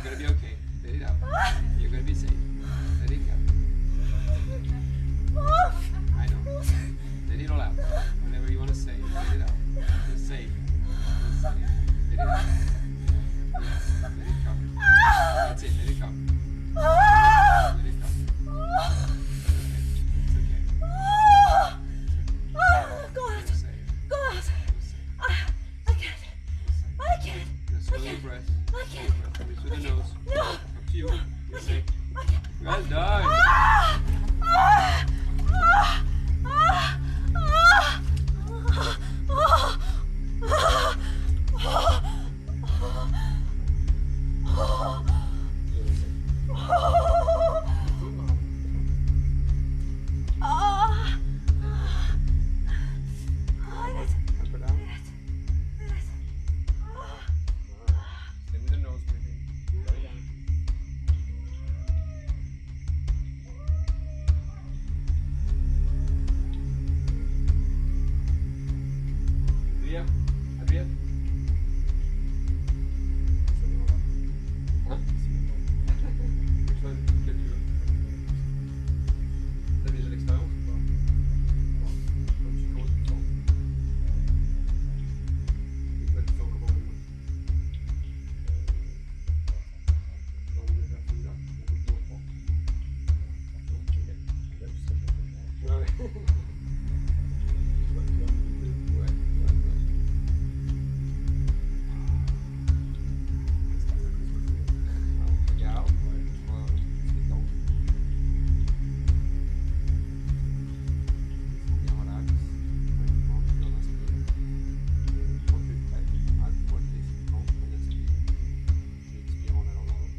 gonna be okay. Let it out. You're gonna be safe. Let it go. I know. Let it all out. Whatever you want to say, let it out. You're safe. You're safe. Let it out. Yes, let it come. That's it. Let it come. Let it come. It's okay. God, You're safe. God, You're safe. I can't, I can't, Just slow your breath. I Slow your can't. breath. Breathe through the nose. No. Up to you. You're safe. I can't. Well done. Up or down. Stay with the nose breathing. Slow down. Adria? Adria? Hein? Which one? Quel tu veux? T'as déjà l'expérience ou pas? Quand tu commences, tu sens? Et toi, tu sens comment maintenant? T'as envie de faire celui-là? On continue au fond. Ok. Là, tu serais bien. Ouais. Ouais, ouais, ouais. Regarde, ouais, tu vois, tu te détends. Bien relax. Tranquillement, tu vas inspirer. Et quand tu es prêt, arrête-toi de laisser le temps, on inspire. Et expire en allant dans l'eau.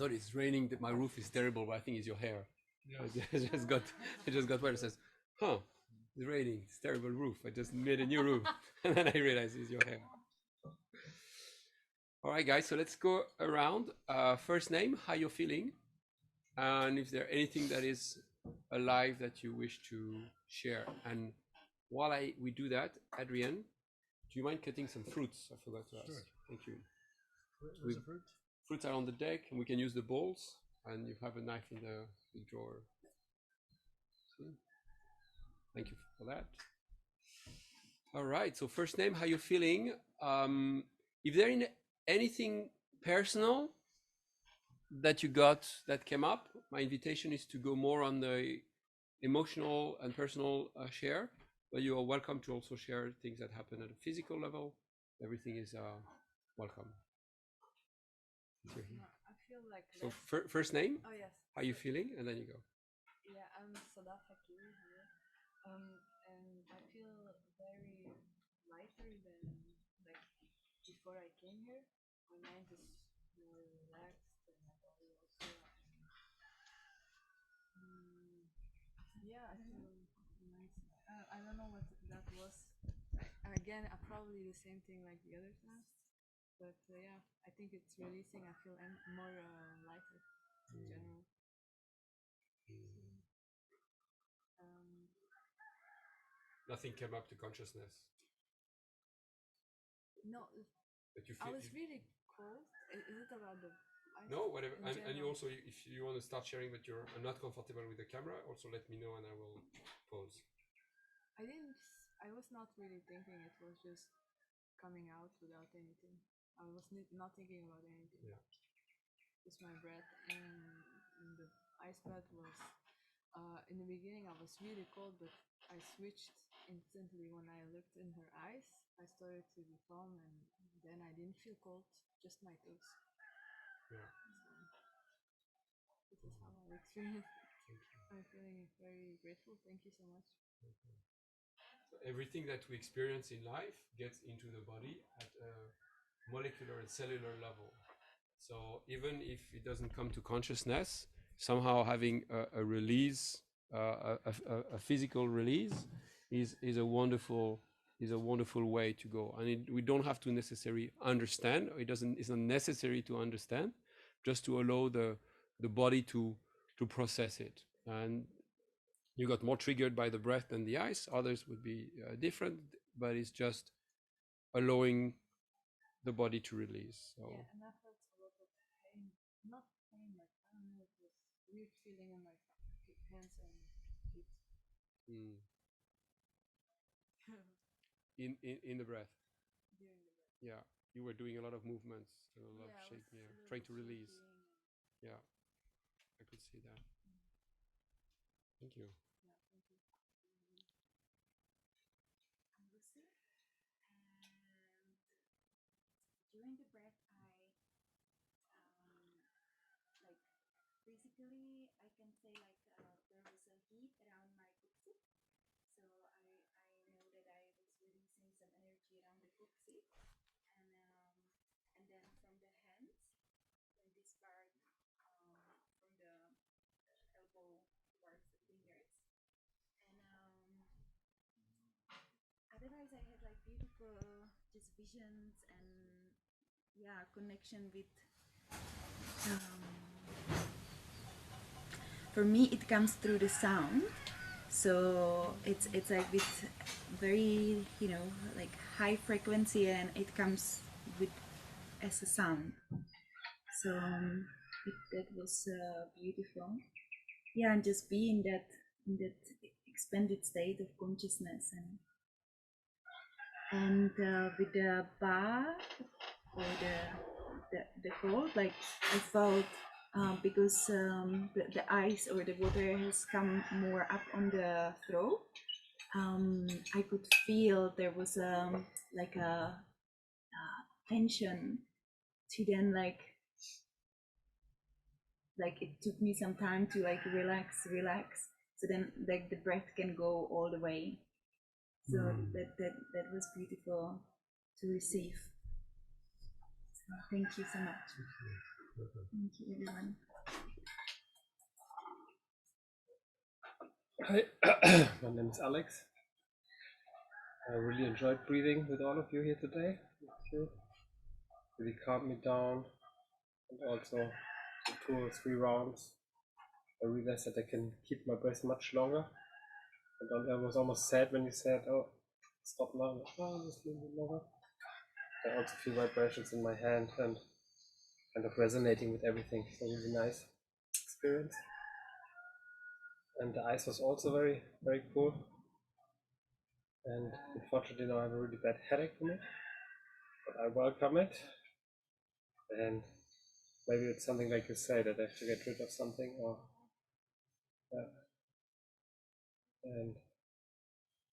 thought it's raining, that my roof is terrible, but I think it's your hair. I just got where it says, huh, it's raining, it's terrible roof. I just made a new roof. And then I realized it's your hair. All right, guys, so let's go around. First name, how you're feeling, and if there anything that is alive that you wish to share. And while we do that, Adrian, do you mind cutting some fruits? I forgot to ask. Sure. Thank you. Where's the fruit? Fruits are on the deck, and we can use the bowls, and you have a knife in the drawer. See? Thank you for that. All right, so first name, how you feeling? If there is anything personal that you got that came up, my invitation is to go more on the emotional and personal share, but you are welcome to also share things that happen at a physical level. Everything is welcome. I feel like So first name, oh yes, how you feeling, and then you go. yeah, I'm Sadaf Hakiri here, and I feel very lighter than like before I came here. My mind is more relaxed, and my body also. Yeah, I feel nice. I don't know what that was. Again, probably the same thing like the other times. But yeah, I think it's releasing. I feel more lighter in general. Nothing came up to consciousness. No, But you I feel was really cold. Is it about the ice no, whatever. in And you general? also, if you want to start sharing that you're not comfortable with the camera, also let me know and I will pause. I was not really thinking. It was just coming out without anything. I was not thinking about anything. Yeah. Just my breath, and the ice bath was. In the beginning, I was really cold, but I switched instantly when I looked in her eyes. I started to be calm, and then I didn't feel cold, just my toes. Yeah. So this is how I experienced it. I'm feeling very grateful. Thank you so much. So everything that we experience in life gets into the body at a molecular and cellular level. So even if it doesn't come to consciousness, somehow having a release, a physical release, is a wonderful way to go. And we don't have to necessarily understand. It's not necessary to understand, just to allow the body to process it. And you got more triggered by the breath than the ice. Others would be different, but it's just allowing the body to release. So. Yeah, and I felt a lot of pain. Not pain, like I don't know, it was weird feeling in my hands and feet. In the breath. During the breath. Yeah, you were doing a lot of movements, a lot of shaking, trying to release. Yeah, I could see that. Thank you. Yeah, thank you. I'm Lucy, and during the breath, like basically I can say like there was a heat around my coccyx, so I know that I was releasing some energy around the coccyx, and then from the hands, from this part, from the elbow towards the fingers, and otherwise I had like beautiful just visions and yeah, connection with for me it comes through the sound, so it's like with very, you know, like high frequency, and it comes with as a sound, so that was beautiful. Yeah, and just be in that expanded state of consciousness, and with the bar or the cold, like I felt because the ice or the water has come more up on the throat, I could feel there was like a tension to then like it took me some time to like relax, so then like the breath can go all the way. So that was beautiful to receive. So thank you so much. Thank you, everyone. Hi, my name is Alex. I really enjoyed breathing with all of you here today. Thank you. Really calmed me down, and also in 2 or 3 rounds, I realized that I can keep my breath much longer. And I was almost sad when you said, "Oh, stop now." Oh, just a little bit longer. I also feel vibrations in my hand and kind of resonating with everything. So really nice experience. And the ice was also very, very cool. And unfortunately now I have a really bad headache from it, but I welcome it. And maybe it's something like you say, that I have to get rid of something, or and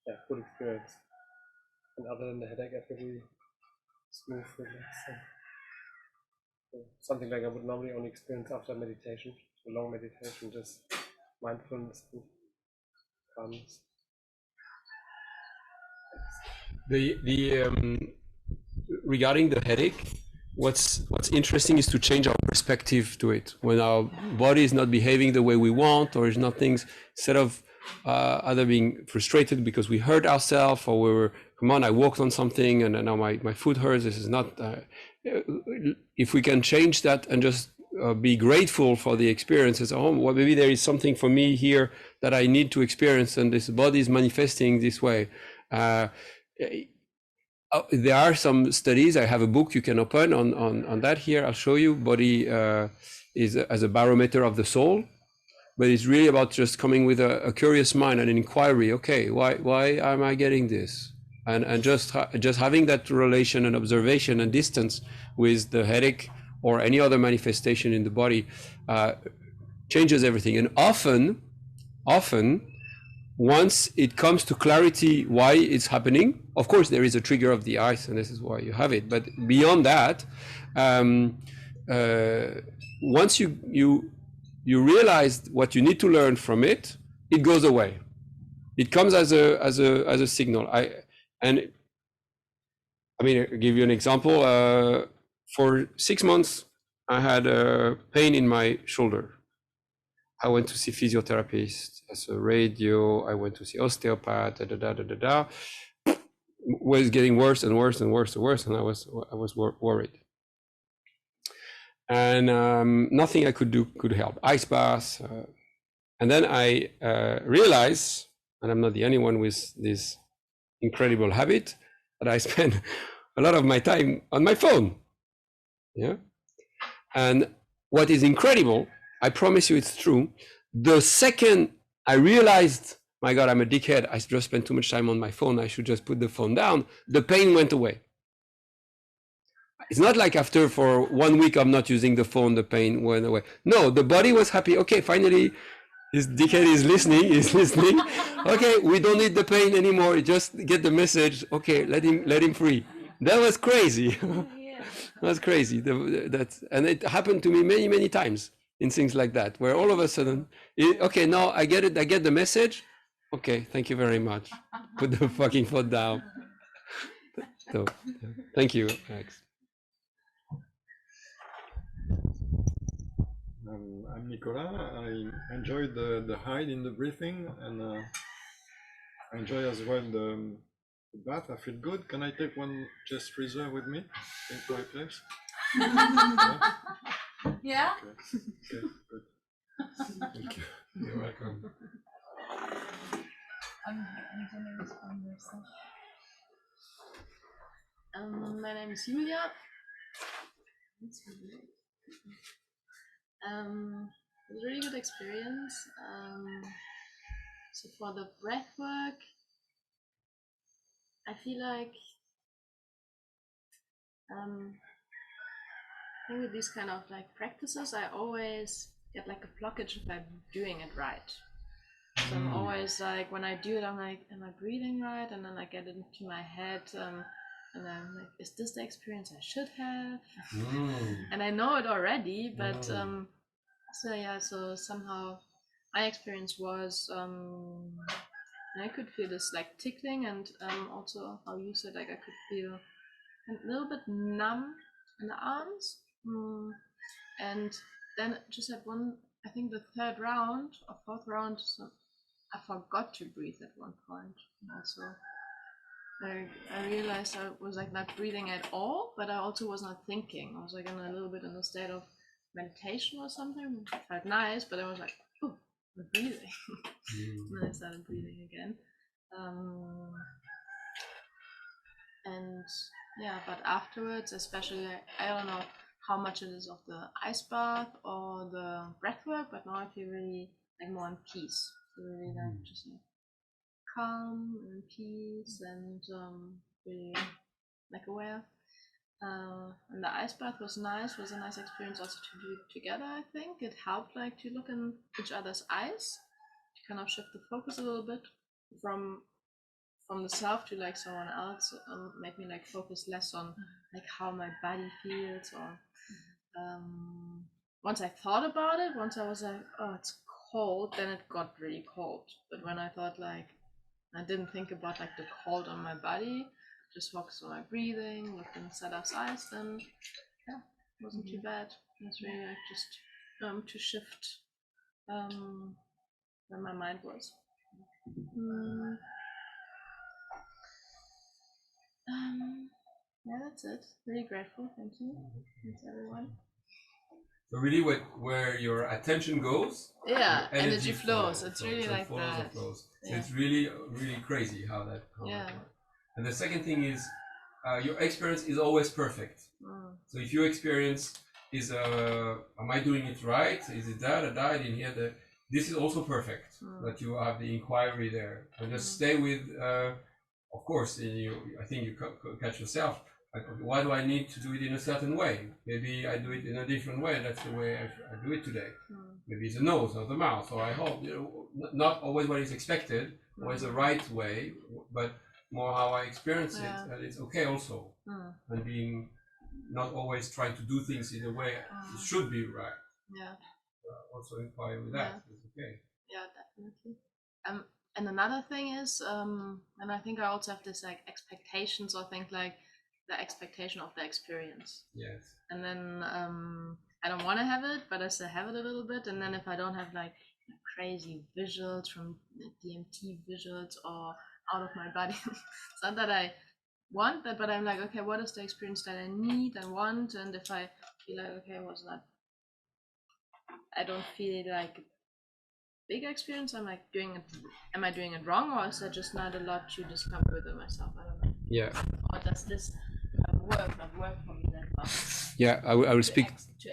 yeah, cool experience. And other than the headache, I feel really smooth, relaxed, and something like I would normally only experience after meditation, a long meditation, just mindfulness and calmness. Regarding the headache, what's interesting is to change our perspective to it. When our body is not behaving the way we want, or is not things, instead of either being frustrated because we hurt ourselves, or we were, come on, I walked on something and now my foot hurts. This is not. If we can change that and just be grateful for the experiences. Oh, well, maybe there is something for me here that I need to experience, and this body is manifesting this way. There are some studies. I have a book you can open on that here. I'll show you. Body is as a barometer of the soul, but it's really about just coming with a curious mind and an inquiry. Okay, why am I getting this? And just having that relation and observation and distance with the headache or any other manifestation in the body changes everything. And often, once it comes to clarity why it's happening, of course there is a trigger of the ice, and this is why you have it. But beyond that, once you realize what you need to learn from it, it goes away. It comes as a signal. I mean, I'll give you an example. For 6 months, I had a pain in my shoulder. I went to see physiotherapist, as a radio. I went to see osteopath. Was getting worse and worse and worse and worse, and I was worried. And nothing I could do could help. Ice baths, and then I realized, and I'm not the only one with this incredible habit, that I spend a lot of my time on my phone. Yeah, and what is incredible, I promise you it's true, the second I realized, my God, I'm a dickhead, I just spent too much time on my phone, I should just put the phone down, the pain went away. It's not like after for 1 week I'm not using the phone, the pain went away. No, the body was happy. Okay, finally, this dickhead is listening. Okay, we don't need the pain anymore, just get the message. Okay, let him free. That was crazy. That's crazy. And it happened to me many times in things like that, where all of a sudden, okay, now I get it, I get the message. Okay, thank you very much. Put the fucking phone down. So, thank you, Alex. I'm Nicolas. I enjoyed the hide in the breathing, and I enjoy as well the bath. I feel good. Can I take one chest freezer with me into my place? Yeah. Okay, good. Thank you. You're welcome. I'm gonna respond yourself. My name is Julia. It was a really good experience. So for the breath work, I feel like I think with these kind of like practices, I always get like a blockage if I'm doing it right. So I'm always like, when I do it, I'm like, am I breathing right? And then I get it into my head, and I'm like, is this the experience I should have? And I know it already, but so yeah, so somehow my experience was I could feel this like tickling, and also how you said, like I could feel a little bit numb in the arms, And then just at one, I think the third round or fourth round, so I forgot to breathe at one point. Also, I realized I was like not breathing at all, but I also was not thinking. I was like in a little bit in a state of meditation or something. It felt nice, but I was like, oh, I'm breathing. And then I started breathing again. And yeah, but afterwards, especially, I don't know how much it is of the ice bath or the breath work, but now I feel really like more in peace. Really like just like calm and peace and really like aware. And the ice bath was nice, was a nice experience also to do it together. I think it helped like to look in each other's eyes, to kind of shift the focus a little bit from the self to like someone else, made me like focus less on like how my body feels, or once I thought about it, once I was like, oh, it's cold, then it got really cold. But when I thought like, I didn't think about like the cold on my body, just focused on my breathing, looked inside our eyes, then yeah, it wasn't too bad. It's really like just to shift where my mind was. Yeah, that's it. Really grateful. Thank you. Thanks everyone. So really where your attention goes, yeah, your energy flows. It's really like that. So Yeah. it's really crazy how that works. And the second thing is your experience is always perfect. So if your experience is am I doing it right? Is it that I didn't hear that? This is also perfect. That you have the inquiry there, and just stay with. Of course, I think you catch yourself. Like, why do I need to do it in a certain way? Maybe I do it in a different way. That's the way I do it today. Maybe it's the nose or the mouth. Or I hope, not always what is expected, always the right way, but more how I experience it. And it's okay also. And being not always trying to do things in a way it should be right. Yeah. Also inquire with that. It's okay. Yeah, definitely. And another thing is, and I think I also have this like expectations, or think like the expectation of the experience. Yes. And then I don't want to have it, but I still have it a little bit. And then if I don't have like crazy visuals from DMT visuals or out of my body, it's not that I want that, but I'm like, okay, what is the experience that I need and want? And if I feel like, okay, I don't feel like big experience, I'm like am I doing it wrong, or is there just not a lot to discover within myself? I don't know. Yeah. Or does this not work for me that well? Yeah, I will speak to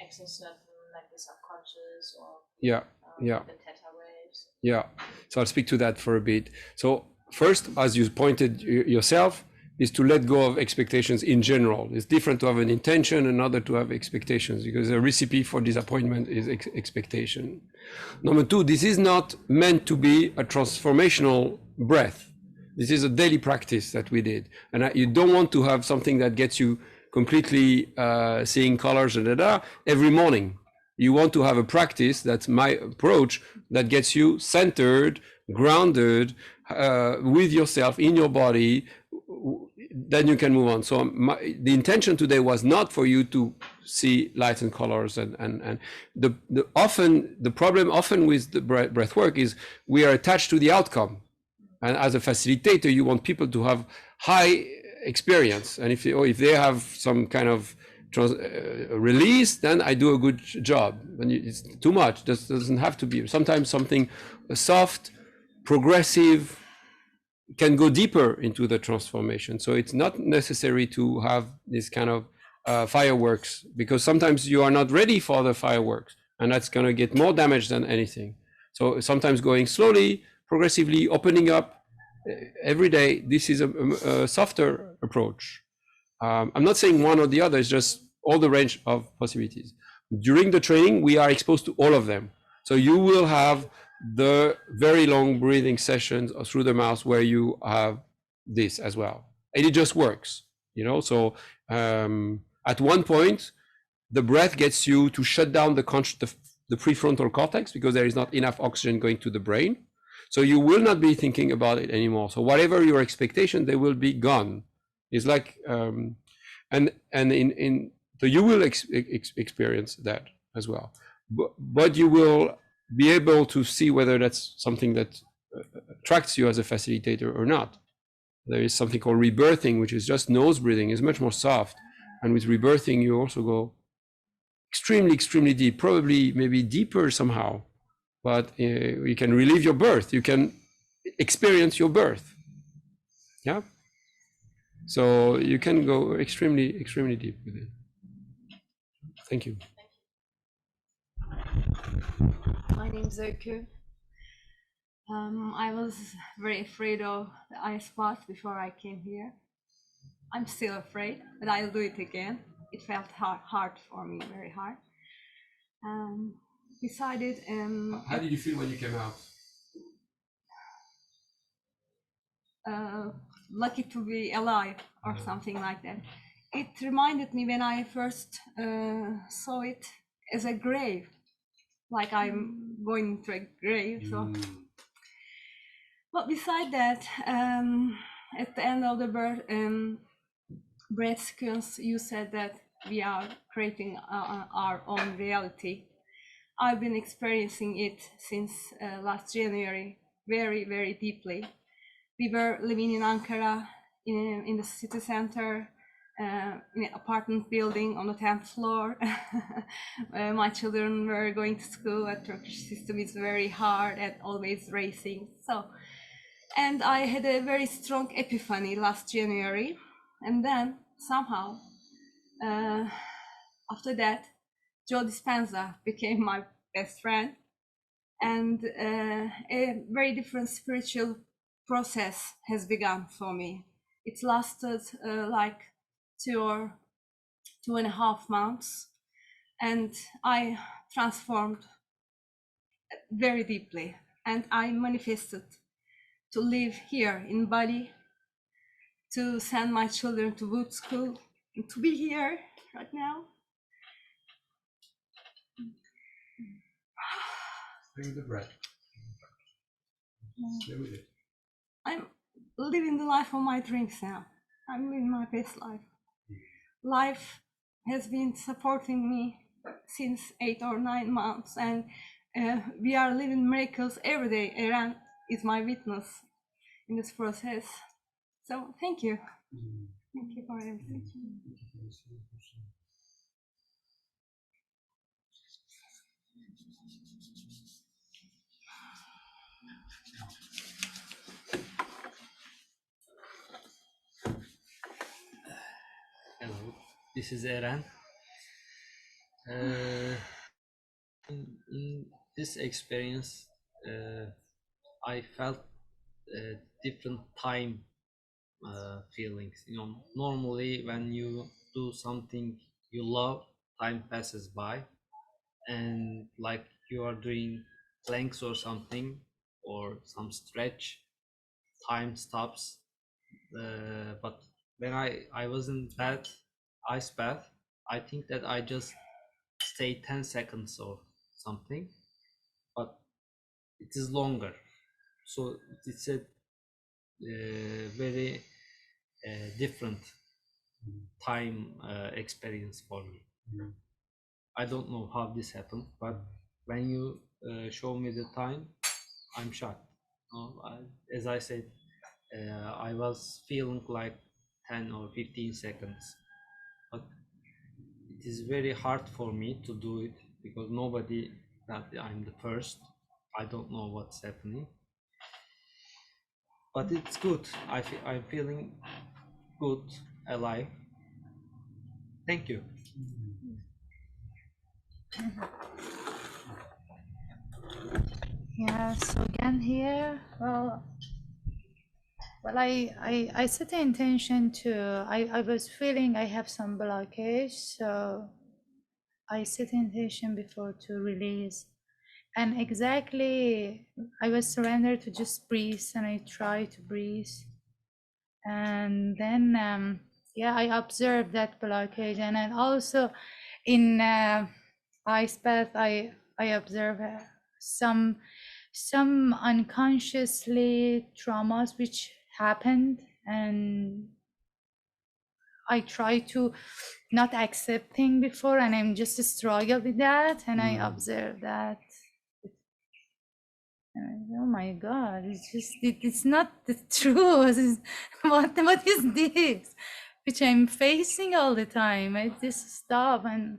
access certain like the subconscious or the theta waves. Yeah, so I'll speak to that for a bit. So first, as you pointed yourself, is to let go of expectations in general. It's different to have an intention and other to have expectations, because a recipe for disappointment is expectation. Number two, this is not meant to be a transformational breath. This is a daily practice that we did. And you don't want to have something that gets you completely seeing colors every morning. You want to have a practice, that's my approach, that gets you centered, grounded with yourself, in your body, then you can move on. So the intention today was not for you to see lights and colors, and the problem often with the breath work is we are attached to the outcome. And as a facilitator, you want people to have high experience. And if they have some kind of release, then I do a good job. When it's too much, this doesn't have to be. Sometimes something soft, progressive, can go deeper into the transformation. So it's not necessary to have this kind of fireworks, because sometimes you are not ready for the fireworks, and that's going to get more damage than anything. So sometimes going slowly, progressively, opening up every day, this is a softer approach. I'm not saying one or the other, it's just all the range of possibilities. During the training, we are exposed to all of them. So you will have the very long breathing sessions through the mouth where you have this as well. And it just works, So at one point, the breath gets you to shut down the prefrontal cortex, because there is not enough oxygen going to the brain. So you will not be thinking about it anymore. So whatever your expectation, they will be gone. It's like, and in So you will experience that as well, but you will be able to see whether that's something that attracts you as a facilitator or not. There is something called rebirthing, which is just nose breathing. It's much more soft, and with rebirthing you also go extremely deep, probably maybe deeper somehow, but you can relive your birth, you can experience your birth. Yeah, so you can go extremely deep with it. Thank you. My name's Öykü. I was very afraid of the ice bath before I came here. I'm still afraid, but I'll do it again. It felt hard for me, very hard. Decided. How did you feel when you came out? Lucky to be alive, or something like that. It reminded me when I first saw it as a grave, like I'm going to a grave. So, but beside that, at the end of the breath sequence, you said that we are creating our own reality. I've been experiencing it since last January, very deeply. We were living in Ankara, in the city center, in an apartment building on the 10th floor. My children were going to school. The Turkish system is very hard and always racing. So, and I had a very strong epiphany last January. And then somehow, after that, Joe Dispenza became my best friend. And a very different spiritual process has begun for me. It lasted like 2.5 months, and I transformed very deeply, and I manifested to live here in Bali, to send my children to Wood School, and to be here right now. Stay with the breath. Stay with it. I'm living the life of my dreams now. I'm living my best life. Life has been supporting me since 8 or 9 months, and we are living miracles every day. Eren is my witness in this process. So thank you. Thank you for everything. Hello, this is Eren. In this experience, I felt different time feelings. You know, normally when you do something you love, time passes by, and like you are doing planks or something or some stretch, time stops. But when I was in that ice bath, I think that I just stayed 10 seconds or something, but it is longer. So it's a very different time experience for me. I don't know how this happened, but when you show me the time, I'm shocked. As I said, I was feeling like 10 or 15 seconds, but it is very hard for me to do it because nobody, that I'm the first, I don't know what's happening, but it's good. I'm feeling good, alive. Thank you. Yeah, so again here, well, I set the intention to, I was feeling I have some blockage, so I set the intention before to release. And exactly, I was surrendered to just breathe, and I try to breathe. And then, yeah, I observed that blockage. And then also in ice bath, I observe some unconsciously traumas which happened, and I try to not accepting before, and I'm just struggle with that, and I observe that. Oh my God, it's not the truth. What is this? Which I'm facing all the time. I just stop and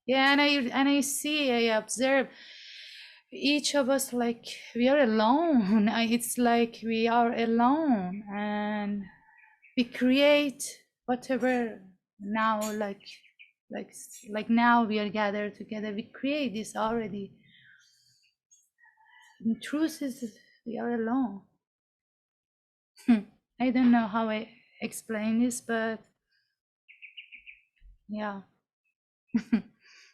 yeah, and I see, I observe each of us like we are alone. It's like we are alone, and we create whatever now, like now we are gathered together. We create this already. The truth is we are alone. I don't know how I explain this, but yeah.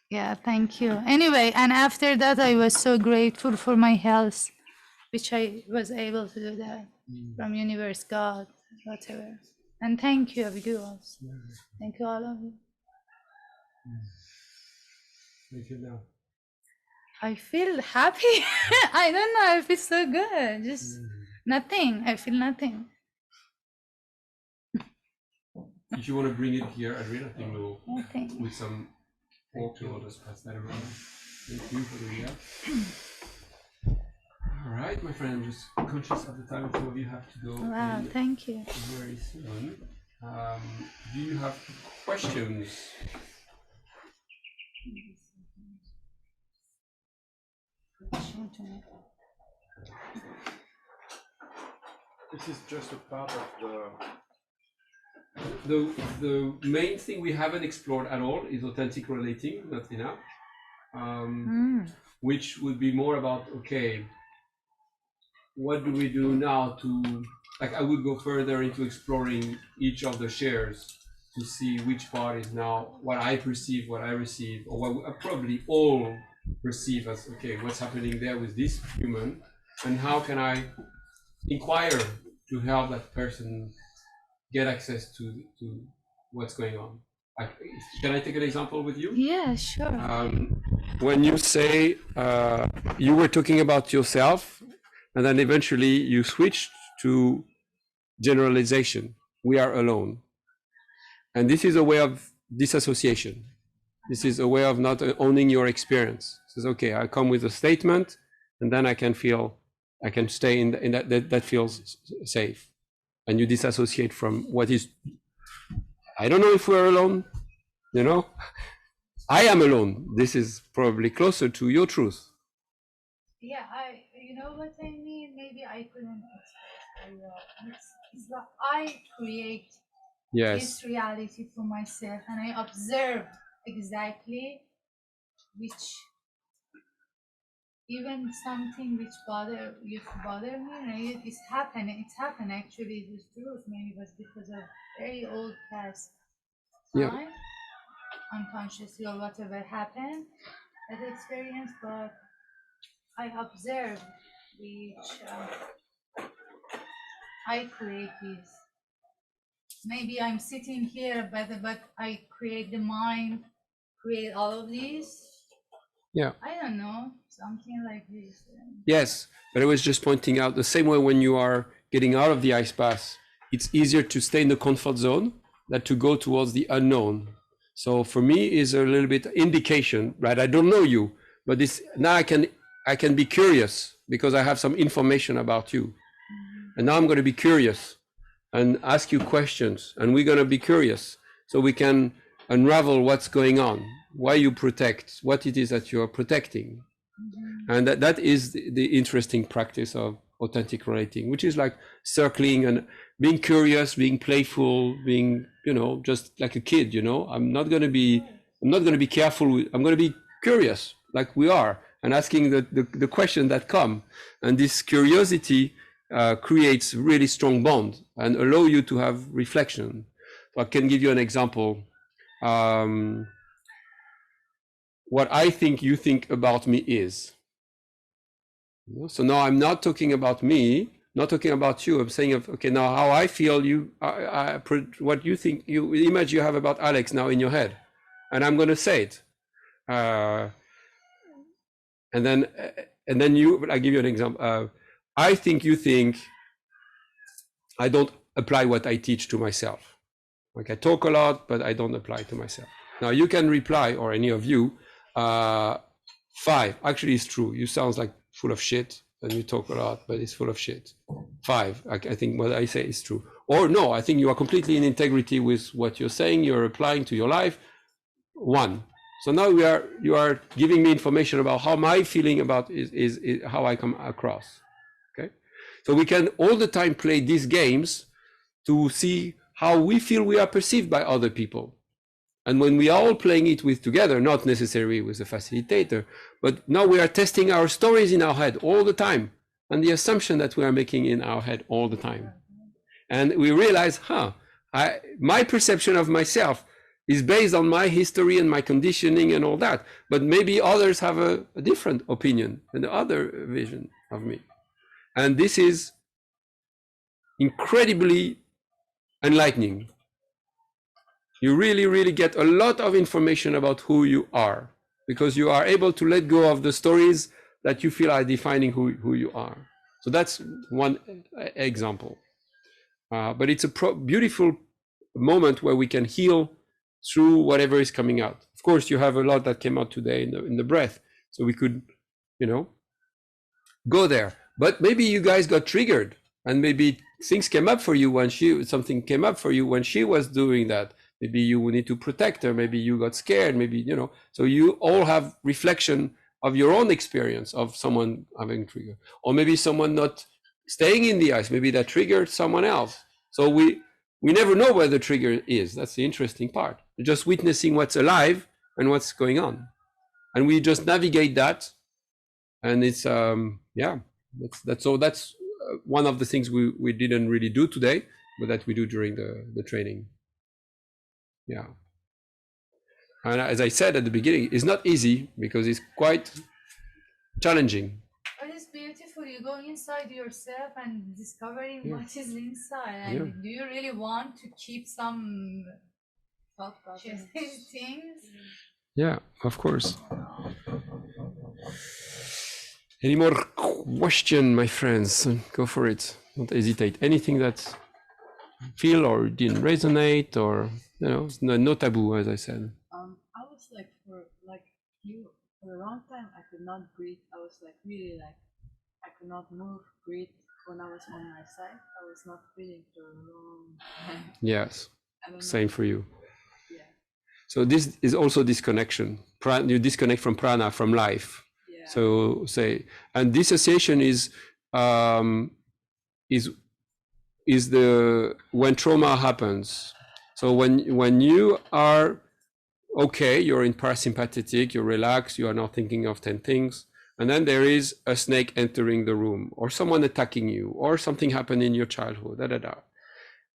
Yeah, thank you. Anyway, and after that, I was so grateful for my health, which I was able to do that from universe, God, whatever. And thank you, Abdul. Thank you, all of you. Thank you now. I feel happy. I don't know. I feel so good. Just nothing. I feel nothing. If you want to bring it here, Adrian, I think we'll, Nothing. with some fork, we'll just pass that around. Thank you for doing that. All right, my friend, I'm just conscious of the time. Some of you have to go. Wow, thank you. Very soon. Do you have questions? This is just a part of the main thing we haven't explored at all is authentic relating, not enough. Which would be more about, okay, what do we do now to, like, I would go further into exploring each of the shares to see which part is now what I perceive, what I receive, or what I probably all perceive as, okay, what's happening there with this human, and how can I inquire to help that person get access to what's going on. Like, can I take an example with you? Yeah, sure. When you say you were talking about yourself, and then eventually you switched to generalization. We are alone. And this is a way of disassociation. This is a way of not owning your experience. It says, okay, I come with a statement, and then I can feel, I can stay in that feels safe. And you disassociate from what is, I don't know if we're alone, you know? I am alone. This is probably closer to your truth. Yeah, you know what I mean? Maybe I couldn't express very well. It's like I create this reality for myself, and I observe exactly which, even something which bother me, right? It's happened actually, it's truth. Maybe it was because of very old past time, unconsciously or whatever happened, that experience, but I observe which I create this. Maybe I'm sitting here, but I create the mind, create all of these. Yeah. I don't know, something like this. Yes, but I was just pointing out the same way when you are getting out of the ice bath, it's easier to stay in the comfort zone than to go towards the unknown. So for me is a little bit indication, right? I don't know you, but this now I can be curious because I have some information about you. And now I'm going to be curious and ask you questions, and we're going to be curious so we can unravel what's going on, why you protect, what it is that you're protecting. And that is the interesting practice of authentic relating, which is like circling and being curious, being playful, being, you know, just like a kid, you know. I'm not going to be careful. I'm going to be curious like we are, and asking the question that come. And this curiosity creates really strong bond and allow you to have reflection. So I can give you an example. What I think you think about me is. So now I'm not talking about me, not talking about you. I'm saying, okay, now how I feel you, what you think, you image you have about Alex now in your head, and I'm going to say it. And then I give you an example. I think you think I don't apply what I teach to myself. Like I talk a lot, but I don't apply to myself. Now you can reply, or any of you, 5. Actually, it's true. You sound like full of shit, and you talk a lot, but it's full of shit. 5. I think what I say is true. Or no, I think you are completely in integrity with what you're saying. You're applying to your life. 1. So now you are giving me information about how my feeling about is how I come across. Okay, so we can all the time play these games to see how we feel we are perceived by other people. And when we are all playing it with together, not necessarily with a facilitator, but now we are testing our stories in our head all the time, and the assumption that we are making in our head all the time. And we realize, my perception of myself is based on my history and my conditioning and all that, but maybe others have a different opinion and other vision of me. And this is incredibly enlightening. You really, really get a lot of information about who you are, because you are able to let go of the stories that you feel are defining who you are. So that's one example. But it's a beautiful moment where we can heal through whatever is coming out. Of course, you have a lot that came out today in the breath, so we could, go there. But maybe you guys got triggered, and maybe things came up for you when something came up for you when she was doing that. Maybe you need to protect her. Maybe you got scared. Maybe So you all have reflection of your own experience of someone having trigger, or maybe someone not staying in the ice. Maybe that triggered someone else. So we never know where the trigger is. That's the interesting part. We're just witnessing what's alive and what's going on, and we just navigate that. And it's that's one of the things we didn't really do today, but that we do during the training. Yeah. And as I said at the beginning, it's not easy because it's quite challenging. But it's beautiful. You go inside yourself and discovering what is inside. And do you really want to keep some things? Yeah, of course. Any more question, my friends? Go for it. Don't hesitate. Anything that feel or didn't resonate, or no taboo, as I said. I was like for a long time I could not breathe. I was like really I could not move, breathe when I was on my side. I was not breathing for a long time. Yes, same for you. Yeah. So this is also disconnection. You disconnect from prana, from life. Yeah. So and dissociation is when trauma happens. So when you are okay, you're in parasympathetic, you're relaxed, you are not thinking of 10 things, and then there is a snake entering the room, or someone attacking you, or something happened in your childhood,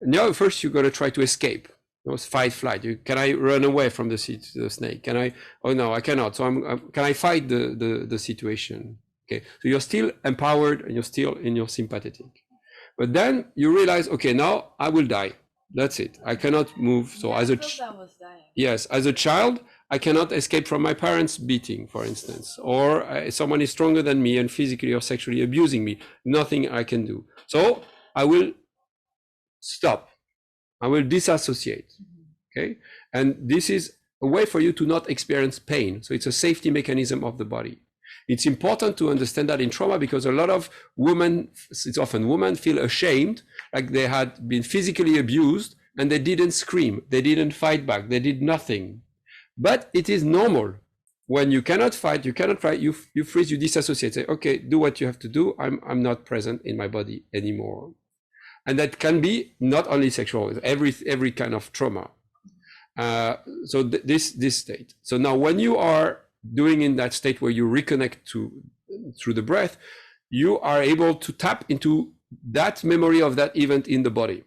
Now first you got to try to escape. It was fight, flight. Can I run away from the snake? Can I? Oh no, I cannot. So can I fight the situation? Okay, so you're still empowered and you're still in your sympathetic. But then you realize, okay, now I will die. That's it. I cannot move. So as a child, I cannot escape from my parents beating, for instance, or someone is stronger than me and physically or sexually abusing me. Nothing I can do. So I will stop. I will disassociate. Okay, and this is a way for you to not experience pain. So it's a safety mechanism of the body. It's important to understand that in trauma, because a lot of women, it's often women, feel ashamed, like they had been physically abused and they didn't scream, they didn't fight back, they did nothing. But it is normal. When you cannot fight, you cannot fight, you freeze, you disassociate, say, okay, do what you have to do. I'm not present in my body anymore. And that can be not only sexual, every kind of trauma. So this state. So now when you are doing in that state where you reconnect through the breath, you are able to tap into that memory of that event in the body.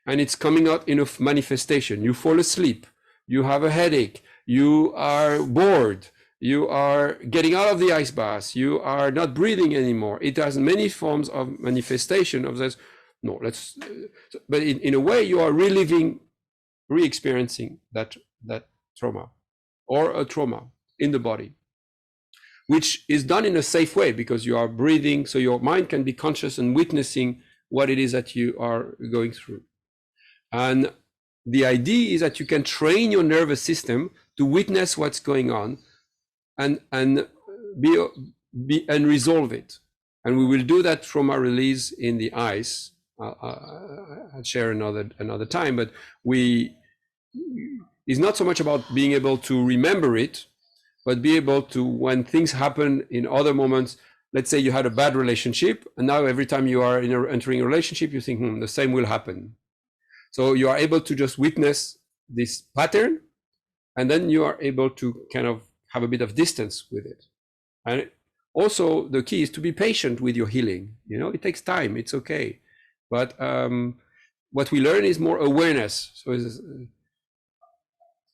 And it's coming out in a manifestation. You fall asleep, you have a headache, you are bored, you are getting out of the ice bath, you are not breathing anymore. It has many forms of manifestation of this. No, but in a way you are reliving, re-experiencing that trauma, or a trauma in the body, which is done in a safe way because you are breathing, so your mind can be conscious and witnessing what it is that you are going through. And the idea is that you can train your nervous system to witness what's going on and resolve it. And we will do that trauma release in the ice. I'll share another time, but it's not so much about being able to remember it, but be able to, when things happen in other moments, let's say you had a bad relationship, and now every time you are entering a relationship, you think, the same will happen. So you are able to just witness this pattern, and then you are able to kind of have a bit of distance with it. And also the key is to be patient with your healing. It takes time, it's okay. But what we learn is more awareness. So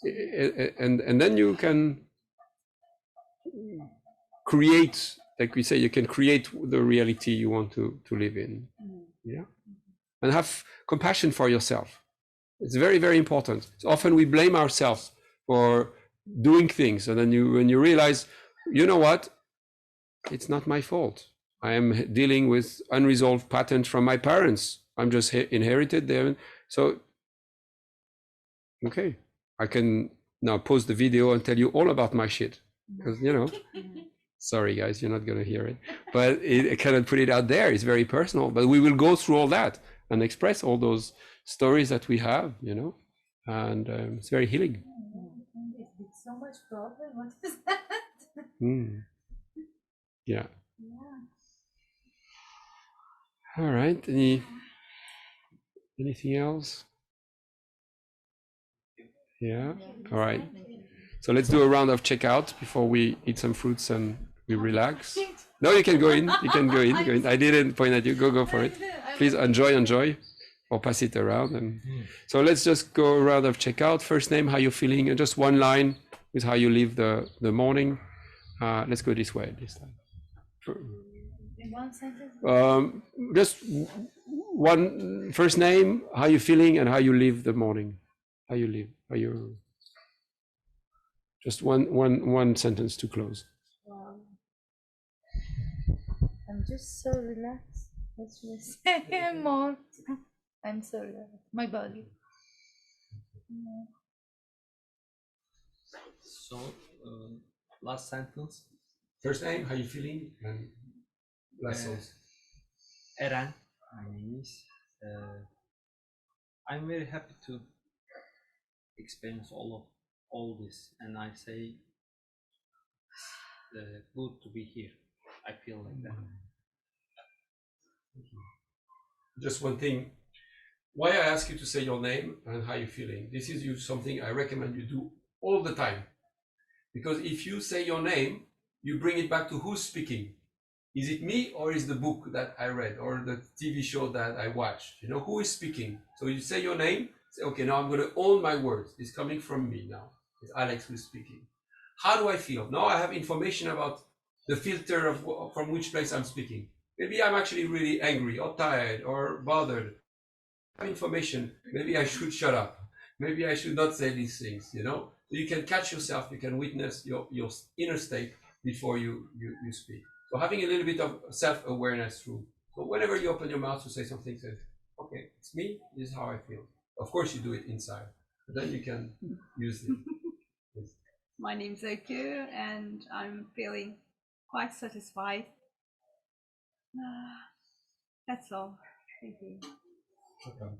and then you can create, like we say, you can create the reality you want to live in. Yeah. And have compassion for yourself. It's very, very important. So often we blame ourselves for doing things, and then when you realize, you know what, it's not my fault. I am dealing with unresolved patterns from my parents. I'm just inherited them. So, okay, I can now pause the video and tell you all about my shit. Because, sorry guys, you're not going to hear it, but I cannot put it out there. It's very personal, but we will go through all that and express all those stories that we have, and it's very healing. It's so much problem. What is that? Yeah. All right. Anything else? Yeah. All right. So let's do a round of checkout before we eat some fruits and we relax. No, you can go in. You can go in. Go in. I didn't point at you. Go for it. Please enjoy, or pass it around. And so let's just go a round of checkout. First name, how you feeling, and just one line with how you live the morning. Let's go this way this time. In one sentence? Just one first name, how you feeling, and how you live the morning. How you live. How you. Just one sentence to close. I'm just so relaxed. What should I say more? I'm so relaxed. My body. So, last sentence. First name, how you feeling, and last sentence. Eren, my name is. I'm very happy to experience all this, and I say good to be here. I feel like that. Just one thing. Why I ask you to say your name and how you're feeling. This is something I recommend you do all the time. Because if you say your name, you bring it back to who's speaking. Is it me, or is the book that I read, or the TV show that I watched? Who is speaking? So you say your name, say, okay, now I'm going to own my words. It's coming from me now. It's Alex who's speaking. How do I feel? Now I have information about the filter of from which place I'm speaking. Maybe I'm actually really angry or tired or bothered. I have information. Maybe I should shut up. Maybe I should not say these things, So you can catch yourself, you can witness your inner state before you speak. So having a little bit of self-awareness through. So whenever you open your mouth to say something, say, okay, it's me, this is how I feel. Of course you do it inside, but then you can use it. Yes. My name is Oku, and I'm feeling quite satisfied. That's all. Thank you. Okay.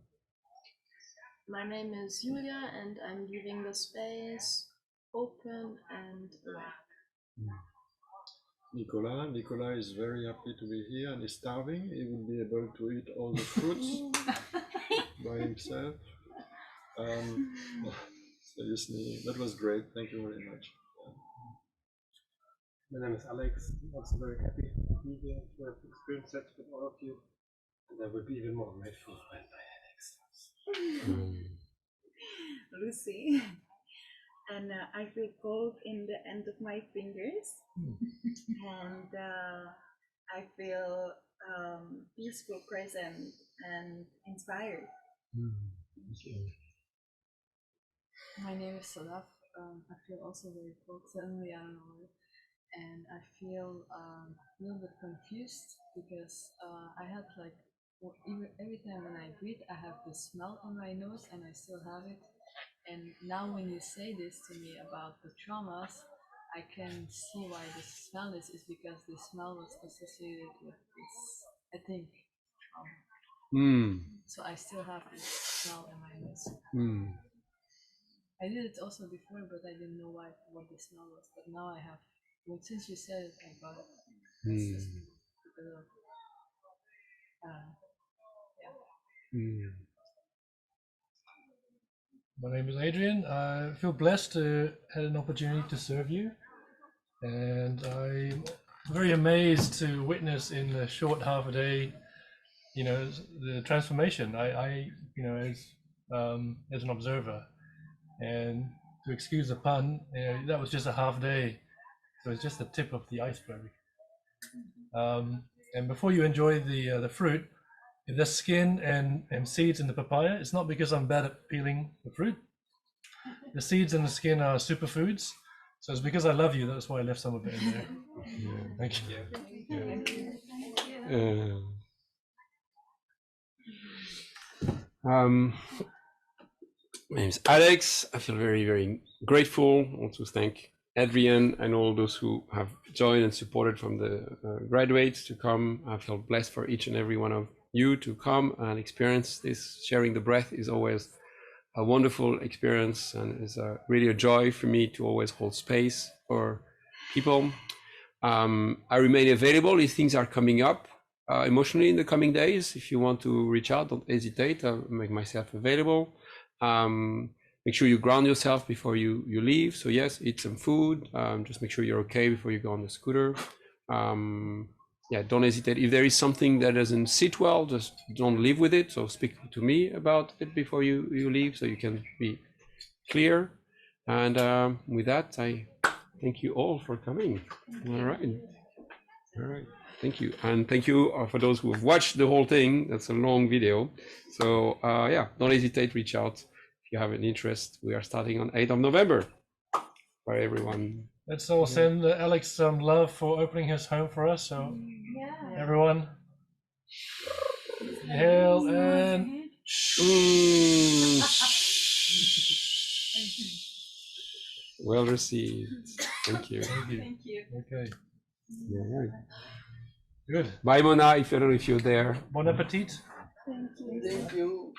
My name is Julia, and I'm leaving the space open and awake. Nicolas is very happy to be here and is starving. He will be able to eat all the fruits by himself. Seriously, that was great. Thank you very much. My name is Alex. I'm also very happy to be here to have experienced that with all of you. And I will be even more grateful when Alex starts. Lucy. And I feel cold in the end of my fingers. And I feel peaceful, present, and inspired. My name is Salaf. I feel also very cold suddenly, I don't know why. And I feel a little bit confused because I had like every time when I breathe, I have the smell on my nose, and I still have it. And now when you say this to me about the traumas, I can see why the smell is because the smell was associated with this, I think, trauma. So I still have this smell in my nose. I did it also before, but I didn't know what the smell was. But now I have. Well, since you said it, I got it. It's just because of, yeah. My name is Adrian. I feel blessed to have an opportunity to serve you, and I'm very amazed to witness in a short half a day, you know, the transformation. I you know, as an observer, and to excuse the pun, that was just a half day, so it's just the tip of the iceberg. And before you enjoy the fruit, if there's skin and seeds in the papaya, it's not because I'm bad at peeling the fruit. The seeds and the skin are superfoods, so it's because I love you. That's why I left some of it in there. Thank you. My name is Alex. I feel very, very grateful. I want to thank Adrian and all those who have joined and supported from the graduates to come. I feel blessed for each and every one of you to come and experience this. Sharing the breath is always a wonderful experience, and it's really a joy for me to always hold space for people. I remain available if things are coming up emotionally in the coming days. If you want to reach out, don't hesitate. I'll make myself available. Make sure you ground yourself before you leave. So yes, eat some food. Just make sure you're okay before you go on the scooter. Yeah, don't hesitate. If there is something that doesn't sit well, just don't live with it. So speak to me about it before you leave, so you can be clear. And with that, I thank you all for coming. All right. Thank you. And thank you for those who have watched the whole thing. That's a long video. So yeah, don't hesitate, reach out if you have an interest. We are starting on 8th of November. Bye, everyone. Let's all send Alex some love for opening his home for us. So everyone, inhale and Well received. Thank you. Thank you. Thank you. Okay. Yeah. Good. Bye, Mona. If I don't know if you're there. Bon appetit. Thank you. Thank you.